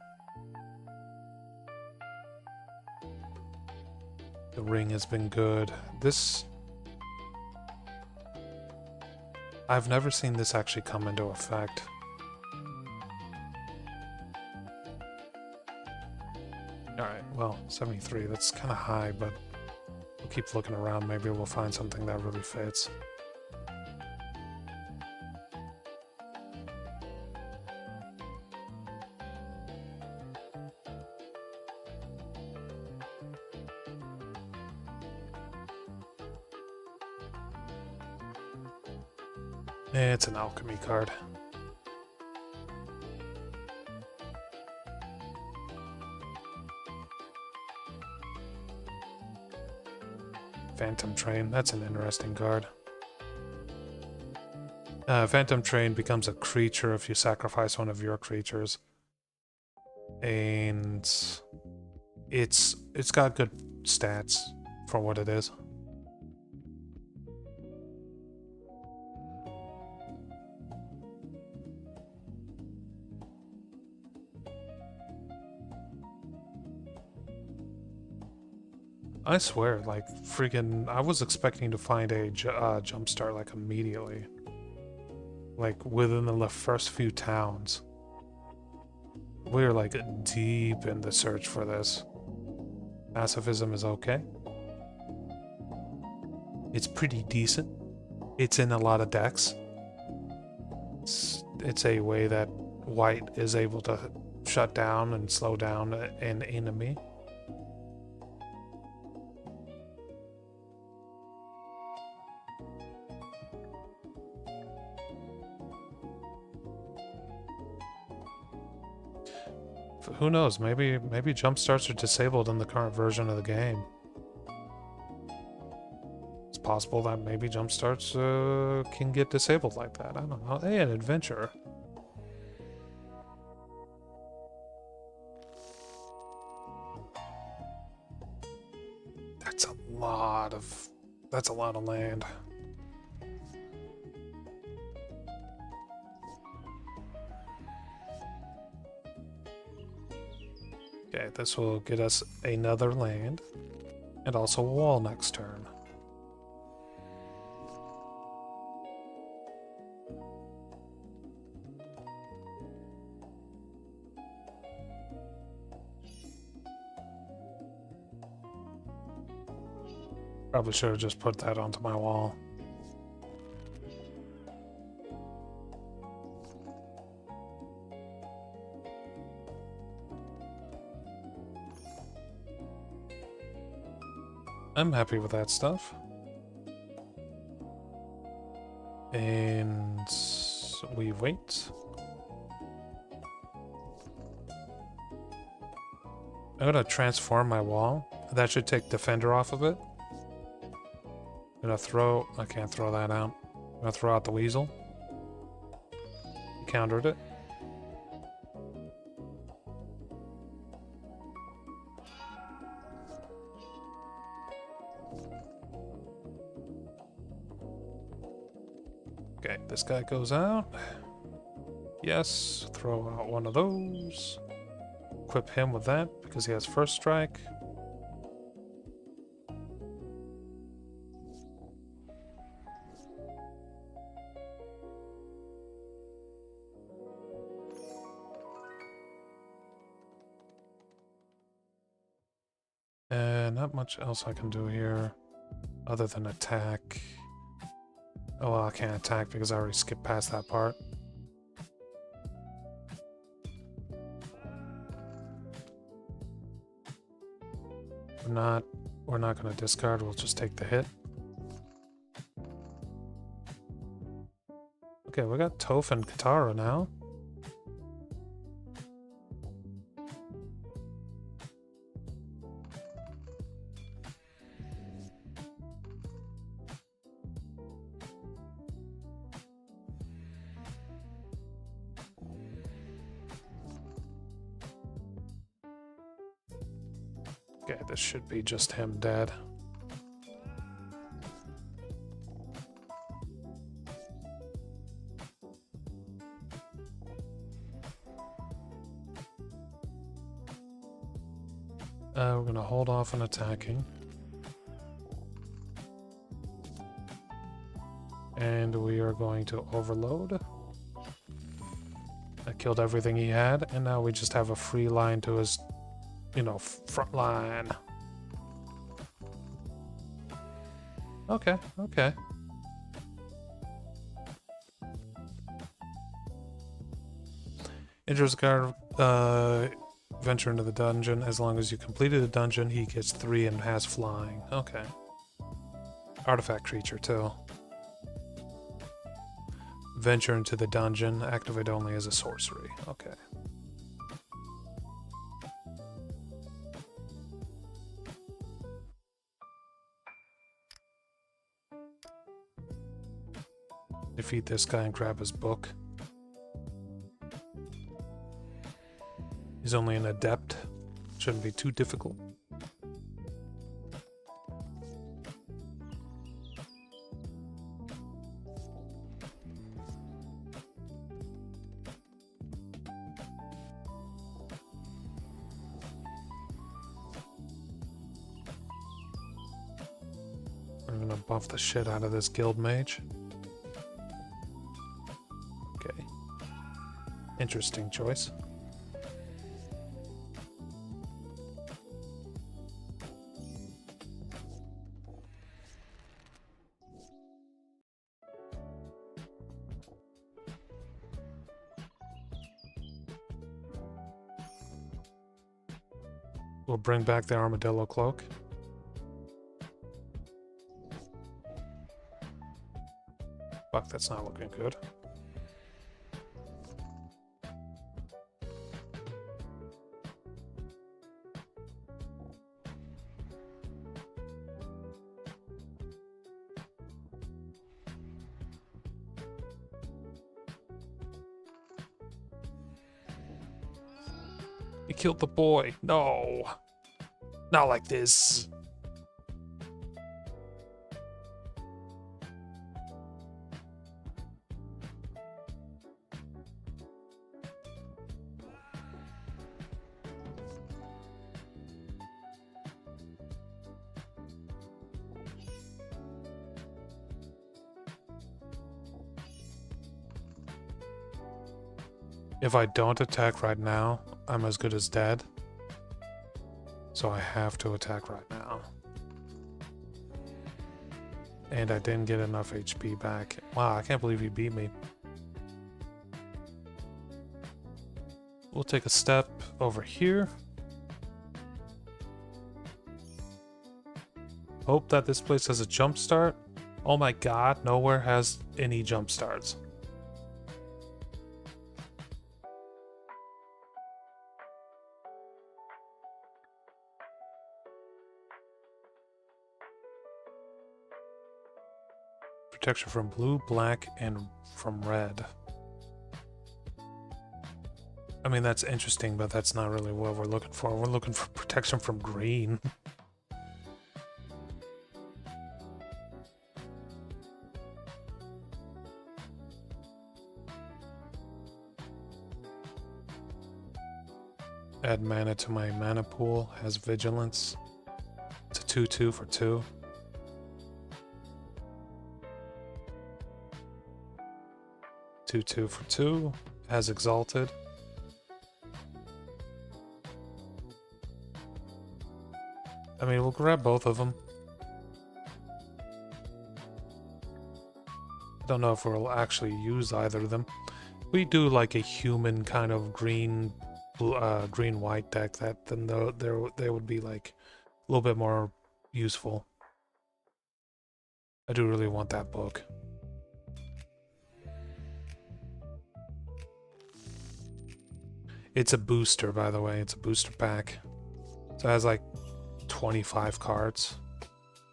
The ring has been good. This... I've never seen this actually come into effect. Alright, well, 73, that's kind of high, but we'll keep looking around. Maybe we'll find something that really fits. It's an alchemy card. Phantom Train, that's an interesting card. Phantom Train becomes a creature if you sacrifice one of your creatures. And it's got good stats for what it is. I swear, like, freaking, I was expecting to find a jumpstart, like, immediately. Like, within the first few towns. We're, like, deep in the search for this. Pacifism is okay. It's pretty decent. It's in a lot of decks. It's a way that white is able to shut down and slow down an enemy. Who knows? Maybe jumpstarts are disabled in the current version of the game. It's possible that maybe jumpstarts can get disabled like that. I don't know. Hey, an adventure. That's a lot of land. Okay, this will get us another land, and also a wall next turn. Probably should have just put that onto my wall. I'm happy with that stuff. And we wait. I'm gonna transform my wall. That should take Defender off of it. I'm gonna throw... I can't throw that out. I'm gonna throw out the Weasel. Countered it. Okay, this guy goes out. Yes, throw out one of those. Equip him with that because he has first strike. Not much else I can do here other than attack. Oh, well, I can't attack because I already skipped past that part. We're not going to discard, we'll just take the hit. Okay, we got Toph and Katara now. Okay, this should be just him dead. We're gonna hold off on attacking. And we are going to overload. I killed everything he had, and now we just have a free line to his, you know, front line. Okay, okay. Enters card, venture into the dungeon. As long as you completed the dungeon, he gets 3 and has flying. Okay. Artifact creature, too. Venture into the dungeon. Activate only as a sorcery. Okay. Defeat this guy and grab his book. He's only an adept. Shouldn't be too difficult. We're gonna buff the shit out of this guild mage. Okay. Interesting choice. We'll bring back the armadillo cloak. Fuck, that's not looking good. He killed the boy. No. Not like this. If I don't attack right now, I'm as good as dead. So I have to attack right now. And I didn't get enough HP back. Wow, I can't believe he beat me. We'll take a step over here. Hope that this place has a jump start. Oh my god, nowhere has any jump starts. Protection from blue, black, and from red. I mean, that's interesting, but that's not really what we're looking for. We're looking for protection from green. Add mana to my mana pool. Has vigilance. It's a 2/2 for 2. Two for 2, has exalted. I mean, we'll grab both of them. I don't know if we'll actually use either of them. We do like a human kind of green, green white deck. That then they would be like a little bit more useful. I do really want that book. It's a booster, by the way. It's a booster pack. So it has like 25 cards.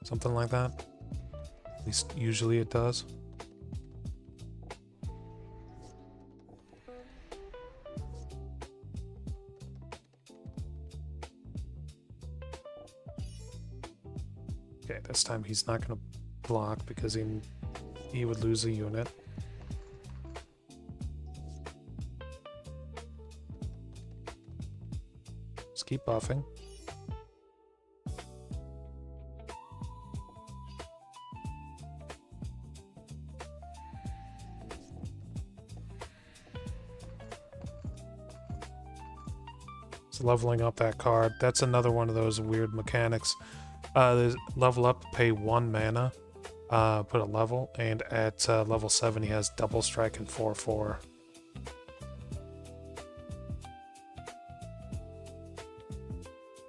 Something like that. At least usually it does. Okay, this time he's not gonna block because he would lose a unit. Just keep buffing. It's leveling up that card. That's another one of those weird mechanics. There's level up, pay 1 mana, put a level, and at level 7 he has double strike and 4/4.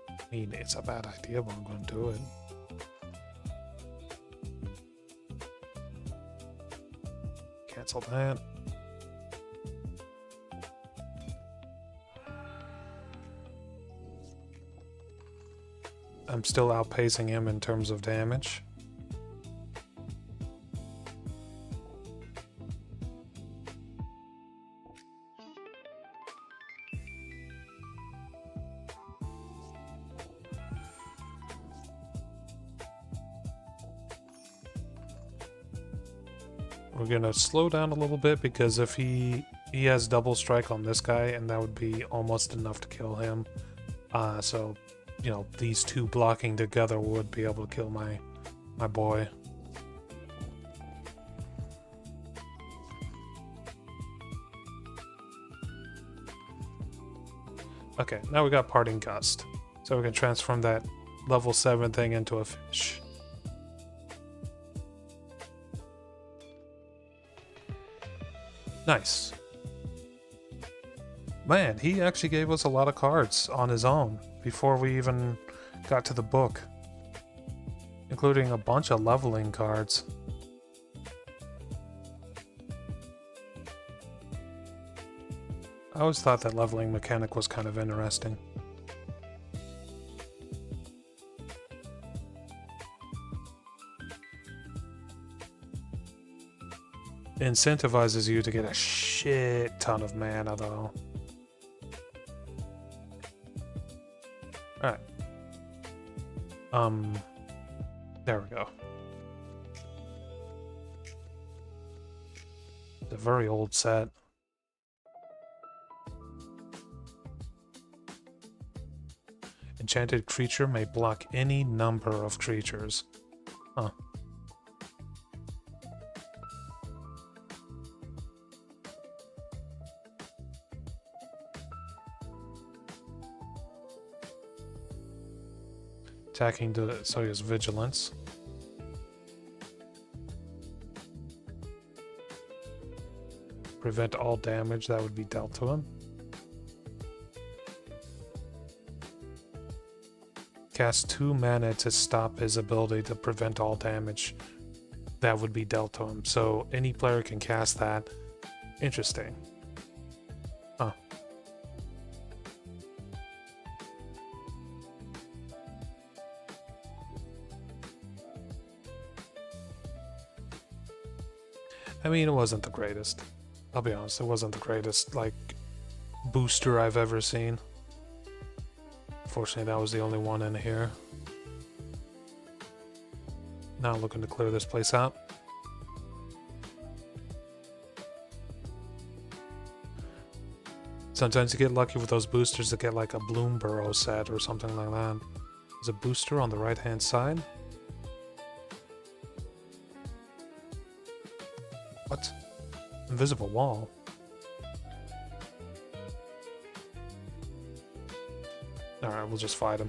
I mean, it's a bad idea, but I'm going to do it. Cancel that. I'm still outpacing him in terms of damage. We're gonna slow down a little bit because if he has double strike on this guy, and that would be almost enough to kill him. So, you know, these two blocking together would be able to kill my boy. Okay, now we got Parting Gust. So we can transform that level 7 thing into a fish. Nice. Man, he actually gave us a lot of cards on his own before we even got to the book, including a bunch of leveling cards. I always thought that leveling mechanic was kind of interesting. It incentivizes you to get a shit ton of mana, though. Alright. There we go. It's a very old set. Enchanted creature may block any number of creatures. Huh. Attacking so he has vigilance. Prevent all damage that would be dealt to him. Cast 2 mana to stop his ability to prevent all damage that would be dealt to him. So any player can cast that. Interesting. Huh. I mean, it wasn't the greatest. I'll be honest, it wasn't the greatest, like, booster I've ever seen. Fortunately, that was the only one in here. Now looking to clear this place out. Sometimes you get lucky with those boosters that get like a Bloom Burrow set or something like that. There's a booster on the right-hand side. What? Invisible wall. Alright, we'll just fight him.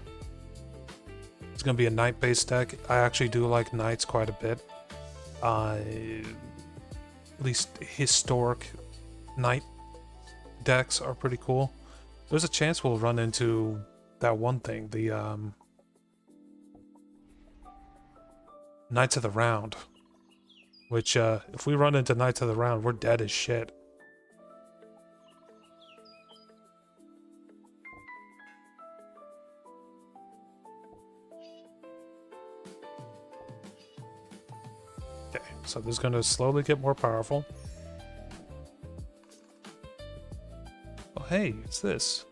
It's gonna be a knight-based deck. I actually do like knights quite a bit. At least historic knight decks are pretty cool. There's a chance we'll run into that one thing, the Knights of the Round. Which, if we run into Knights of the Round, we're dead as shit. Okay, so this is going to slowly get more powerful. Oh, hey, it's this.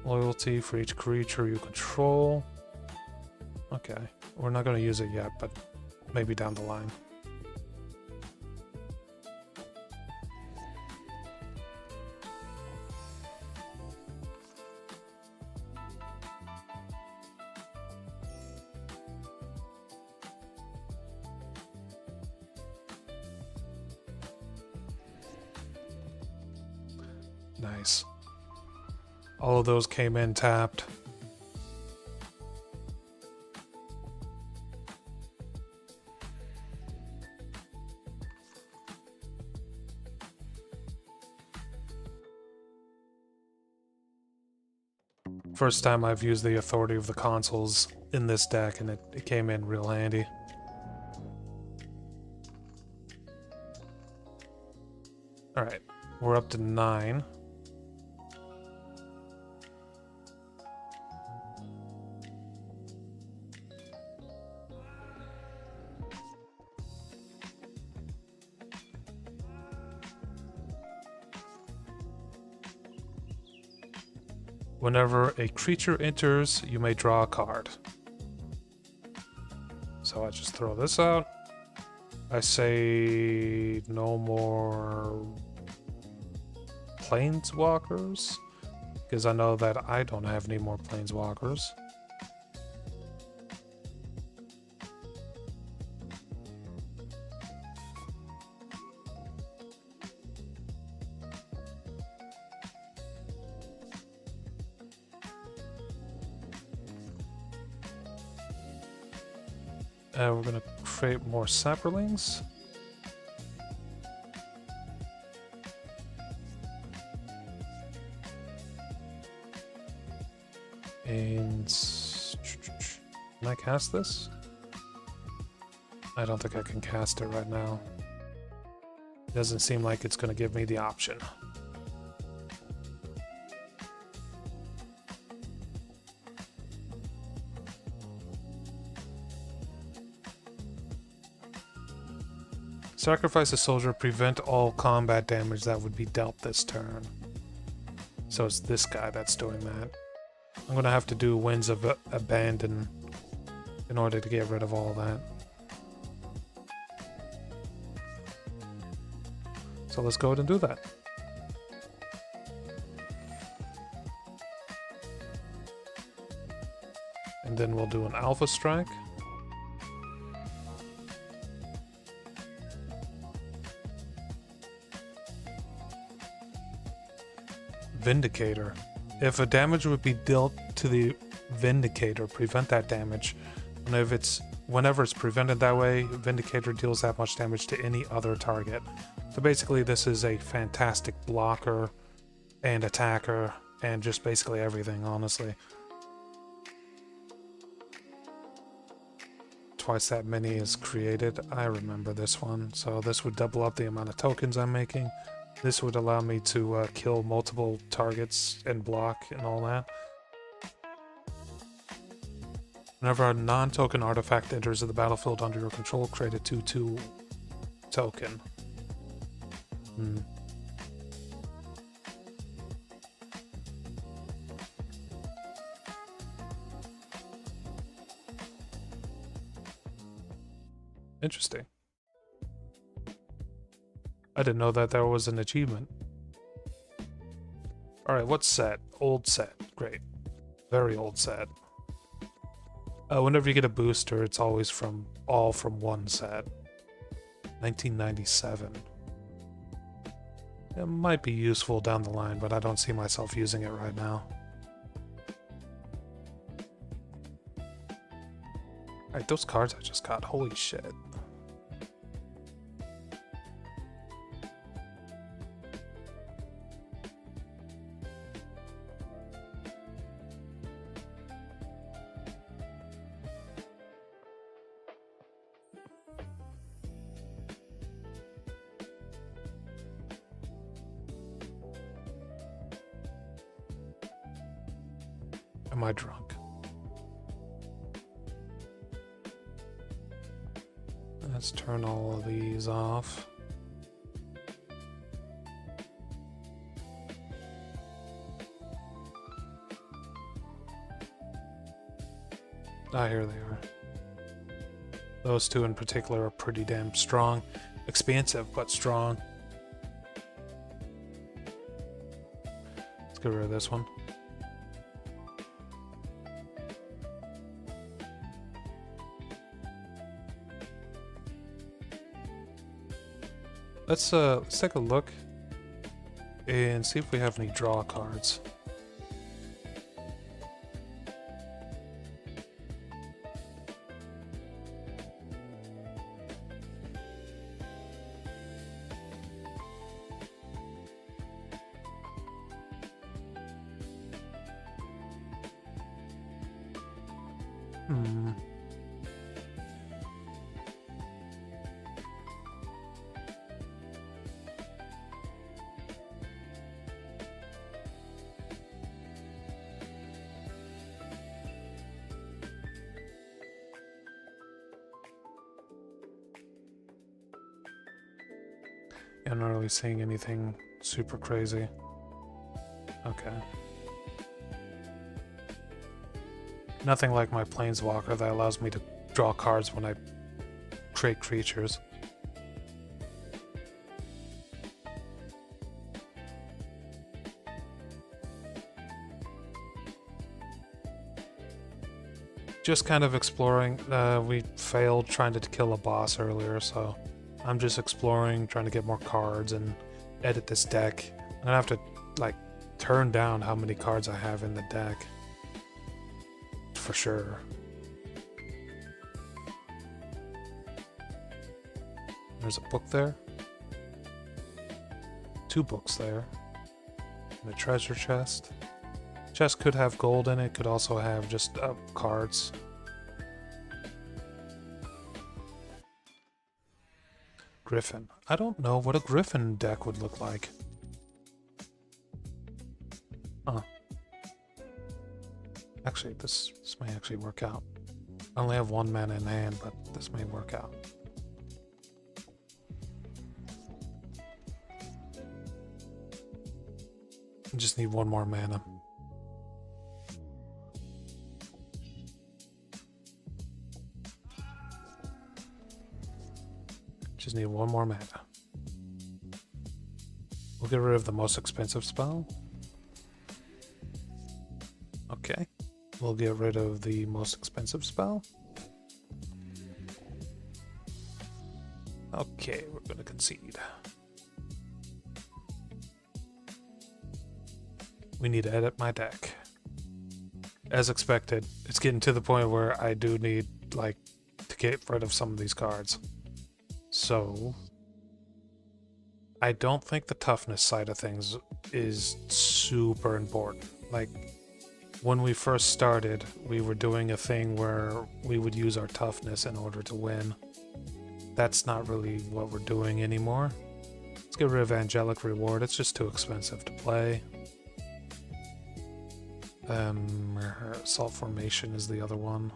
Loyalty for each creature you control. Okay, We're not going to use it yet, but maybe down the line. Nice. All of those came in tapped. First time I've used the authority of the consoles in this deck, and it came in real handy. Alright, we're up to 9. Whenever a creature enters, you may draw a card. So I just throw this out. I say no more planeswalkers, because I know that I don't have any more planeswalkers. We're gonna create more saplings. And can I cast this? I don't think I can cast it right now. It doesn't seem like it's gonna give me the option. Sacrifice a soldier, prevent all combat damage that would be dealt this turn. So it's this guy that's doing that. I'm gonna have to do Winds of Abandon in order to get rid of all that. So let's go ahead and do that. And then we'll do an Alpha Strike. Vindicator. If a damage would be dealt to the Vindicator, prevent that damage. And whenever it's prevented that way, Vindicator deals that much damage to any other target. So basically this is a fantastic blocker and attacker and just basically everything, honestly. Twice that many is created. I remember this one. So this would double up the amount of tokens I'm making. This would allow me to kill multiple targets and block and all that. Whenever a non-token artifact enters the battlefield under your control, create a 2/2 token. Interesting. I didn't know that there was an achievement. Alright, what set? Old set. Great. Very old set. Whenever you get a booster, it's always all from one set. 1997. It might be useful down the line, but I don't see myself using it right now. Alright, those cards I just got. Holy shit. Am I drunk? Let's turn all of these off. Ah, here they are. Those two in particular are pretty damn strong. Expansive, but strong. Let's get rid of this one. Let's take a look and see if we have any draw cards. I'm not really seeing anything super crazy. Okay. Nothing like my Planeswalker that allows me to draw cards when I create creatures. Just kind of exploring. We failed trying to kill a boss earlier, so I'm just exploring, trying to get more cards and edit this deck. I'm gonna have to, like, turn down how many cards I have in the deck. For sure. There's a book there. 2 books there. And a treasure chest. Chest could have gold in it, could also have just cards. Griffin. I don't know what a Griffin deck would look like. Huh. Actually, this may actually work out. I only have 1 mana in hand, but this may work out. I just need 1 more mana. Just need 1 more mana. We'll get rid of the most expensive spell. Okay. We'll get rid of the most expensive spell. Okay, we're gonna concede. We need to edit my deck. As expected, it's getting to the point where I do need, like, to get rid of some of these cards. So, I don't think the toughness side of things is super important. Like, when we first started, we were doing a thing where we would use our toughness in order to win. That's not really what we're doing anymore. Let's get rid of Angelic Reward. It's just too expensive to play. Assault Formation is the other one.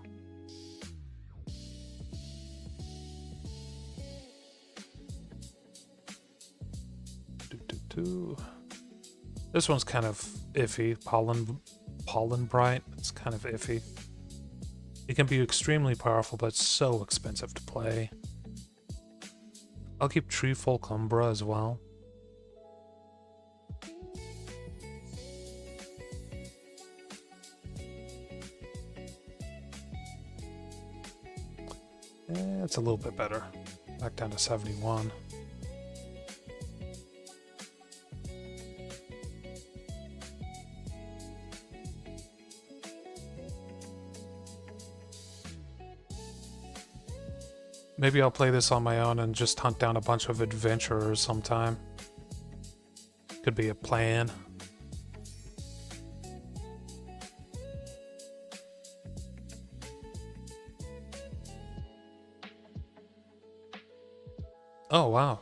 This one's kind of iffy. Pollen Bright. It's kind of iffy. It can be extremely powerful, but it's so expensive to play. I'll keep Treefolk Umbra as well. It's a little bit better. Back down to 71. Maybe I'll play this on my own and just hunt down a bunch of adventurers sometime. Could be a plan. Oh, wow.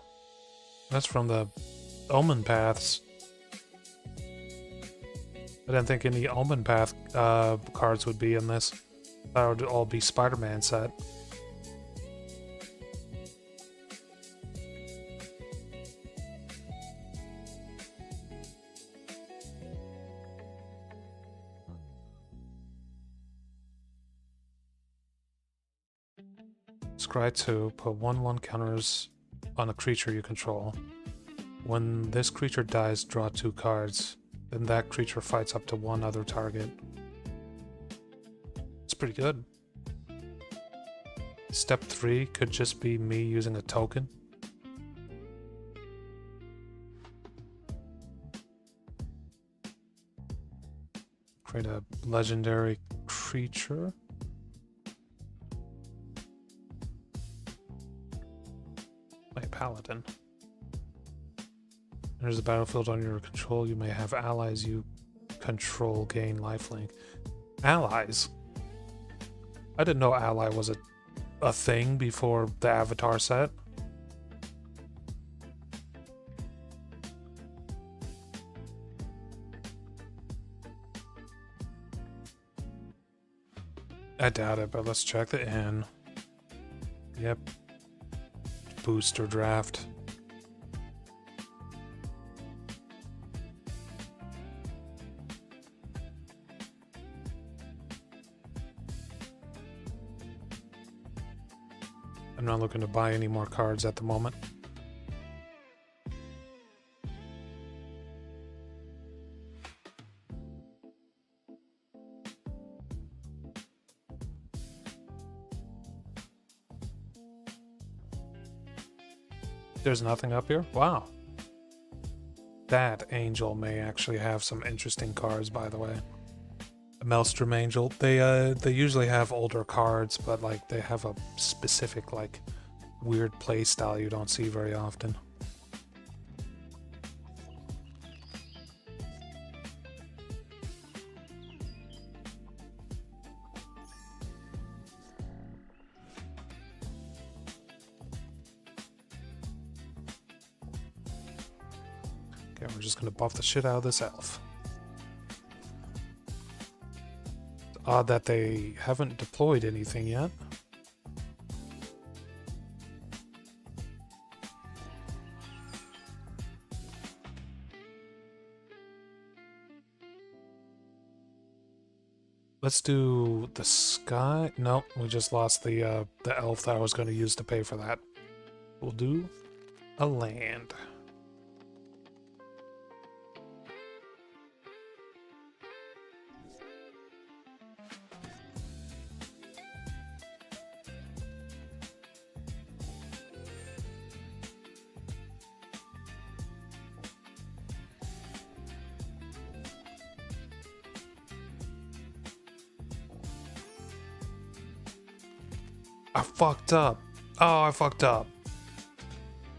That's from the Omen Paths. I didn't think any Omen Path cards would be in this. That would all be Spider-Man set. Scry 2, put 1/1 counters on a creature you control. When this creature dies, draw 2 cards. Then that creature fights up to one other target. It's pretty good. Step 3 could just be me using a token. Create a legendary creature. My paladin. There's a battlefield on your control. You may have allies you control gain lifelink. Allies? I didn't know ally was a thing before the avatar set. I doubt it, but let's check the inn. Yep. Booster draft. I'm not looking to buy any more cards at the moment. There's nothing up here? Wow. That angel may actually have some interesting cards, by the way. A Maelstrom Angel. They usually have older cards, but like they have a specific like weird play style you don't see very often. Okay, we're just gonna buff the shit out of this elf. It's odd that they haven't deployed anything yet. Let's do the sky. Nope, we just lost the elf that I was going to use to pay for that. We'll do a land. I fucked up. Oh, I fucked up.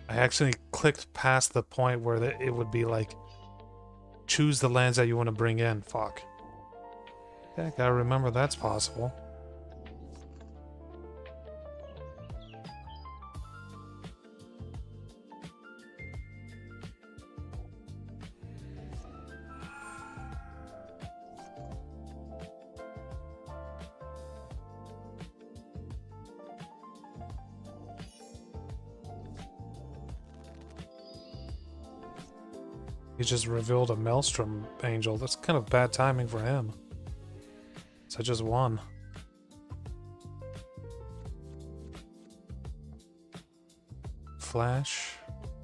I actually clicked past the point where it would be like, choose the lands that you want to bring in. Fuck. Okay, gotta remember that's possible. He just revealed a Maelstrom Angel. That's kind of bad timing for him. So I just won. Flash.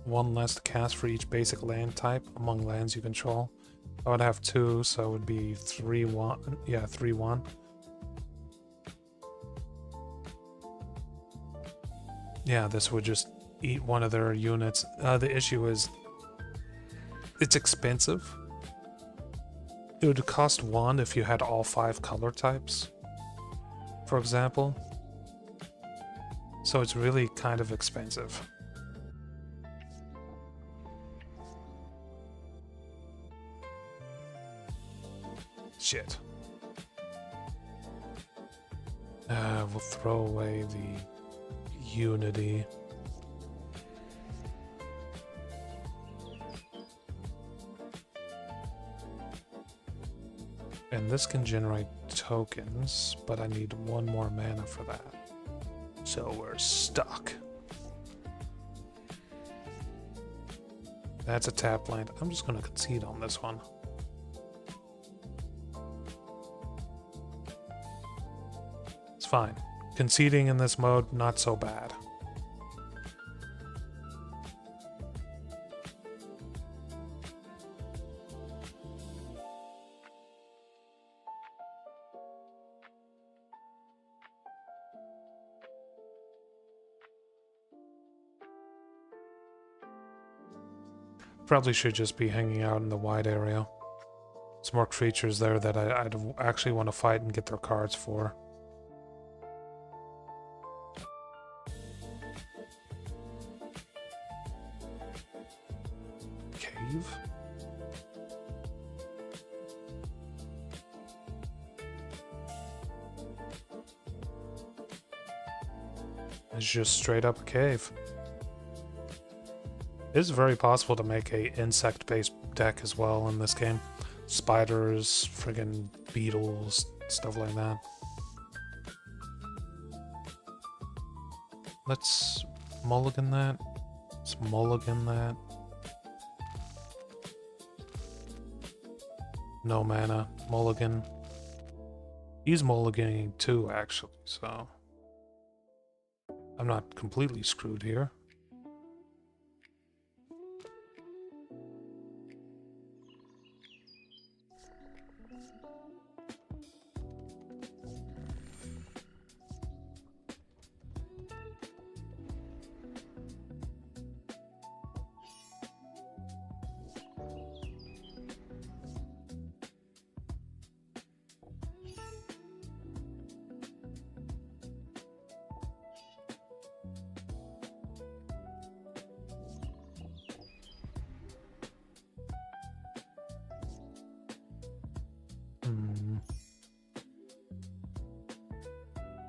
1 less to cast for each basic land type among lands you control. I would have 2, so it would be 3-1. Yeah, 3-1. Yeah, this would just eat one of their units. The issue is it's expensive. It would cost 1 if you had all 5 color types, for example. So it's really kind of expensive. Shit. We'll throw away the Unity. And this can generate tokens, but I need 1 more mana for that. So we're stuck. That's a tap land. I'm just gonna concede on this one. It's fine. conceding in this mode, not so bad. Probably should just be hanging out in the wide area. There's more creatures there that I'd actually want to fight and get their cards for. Cave? It's just straight up a cave. It is very possible to make a insect-based deck as well in this game. Spiders, friggin' beetles, stuff like that. Let's mulligan that. Let's mulligan that. No mana. Mulligan. He's mulliganing too, actually, so I'm not completely screwed here.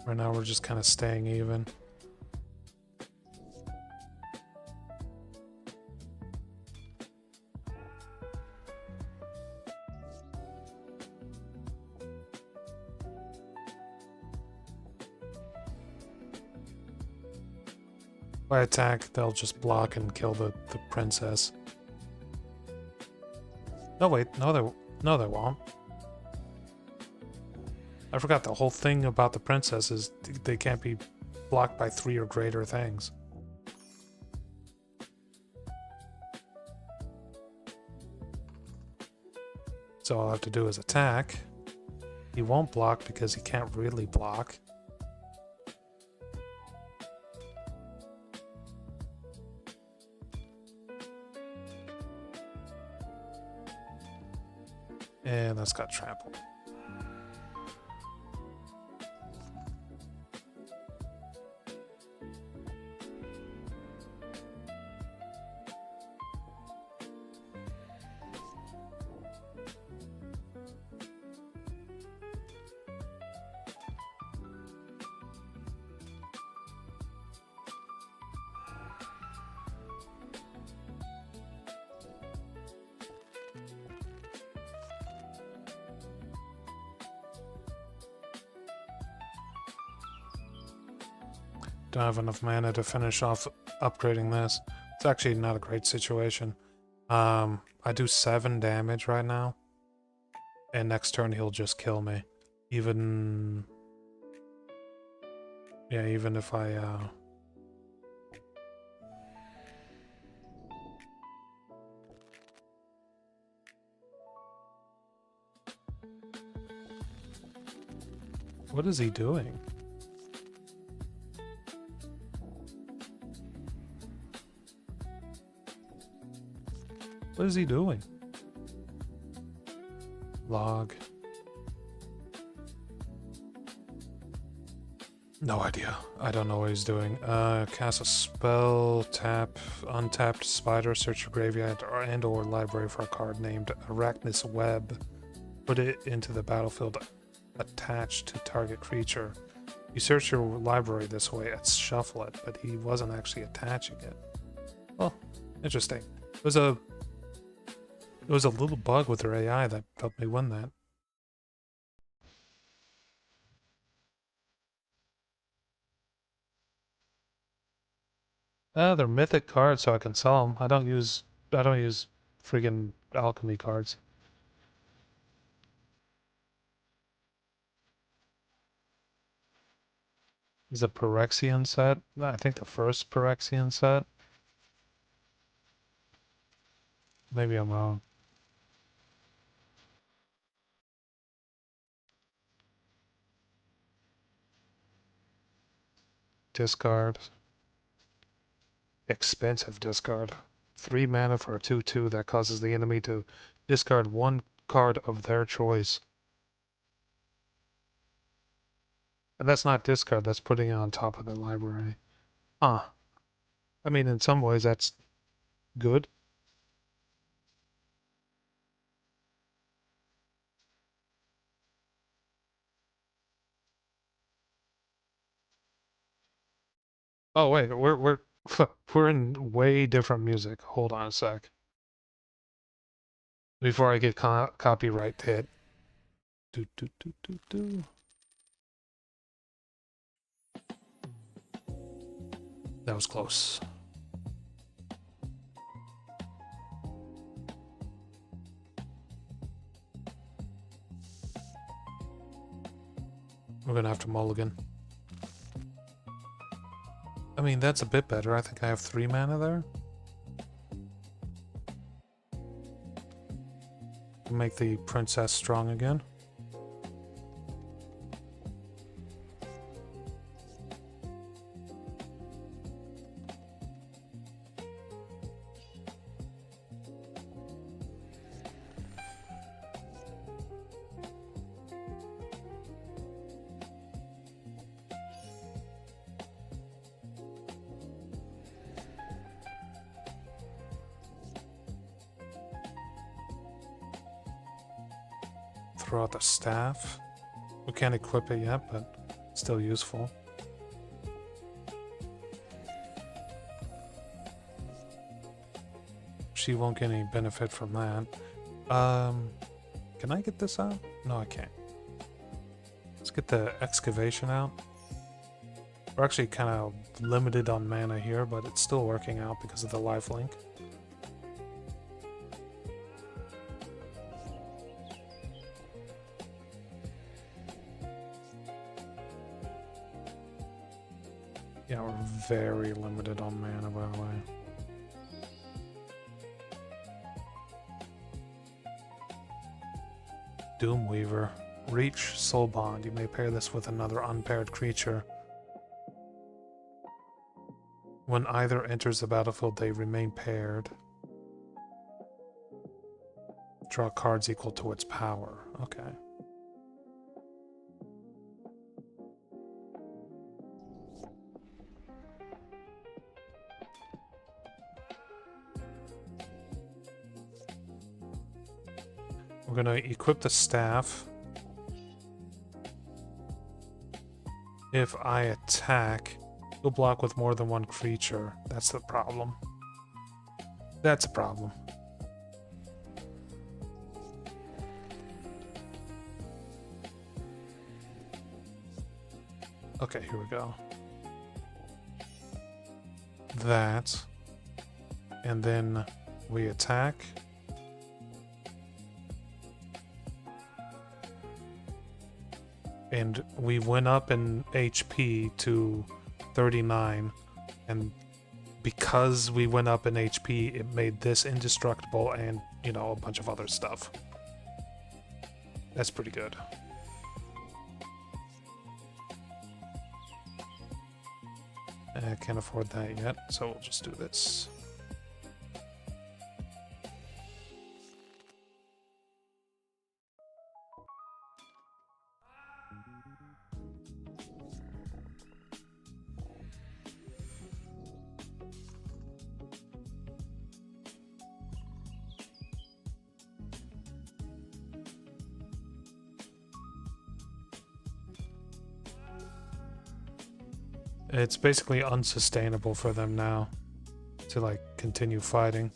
Right now we're just kind of staying even. If I attack, they'll just block and kill the princess. No, wait, no, they won't. I forgot the whole thing about the princess is they can't be blocked by 3 or greater things. So all I have to do is attack. He won't block because he can't really block. And that's got trample. Don't have enough mana to finish off upgrading this. It's actually not a great situation. I do 7 damage right now. And next turn he'll just kill me. Even... Yeah, even if I... What is he doing? What is he doing? Log. No idea. I don't know what he's doing. Cast a spell, tap, untapped spider, search your graveyard and/or library for a card named Arachnus Web. Put it into the battlefield attached to target creature. You search your library this way, shuffle it, but he wasn't actually attaching it. Oh, interesting. It was a little bug with their AI that helped me win that. They're mythic cards, so I can sell them. I don't use friggin' alchemy cards. is a Phyrexian set. I think the first Phyrexian set. Maybe I'm wrong. Discard. Expensive discard. 3 mana for a 2/2 that causes the enemy to discard 1 card of their choice. And that's not discard, that's putting it on top of the library. Huh. I mean, in some ways that's good. Oh wait, we're we're in way different music. Hold on a sec. Before I get copyright hit. Do do do do do. That was close. We're gonna have to mulligan. I mean, that's a bit better. I think I have 3 mana there. Make the princess strong again. Throw out the staff. We can't equip it yet, but still useful. She won't get any benefit from that. Can I get this out? No, I can't. Let's get the excavation out. We're actually kind of limited on mana here, but it's still working out because of the lifelink. Yeah, we're very limited on mana, by the way. Doomweaver. Reach, Soul Bond. You may pair this with another unpaired creature. When either enters the battlefield, they remain paired. Draw cards equal to its power. Okay. We're gonna equip the staff. If I attack, you'll block with more than one creature. That's the problem. That's a problem. Okay, here we go. That. And then we attack. And we went up in HP to 39, and because we went up in HP, it made this indestructible and, you know, a bunch of other stuff. That's pretty good. I can't afford that yet, so we'll just do this. It's basically unsustainable for them now to, like, continue fighting.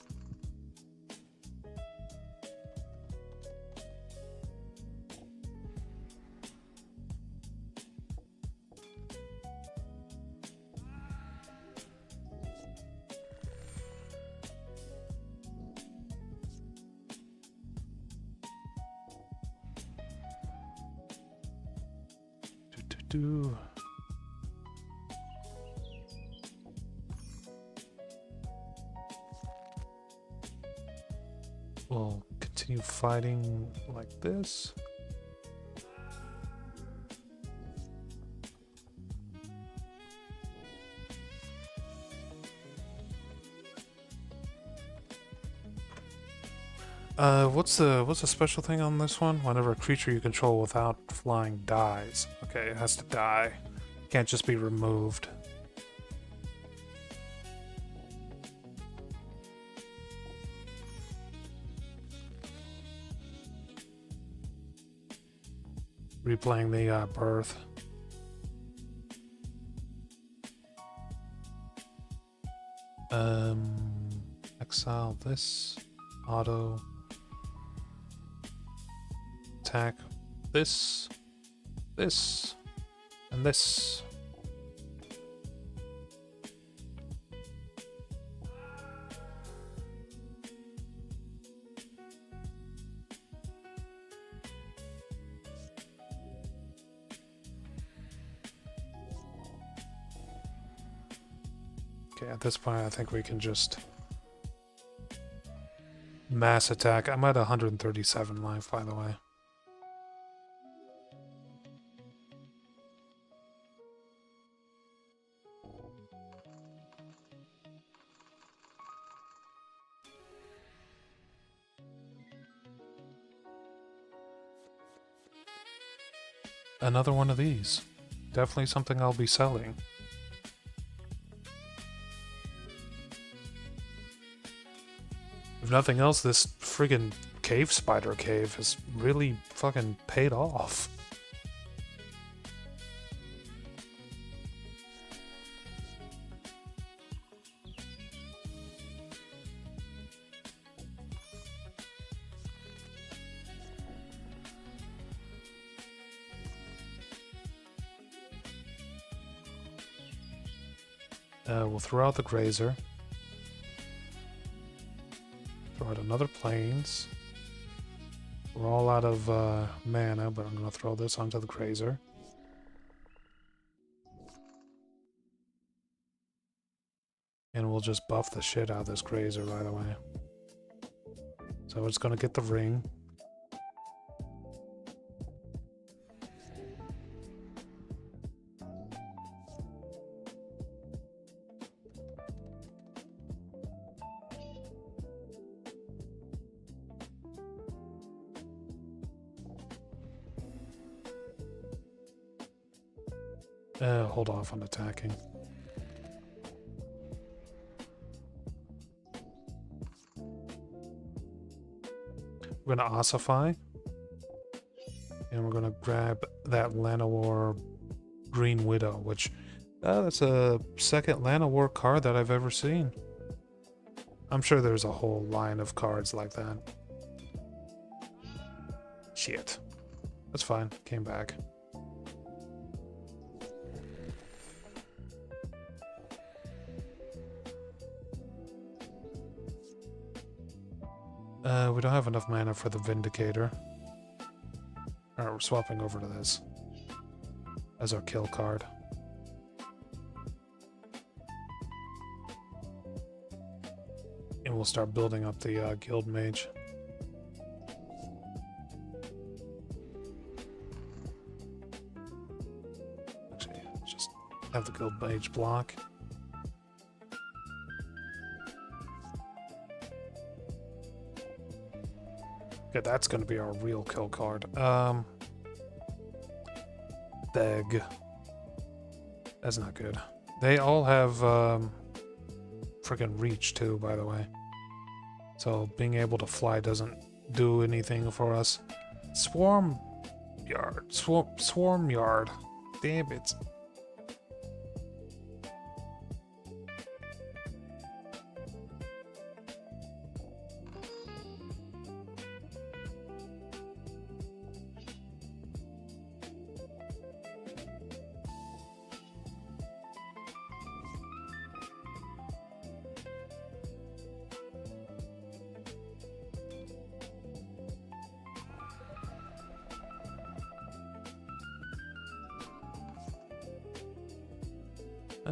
Do. We'll continue fighting like this. What's the special thing on this one? Whenever a creature you control without flying dies. Okay, it has to die. Can't just be removed. Replaying the birth. Exile this. Auto. Attack this, this, and this. Okay, at this point I think we can just mass attack. I'm at 137 life, by the way. Another one of these. Definitely something I'll be selling. If nothing else, this friggin' cave spider cave has really fucking paid off. We'll throw out the grazer. Throw out another plains. We're all out of mana, but I'm going to throw this onto the grazer. And we'll just buff the shit out of this grazer, by the way. So it's going to get the ring. Hold off on attacking. We're gonna ossify. And we're gonna grab that Llanowar Green Widow, which that's a second Llanowar card that I've ever seen. I'm sure there's a whole line of cards like that. Shit. That's fine. Came back. We don't have enough mana for the Vindicator. Alright, we're swapping over to this as our kill card. And we'll start building up the Guild Mage. Actually, just have the Guild Mage block. Okay, that's going to be our real kill card. Theg. That's not good. They all have freaking reach too, by the way. So being able to fly doesn't do anything for us. Swarm Yard. Swarm Yard. Damn it.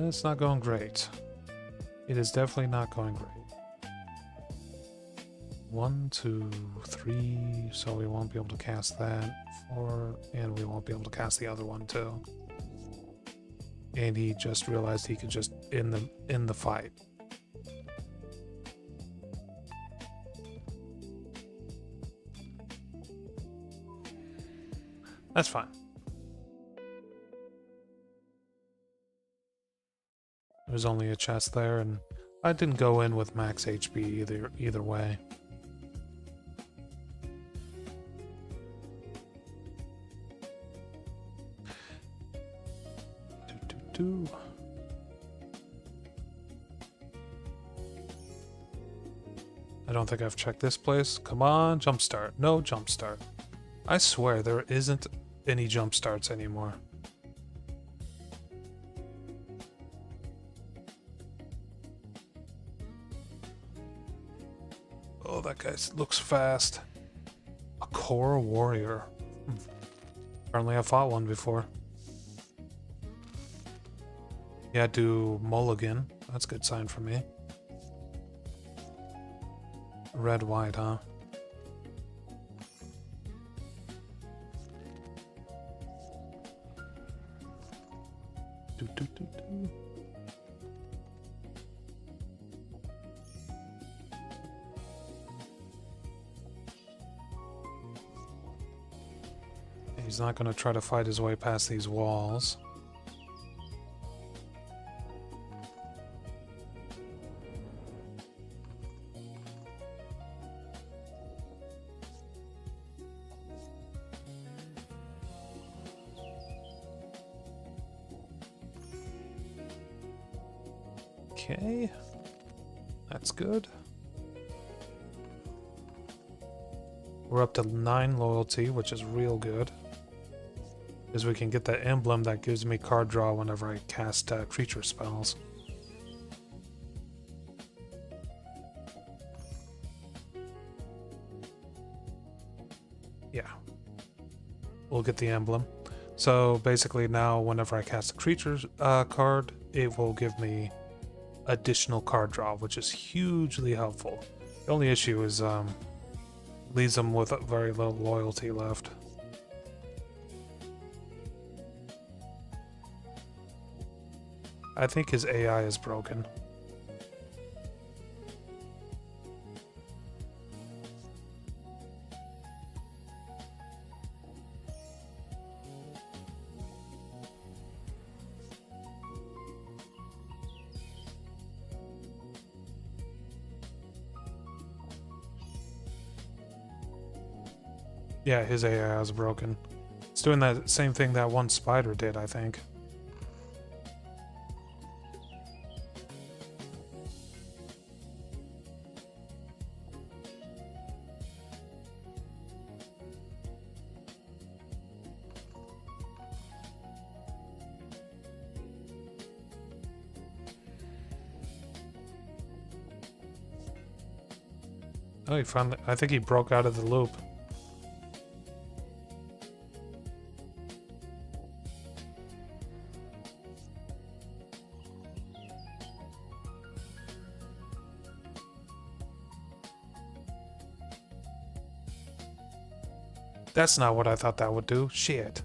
It's not going great. It is definitely not going great. 1, 2, 3, so we won't be able to cast that. 4, and we won't be able to cast the other one too. And he just realized he could just end the fight. That's fine. There's only a chest there, and I didn't go in with max HP either way. I don't think I've checked this place. Come on, jumpstart. No jumpstart. I swear there isn't any jump starts anymore. Oh, that guy looks fast. A core warrior. Apparently I fought one before. Yeah, do mulligan. That's a good sign for me. Red, white, huh? He's not going to try to fight his way past these walls. Okay, that's good. We're up to 9 loyalty, which is real good. Because we can get that emblem that gives me card draw whenever I cast creature spells. Yeah. We'll get the emblem. So basically now whenever I cast a creature card, it will give me additional card draw, which is hugely helpful. The only issue is leaves them with very low loyalty left. I think his AI is broken. Yeah, his AI is broken. It's doing that same thing that one spider did, I think. Oh, he finally... I think he broke out of the loop. That's not what I thought that would do. Shit.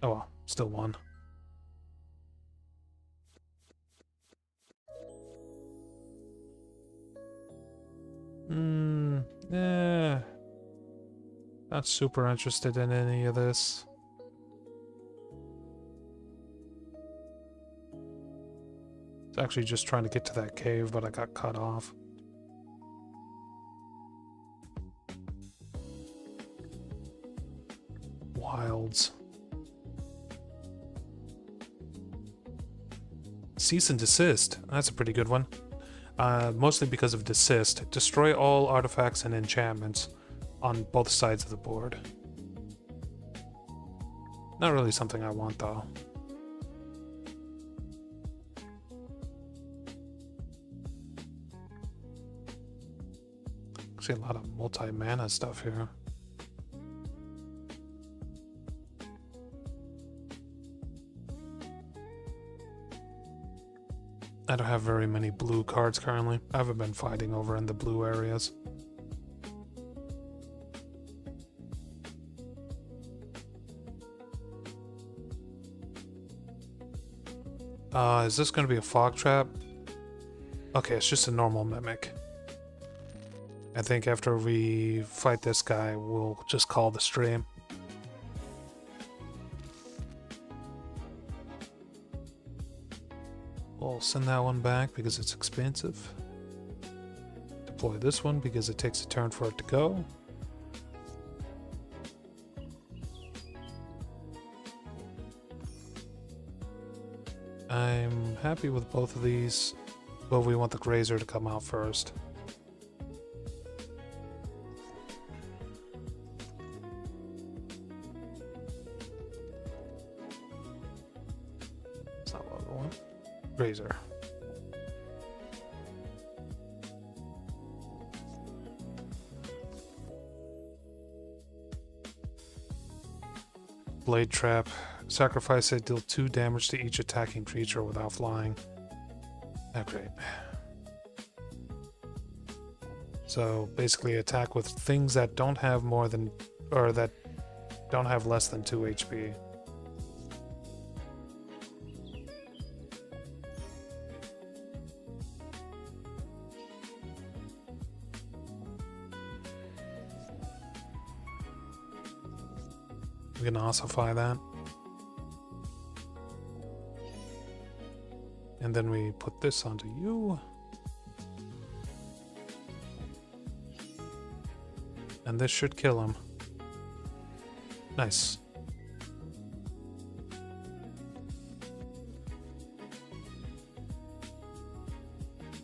Oh well, still won. Not super interested in any of this. It's actually just trying to get to that cave, but I got cut off. Wilds. Cease and desist. That's a pretty good one. Mostly because of desist. Destroy all artifacts and enchantments on both sides of the board. Not really something I want, though. Actually, a lot of multi-mana stuff here. I don't have very many blue cards currently. I haven't been fighting over in the blue areas. Is this going to be a fog trap? Okay, it's just a normal mimic. I think after we fight this guy, we'll just call the stream. We'll send that one back because it's expensive. Deploy this one because it takes a turn for it to go. I'm happy with both of these, but we want the Grazer to come out first. That's not what we want. Grazer. Blade Trap. Sacrifice it, deal 2 damage to each attacking creature without flying. Oh, great. So basically attack with things that don't have more than, or that don't have less than 2 HP. We can ossify that. And then we put this onto you. And this should kill him. Nice.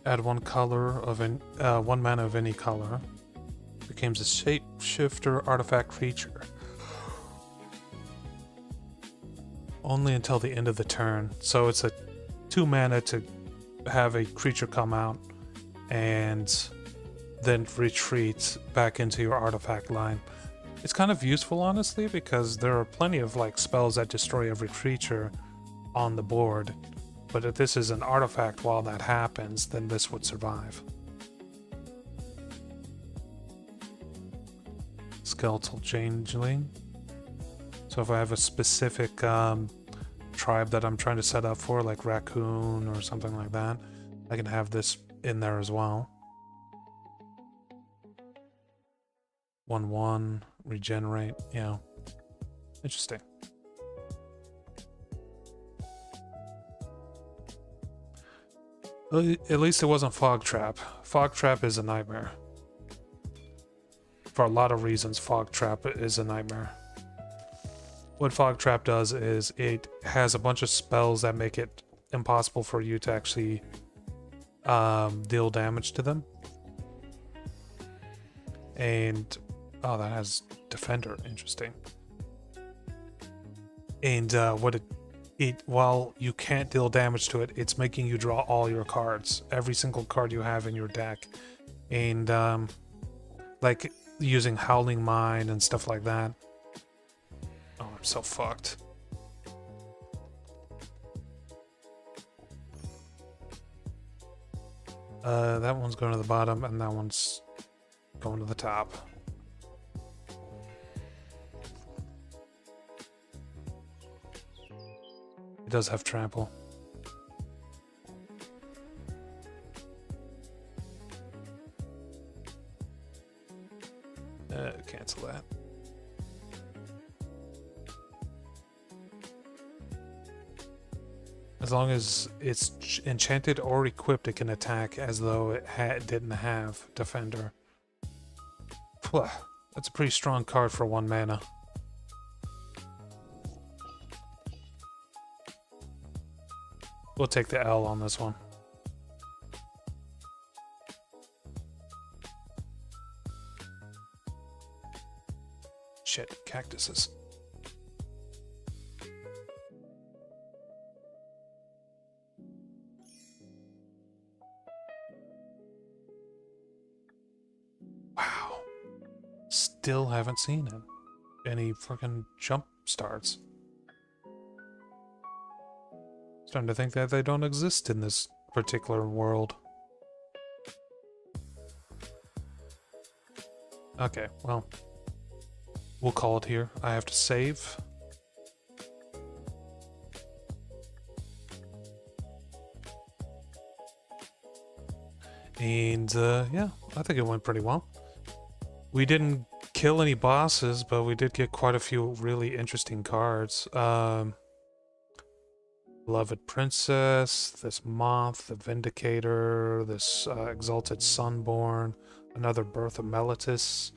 Add 1 color of 1 mana of any color. Becomes a shapeshifter artifact creature. Only until the end of the turn. So it's a 2 mana to have a creature come out and then retreat back into your artifact line. It's kind of useful, honestly, because there are plenty of like spells that destroy every creature on the board, but if this is an artifact while that happens, then this would survive. Skeletal Changeling. So if I have a specific tribe that I'm trying to set up for, like raccoon or something like that, I can have this in there as well. 1/1, regenerate, yeah. Interesting. At least it wasn't Fog Trap. Fog Trap is a nightmare. For a lot of reasons, Fog Trap is a nightmare. What Fog Trap does is it has a bunch of spells that make it impossible for you to actually deal damage to them. And oh, that has Defender. Interesting. And what it while you can't deal damage to it, it's making you draw all your cards, every single card you have in your deck, and like using Howling Mine and stuff like that. Oh, I'm so fucked. That one's going to the bottom, and that one's going to the top. It does have trample. Cancel that. As long as it's enchanted or equipped, it can attack as though it didn't have Defender. That's a pretty strong card for 1 mana. We'll take the L on this one. Shit, cactuses. Wow. Still haven't seen any fucking jump starts. Starting to think that they don't exist in this particular world. Okay, well, we'll call it here. I have to save. And yeah, I think it went pretty well. We didn't kill any bosses, but we did get quite a few really interesting cards. Beloved Princess, this Moth, the Vindicator, this Exalted Sunborn, another Birth of Meletis,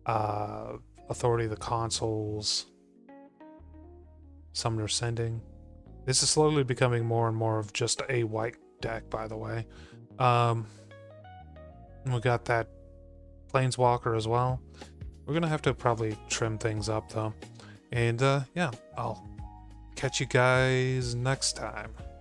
Authority of the Consuls, Summoner Sending. This is slowly becoming more and more of just a white deck, by the way. We got that Planeswalker as well. We're gonna have to probably trim things up though. And yeah, I'll catch you guys next time.